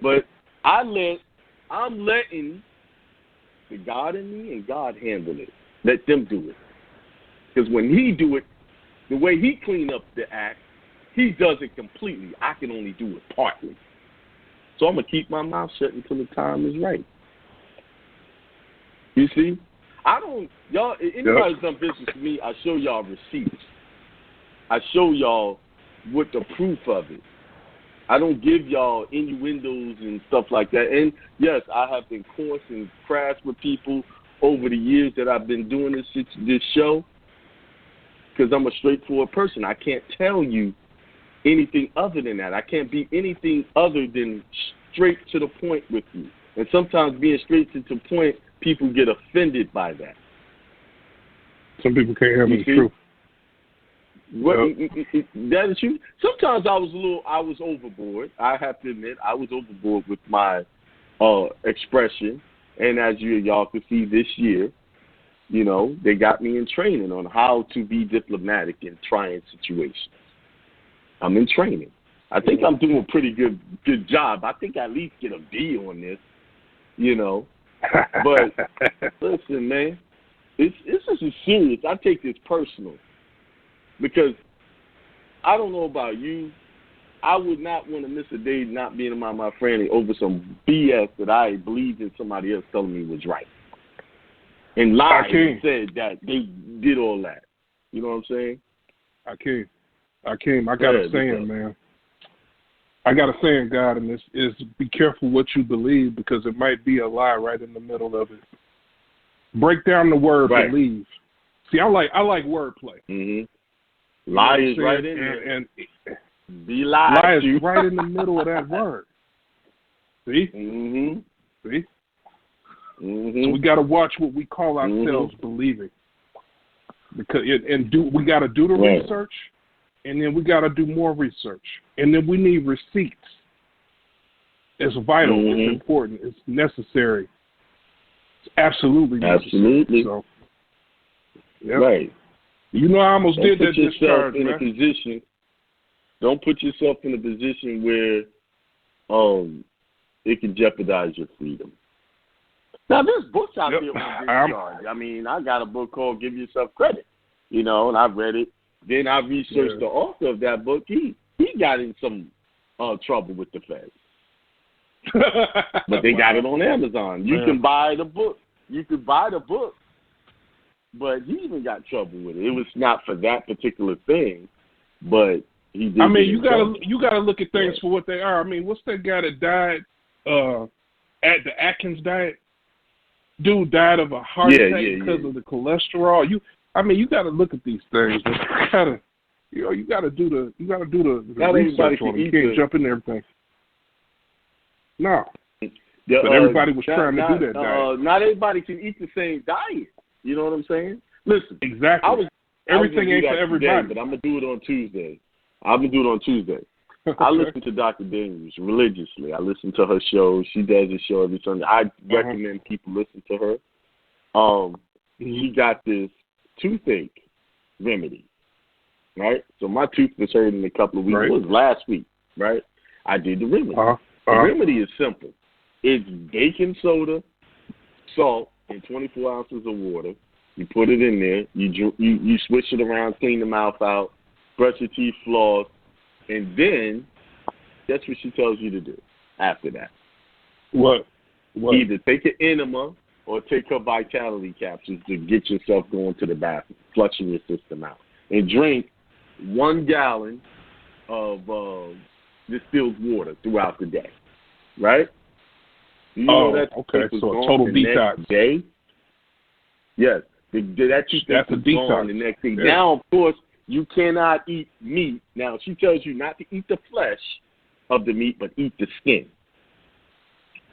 But I'm letting the God in me and God handle it. Let them do it. Because when he do it, the way he clean up the act, he does it completely. I can only do it partly. So I'm going to keep my mouth shut until the time is right. You see? Anybody's done business with me, I show y'all receipts. I show y'all what the proof of it. I don't give y'all innuendos and stuff like that. And, yes, I have been coarse and crass with people over the years that I've been doing this show because I'm a straightforward person. I can't tell you anything other than that. I can't be anything other than straight to the point with you. And sometimes being straight to the point, people get offended by that. Some people can't handle the truth. That is true. Sometimes I was overboard. I have to admit, I was overboard with my expression. And as y'all can see this year, they got me in training on how to be diplomatic in trying situations. I'm in training. I think I'm doing a pretty good job. I think I at least get a B on this, But listen, man, this is serious. I take this personal. Because I don't know about you, I would not want to miss a day not being around my friend over some BS that I believed in somebody else telling me was right. And lied and said that they did all that. You know what I'm saying? Akiem, I got a saying, man. I got a saying, God, and this is be careful what you believe because it might be a lie right in the middle of it. Break down the word believe. See, I like wordplay. Mm-hmm. Lie is right in there. And be lied lie to. is right in the middle of that word. See? Mm-hmm. See? Mm-hmm. So we got to watch what we call ourselves believing. Because we got to do the research, and then we got to do more research. And then we need receipts. It's vital. It's important. It's necessary. It's absolutely necessary. Absolutely. So, right. I almost did that discharge, man. Don't put yourself in a position where it can jeopardize your freedom. Now, there's books out there on discharge. I mean, I got a book called Give Yourself Credit, and I read it. Then I researched the author of that book. He got in some trouble with the feds. But they got it on Amazon. You can buy the book. But he even got trouble with it. It was not for that particular thing, but he did. I mean, you gotta look at things for what they are. I mean, what's that guy that died at the Atkins diet? Dude died of a heart attack because of the cholesterol. You got to look at these things. You got to do the research on it. You can't jump in everything. No. But everybody was trying to do that diet. Not everybody can eat the same diet. You know what I'm saying? Listen, exactly. Everything ain't for everybody. Today, but I'm gonna do it on Tuesday. I listen to Dr. Daniels religiously. I listen to her show. She does a show every Sunday. I recommend people listen to her. She got this toothache remedy, right? So my tooth was hurting a couple of weeks. It was last week, right? I did the remedy. The remedy is simple. It's baking soda, salt, and 24 ounces of water. You put it in there. You swish it around, clean the mouth out, brush your teeth, floss, and then that's what she tells you to do after that. What? Either take an enema or take her vitality capsules to get yourself going to the bathroom, flushing your system out. And drink 1 gallon of distilled water throughout the day, right? You know okay. So a total detox. Day? Yes. That's a detox. The next day. Yeah. Now, of course, you cannot eat meat. Now, she tells you not to eat the flesh of the meat, but eat the skin.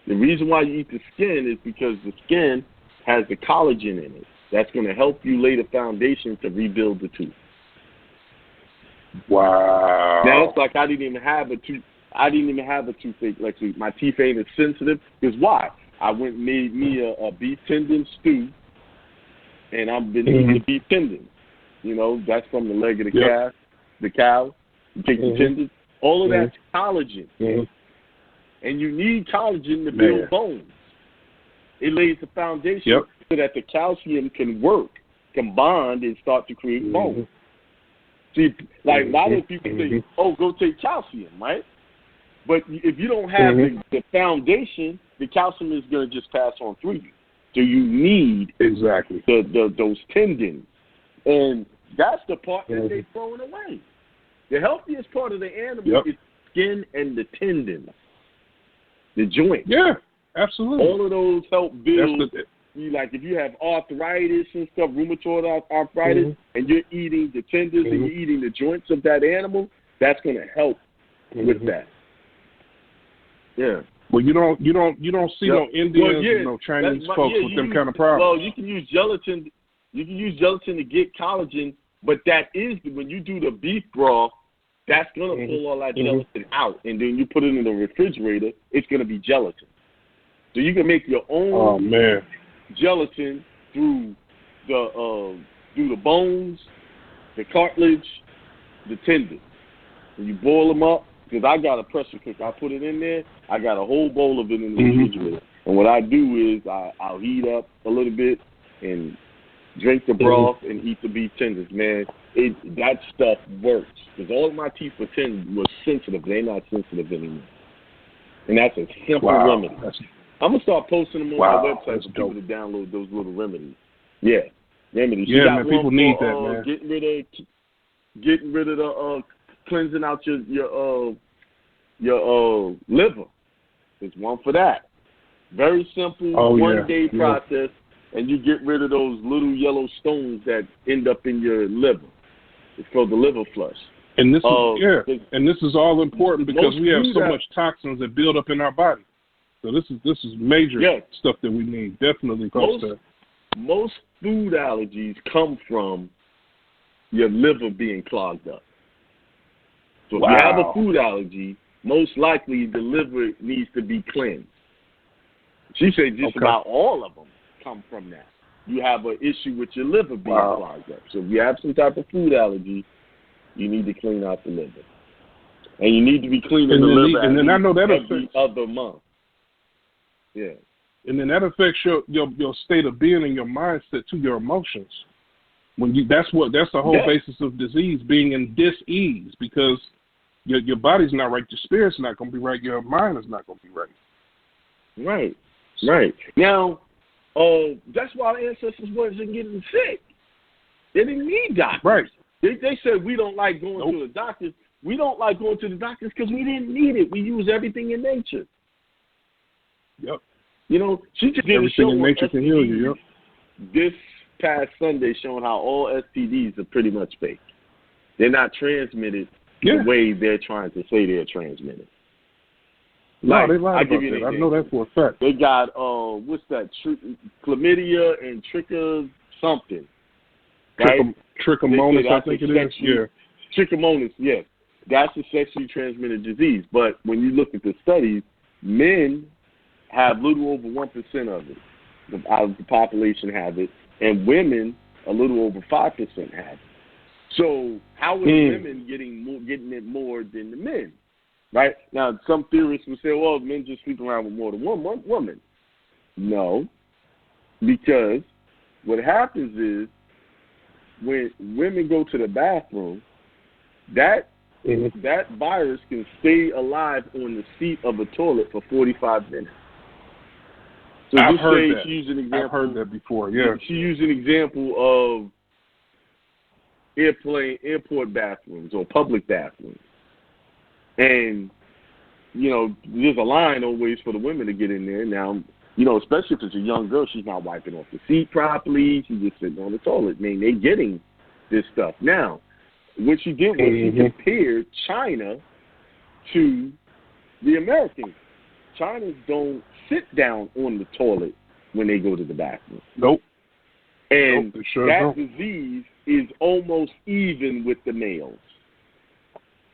The reason why you eat the skin is because the skin has the collagen in it. That's going to help you lay the foundation to rebuild the tooth. Wow. Now, it's like I didn't even have a toothache last week. My teeth ain't as sensitive. Because why? I went and made me a beef tendon stew, and I've been eating the beef tendon. You know, that's from the leg of the cow. You take the tendons. All of that's collagen. And you need collagen to build bones. It lays the foundation so that the calcium can work, can bond, and start to create bones. See, like a lot of people say, go take calcium, right? But if you don't have the foundation, the calcium is going to just pass on through you. So you need those tendons. And that's the part that they're throwing away. The healthiest part of the animal is skin and the tendons, the joints. Yeah, absolutely. All of those help build. Like if you have arthritis and stuff, rheumatoid arthritis, and you're eating the tendons and you're eating the joints of that animal, that's going to help with that. Yeah. Well, you don't see no Indians, no Chinese folks with them kind of problems. Well, you can use gelatin. You can use gelatin to get collagen, but that is when you do the beef broth, that's going to pull all that gelatin out, and then you put it in the refrigerator. It's going to be gelatin. So you can make your own gelatin through the bones, the cartilage, the tendons. And you boil them up. Because I got a pressure cooker. I put it in there. I got a whole bowl of it in the refrigerator. And what I do is I'll heat up a little bit and drink the broth and eat the beef tenders. Man, that stuff works. Because all of my teeth were sensitive. They're not sensitive anymore. And that's a simple remedy. I'm going to start posting them on my website for people to download those little remedies. Yeah, remedies. Yeah, man, people need that, man. Getting rid of the cleansing out your liver. There's one for that. Very simple, one-day process, and you get rid of those little yellow stones that end up in your liver. It's called the liver flush. And this is all important because we have so much toxins that build up in our body. So this is major stuff that we need. Definitely. Most food allergies come from your liver being clogged up. So if you have a food allergy, most likely the liver needs to be cleansed. She said just about all of them come from that. You have an issue with your liver being clogged up. So if you have some type of food allergy, you need to clean out the liver. And you need to be cleaning the liver every other month. Yeah. And then that affects your state of being and your mindset to your emotions. That's the whole basis of disease, being in dis-ease, because your body's not right, your spirit's not going to be right, your mind is not going to be right. Right. Now, that's why our ancestors wasn't getting sick. They didn't need doctors. Right. They said we don't like going to the doctors. We don't like going to the doctors because we didn't need it. We use everything in nature. Yep. You know, she just did a show in nature can heal you. Yep. This past Sunday showing how all STDs are pretty much fake. They're not transmitted the way they're trying to say they're transmitted. No, they lied about that. I know that for a fact. They got what's that? Chlamydia and trichia something. Right? Trichomonas, I think it is. Yeah. Trichomonas, yes. That's a sexually transmitted disease. But when you look at the studies, men have little over 1% of it. Out of the population have it, and women a little over 5% have it. So how are the women getting it more than the men? Right? Now, some theorists will say, well, men just sleep around with more than one woman. No, because what happens is when women go to the bathroom, that virus can stay alive on the seat of a toilet for 45 minutes. So I've heard that. She used an example, I've heard that before, yeah. She used an example of airport bathrooms or public bathrooms. And, you know, there's a line always for the women to get in there. Now, you know, especially if it's a young girl, she's not wiping off the seat properly. She's just sitting on the toilet. I mean, they're getting this stuff. Now, what she did was she compared China to the Americans. Chinese don't sit down on the toilet when they go to the bathroom. Nope. And don't. Disease is almost even with the males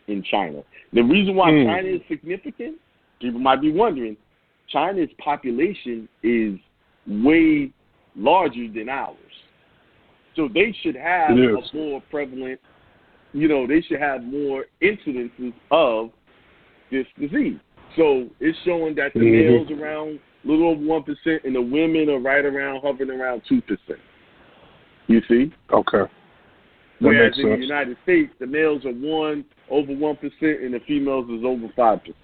in China. The reason why China is significant, people might be wondering, China's population is way larger than ours. So they should have a more prevalent, you know, they should have more incidences of this disease. So it's showing that the males around a little over 1% and the women are hovering around 2%. You see? Okay. Whereas in the United States, the males are over 1% and the females is over 5%.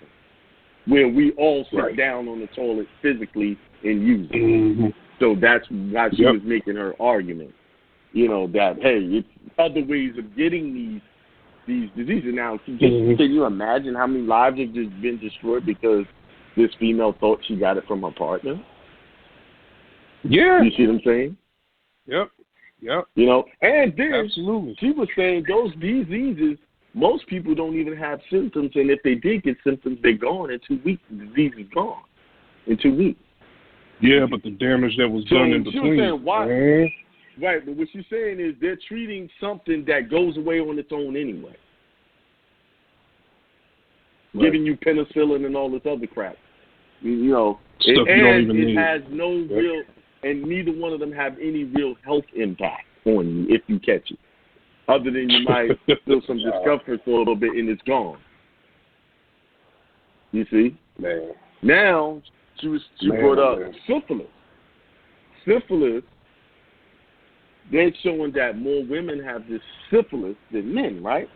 Where we all sit down on the toilet physically and use it. So that's why she was making her argument. You know, that, hey, it's other ways of getting these diseases. Now, can you imagine how many lives have just been destroyed because this female thought she got it from her partner? Yeah. You see what I'm saying? Yep. You know, and then absolutely, she was saying those diseases, most people don't even have symptoms, and if they did get symptoms, they're gone in 2 weeks. The disease is gone in 2 weeks. Yeah, but the damage that was done in between. She was saying, why? Right, but what she's saying is they're treating something that goes away on its own anyway. Giving you penicillin and all this other crap. You know, stuff you don't even need. It has no real, and neither one of them have any real health impact on you if you catch it. Other than you might feel some discomfort for a little bit and it's gone. You see? Man. Now, she brought up syphilis. Syphilis, they're showing that more women have this syphilis than men, right?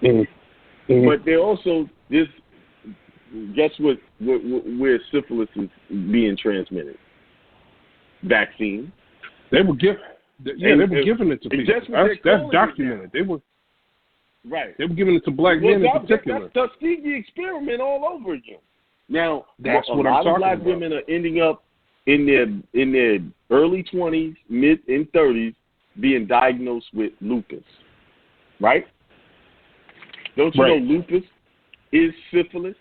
But they also, guess what, where syphilis is being transmitted? Vaccine. They were giving it to people. That's documented. They were giving it to black men in particular. That's Tuskegee experiment all over again. Now, that's what a I'm lot talking of black about. women are ending up in their early 20s, mid and 30s, being diagnosed with lupus. Right? Don't you know lupus is syphilis?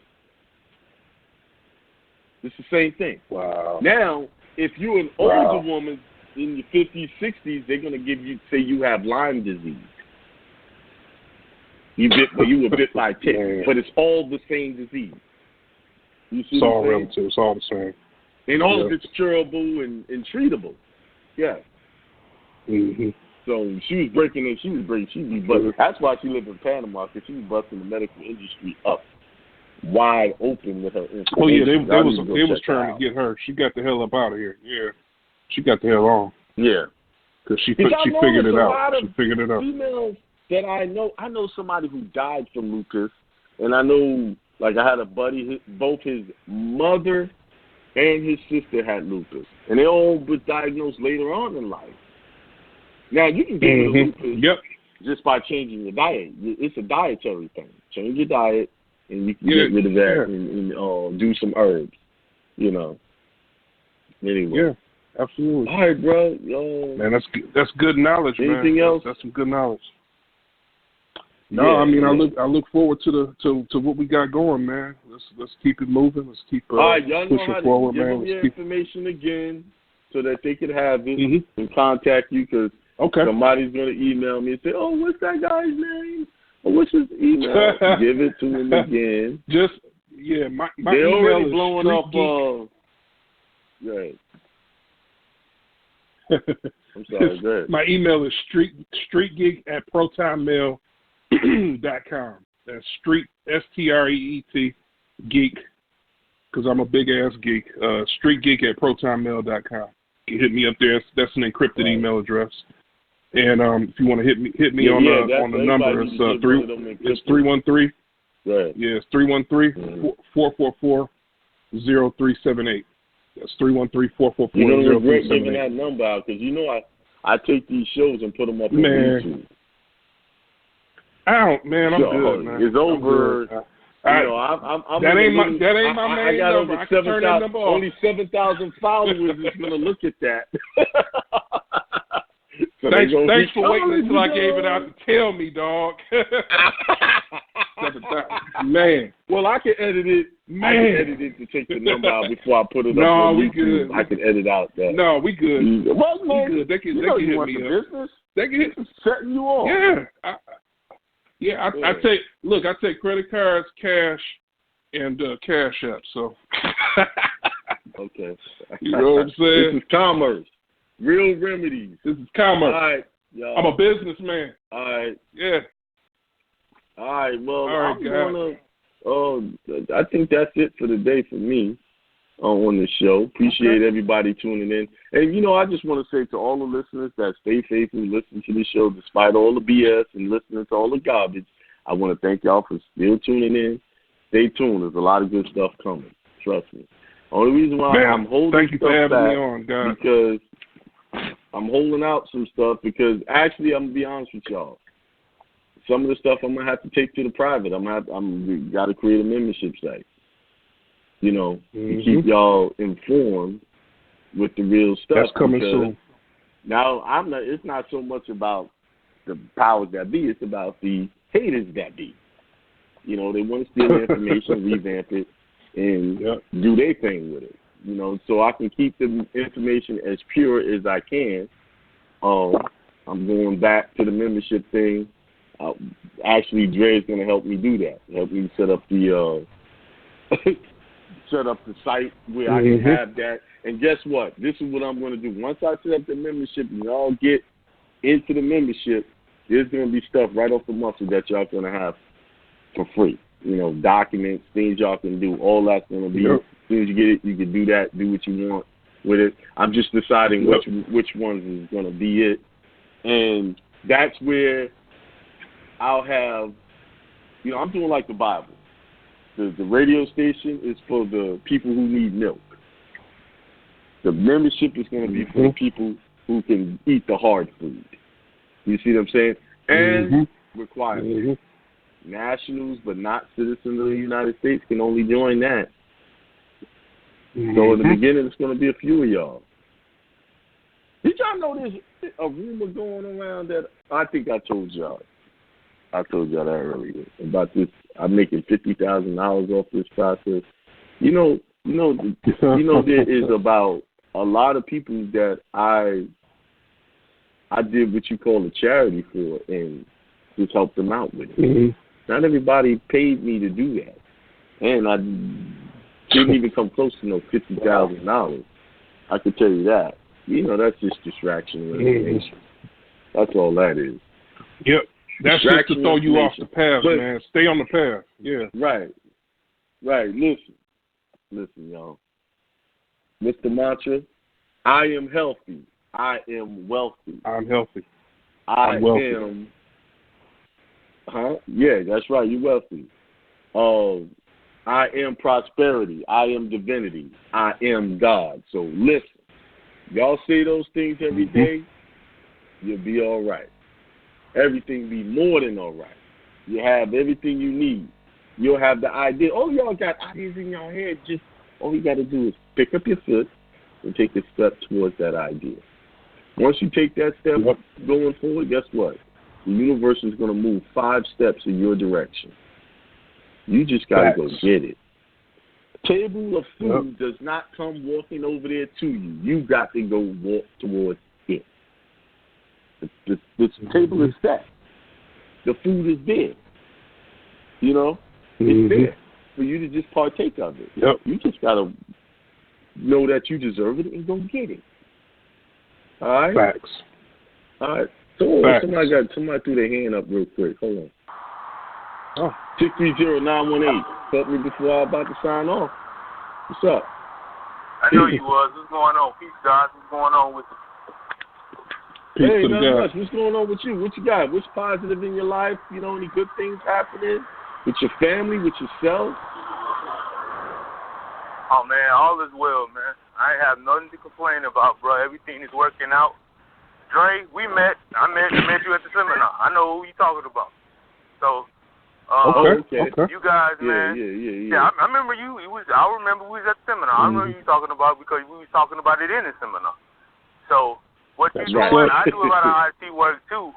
It's the same thing. Wow. Now, if you're an older woman in your 50s, 60s, they're going to say you have Lyme disease. You were bit by a tick, but it's all the same disease. You see it's all relative. It's all the same. And all of it's curable and treatable. Yeah. So she was breaking it. But that's why she lived in Panama, because she was busting the medical industry up wide open with her information. Oh yeah, they was trying to get her. She got the hell up out of here. Yeah, she got the hell on. Yeah, because she figured it out. She figured it out. Females that I know somebody who died from lupus, and I know, like, I had a buddy, both his mother and his sister had lupus, and they all were diagnosed later on in life. Now you can get rid of lupus just by changing your diet. It's a dietary thing. Change your diet, and you can get rid of that and do some herbs, you know. Anyway. Yeah, absolutely. All right, bro. Man, that's good knowledge, Anything else? That's some good knowledge. I mean, I look forward to what we got going, man. Let's keep it moving. Let's keep all right, y'all know pushing how to forward, give man. them your information again so that they could have it and contact you, because somebody's going to email me and say, "Oh, what's that guy's name? Or what's his email?" Give it to them again. My they're email already is blowing up. Right. I'm sorry, go ahead. My email is streetgeek@protonmail.com. That's street, STREET, geek, because I'm a big-ass geek. Streetgeek@protonmail.com. You can hit me up there. That's an encrypted email address. And if you want to hit me on the number, it's 313. Right. Yeah, it's 313-444-0378. That's 313-444-0378. You don't regret giving that number out, because I take these shows and put them up on YouTube. I'm good, man. It's over. I'm that ain't my main I got number. over I can turn that number off. Only 7,000 followers is going to look at that. So thanks for waiting until I gave it out to tell me, dog. Man. Well, I can edit it. Man. I can edit it to take the number out before I put it up on YouTube. I can edit out that. No, we good. Well, man, we good. They can hit me up. Business. They can hit setting you off. Yeah. I take credit cards, cash, and Cash App. So. Okay. You know what I'm saying? This is commerce. Real remedies. This is commerce. All right, y'all. I'm a businessman. All right. Yeah. All right. Well, I'm gonna. I think that's it for the day for me on the show. Appreciate everybody tuning in. And I just want to say to all the listeners that stay faithful, listen to the show despite all the BS and listening to all the garbage. I want to thank y'all for still tuning in. Stay tuned. There's a lot of good stuff coming. Trust me. Only reason why I'm holding thank you for having me on, guys. Because I'm holding out some stuff because actually I'm gonna be honest with y'all. Some of the stuff I'm gonna have to take to the private. I'm got to create a membership site. To keep y'all informed with the real stuff. That's coming soon. Now it's not so much about the powers that be. It's about the haters that be. They want to steal the information, revamp it, and do their thing with it. So I can keep the information as pure as I can. I'm going back to the membership thing. Actually, Dre's going to help me do that. Help me set up the site where I can have that. And guess what? This is what I'm going to do. Once I set up the membership and y'all get into the membership, there's going to be stuff right off the muscle that y'all going to have for free. Documents, things y'all can do. All that's going to be. As soon as you get it, you can do that. Do what you want with it. I'm just deciding which ones is going to be it, and that's where I'll have. I'm doing like the Bible. The radio station is for the people who need milk. The membership is going to be for the people who can eat the hard food. You see what I'm saying? And requirements. Nationals, but not citizens of the United States, can only join that. So in the beginning, it's going to be a few of y'all. Did y'all know there's a rumor going around that I think I told y'all? I told y'all that earlier about this. I'm making $50,000 off this process. There is about a lot of people that I did what you call a charity for and just helped them out with it. Not everybody paid me to do that, and I didn't even come close to no $50,000. I can tell you that. That's just distraction and information. That's all that is. Yep. That's just to throw you off the path, man. Stay on the path. Yeah. Right. Listen, y'all. Mr. Mantra, I am healthy. I am wealthy. I'm healthy. I'm wealthy. Yeah, that's right. You're wealthy. I am prosperity. I am divinity. I am God. So listen, y'all say those things every day, you'll be all right. Everything be more than all right. You have everything you need. You'll have the idea. Oh, y'all got ideas in your head. Just all you got to do is pick up your foot and take a step towards that idea. Once you take that step going forward, guess what? the universe is going to move 5 steps in your direction. You just got to go get it. Table of food does not come walking over there to you. You got to go walk towards it. The table is set. The food is there. You know, it's there for you to just partake of it. Yep. You just got to know that you deserve it and go get it. All right? Facts. All right. Somebody threw their hand up real quick. Hold on. 630-918. Help me before I was about to sign off. What's up? I know you was. What's going on? Peace, guys. What's going on with you? Hey, not much. What's going on with you? What you got? What's positive in your life? You know, any good things happening with your family, with yourself? Oh, man, all is well, man. I ain't have nothing to complain about, bro. Everything is working out. Dre, we met. I met you at the seminar. I know who you talking about. So, okay. You guys, man. Yeah. I remember you. I remember we was at the seminar. I remember you talking about because we was talking about it in the seminar. So, what you doing? I do a lot of IT work too.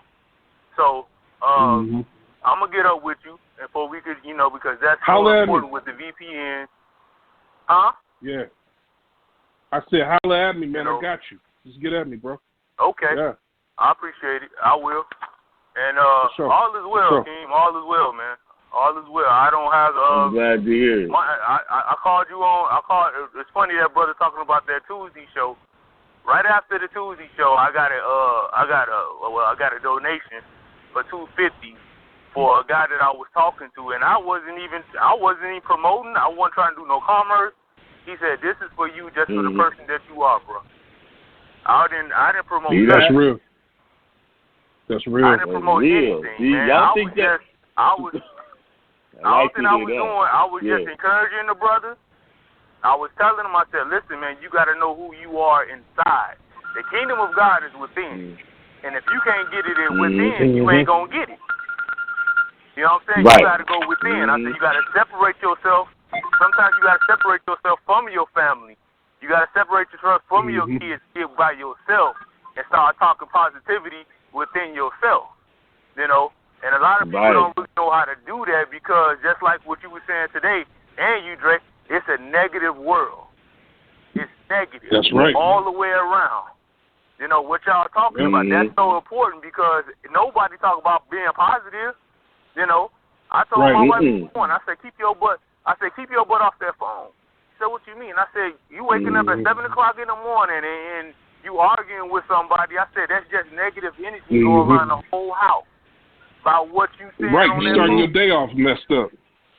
So, I'm gonna get up with you, and before we could, because that's so important with the VPN. Huh? Yeah. I said, holla at me, man. I got you. Just get at me, bro. Okay. Yeah. I appreciate it. I will. And all is well, team. All is well, man. All is well. I don't have. I'm glad to hear it. I called you on. It's funny that brother talking about that Tuesday show. Right after the Tuesday show, I got a donation for $250 for a guy that I was talking to, and I wasn't even promoting. I wasn't trying to do no commerce. He said, "This is for you, just for the person that you are, bro." I didn't promote that. That's real. That's real. I didn't promote anything, man. I was just encouraging the brother. I was telling him, I said, listen, man, you got to know who you are inside. The kingdom of God is within. And if you can't get it in within, you ain't going to get it. You know what I'm saying? Right. You got to go within. I said, you got to separate yourself. Sometimes you got to separate yourself from your family. You got to separate yourself from your kids, get by yourself, and start talking positivity within yourself. And a lot of people don't really know how to do that because just like what you were saying today, and you, Drake, it's a negative world. It's negative. That's right. All the way around. What y'all talking about, that's so important because nobody talk about being positive. I told my wife this morning, I said, keep your butt off that phone. She said, what you mean? I said, you waking up at 7 o'clock in the morning and you arguing with somebody. I said, that's just negative energy going around the whole house about what you said. Right, you starting your day off messed up.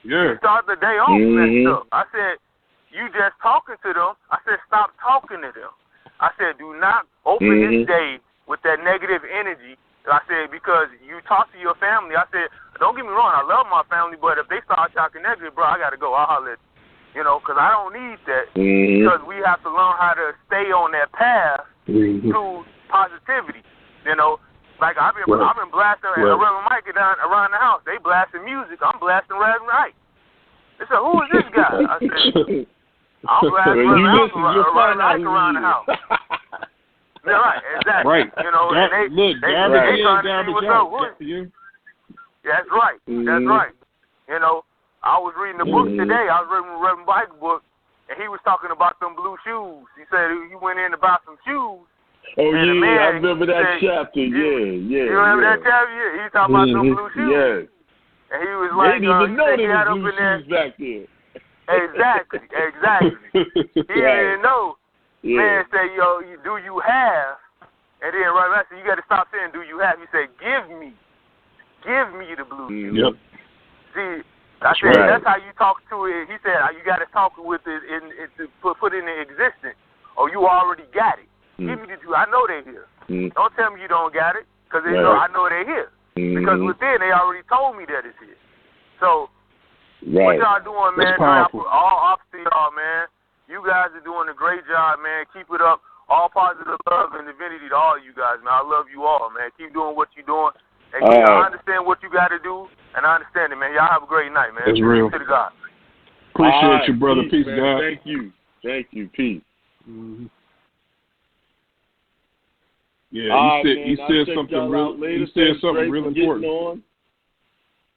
Yeah. You start the day off messed up. I said, you just talking to them. I said, stop talking to them. I said, do not open this day with that negative energy. I said, because you talk to your family. I said, don't get me wrong, I love my family, but if they start talking negative, bro, I got to go. I'll holler at you, because I don't need that. Because we have to learn how to stay on that path to positivity. Like I've been blasting Reverend Mike around the house. They blasting music. I'm blasting Reverend Mike. They said, who is this guy? I said, I'm blasting Reverend Mike around the house. Yeah, right, exactly. Right. And they trying to see what's up with you. That's right. That's right. I was reading the book today. I was reading Reverend Mike's book, and he was talking about them blue shoes. He said he went in to buy some shoes. Oh, yeah, I remember that chapter. Yeah. You remember that chapter? Yeah, he was talking about some blue shoes. Yeah. And he was like, they didn't even know there was blue shoes back there. Exactly. He didn't know. Yeah. Man say, do you have? And then right after, you got to stop saying, do you have? He said, give me the blue shoes. Yep. See, I said, that's how you talk to it. He said, you got to talk with it to put it in existence, or you already got it. Give me the two. I know they're here. Don't tell me you don't got it, because I know they're here. Because within, they already told me that it's here. So, what y'all doing, man? All ops to y'all, man. You guys are doing a great job, man. Keep it up. All positive love and divinity to all you guys, man. I love you all, man. Keep doing what you're doing. And I understand what you got to do, and I understand it, man. Y'all have a great night, man. That's real. To the God. Appreciate you, brother. Peace, man. God. Thank you. Peace. Yeah, he said something real important. On.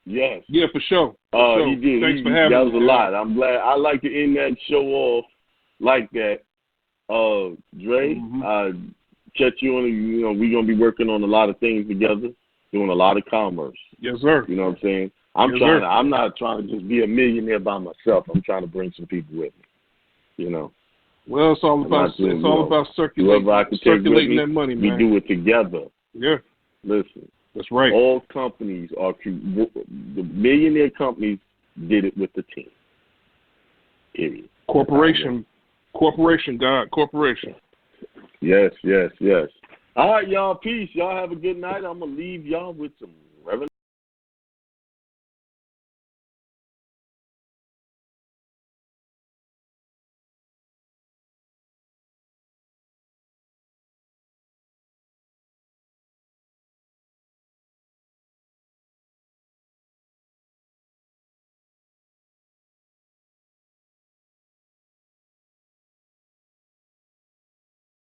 Yes. Yeah, for sure. He did. Thanks for having me. That was a lot. I'm glad. I like to end that show off like that. Dre, catch you on. We're gonna be working on a lot of things together, doing a lot of commerce. Yes, sir. You know what I'm saying? I'm not trying to just be a millionaire by myself. I'm trying to bring some people with me. Well, it's all about circulating that money, man. We do it together. Yeah. Listen. That's right. All companies the millionaire companies did it with the team. Period. Corporation. Yes. All right, y'all. Peace. Y'all have a good night. I'm gonna leave y'all with some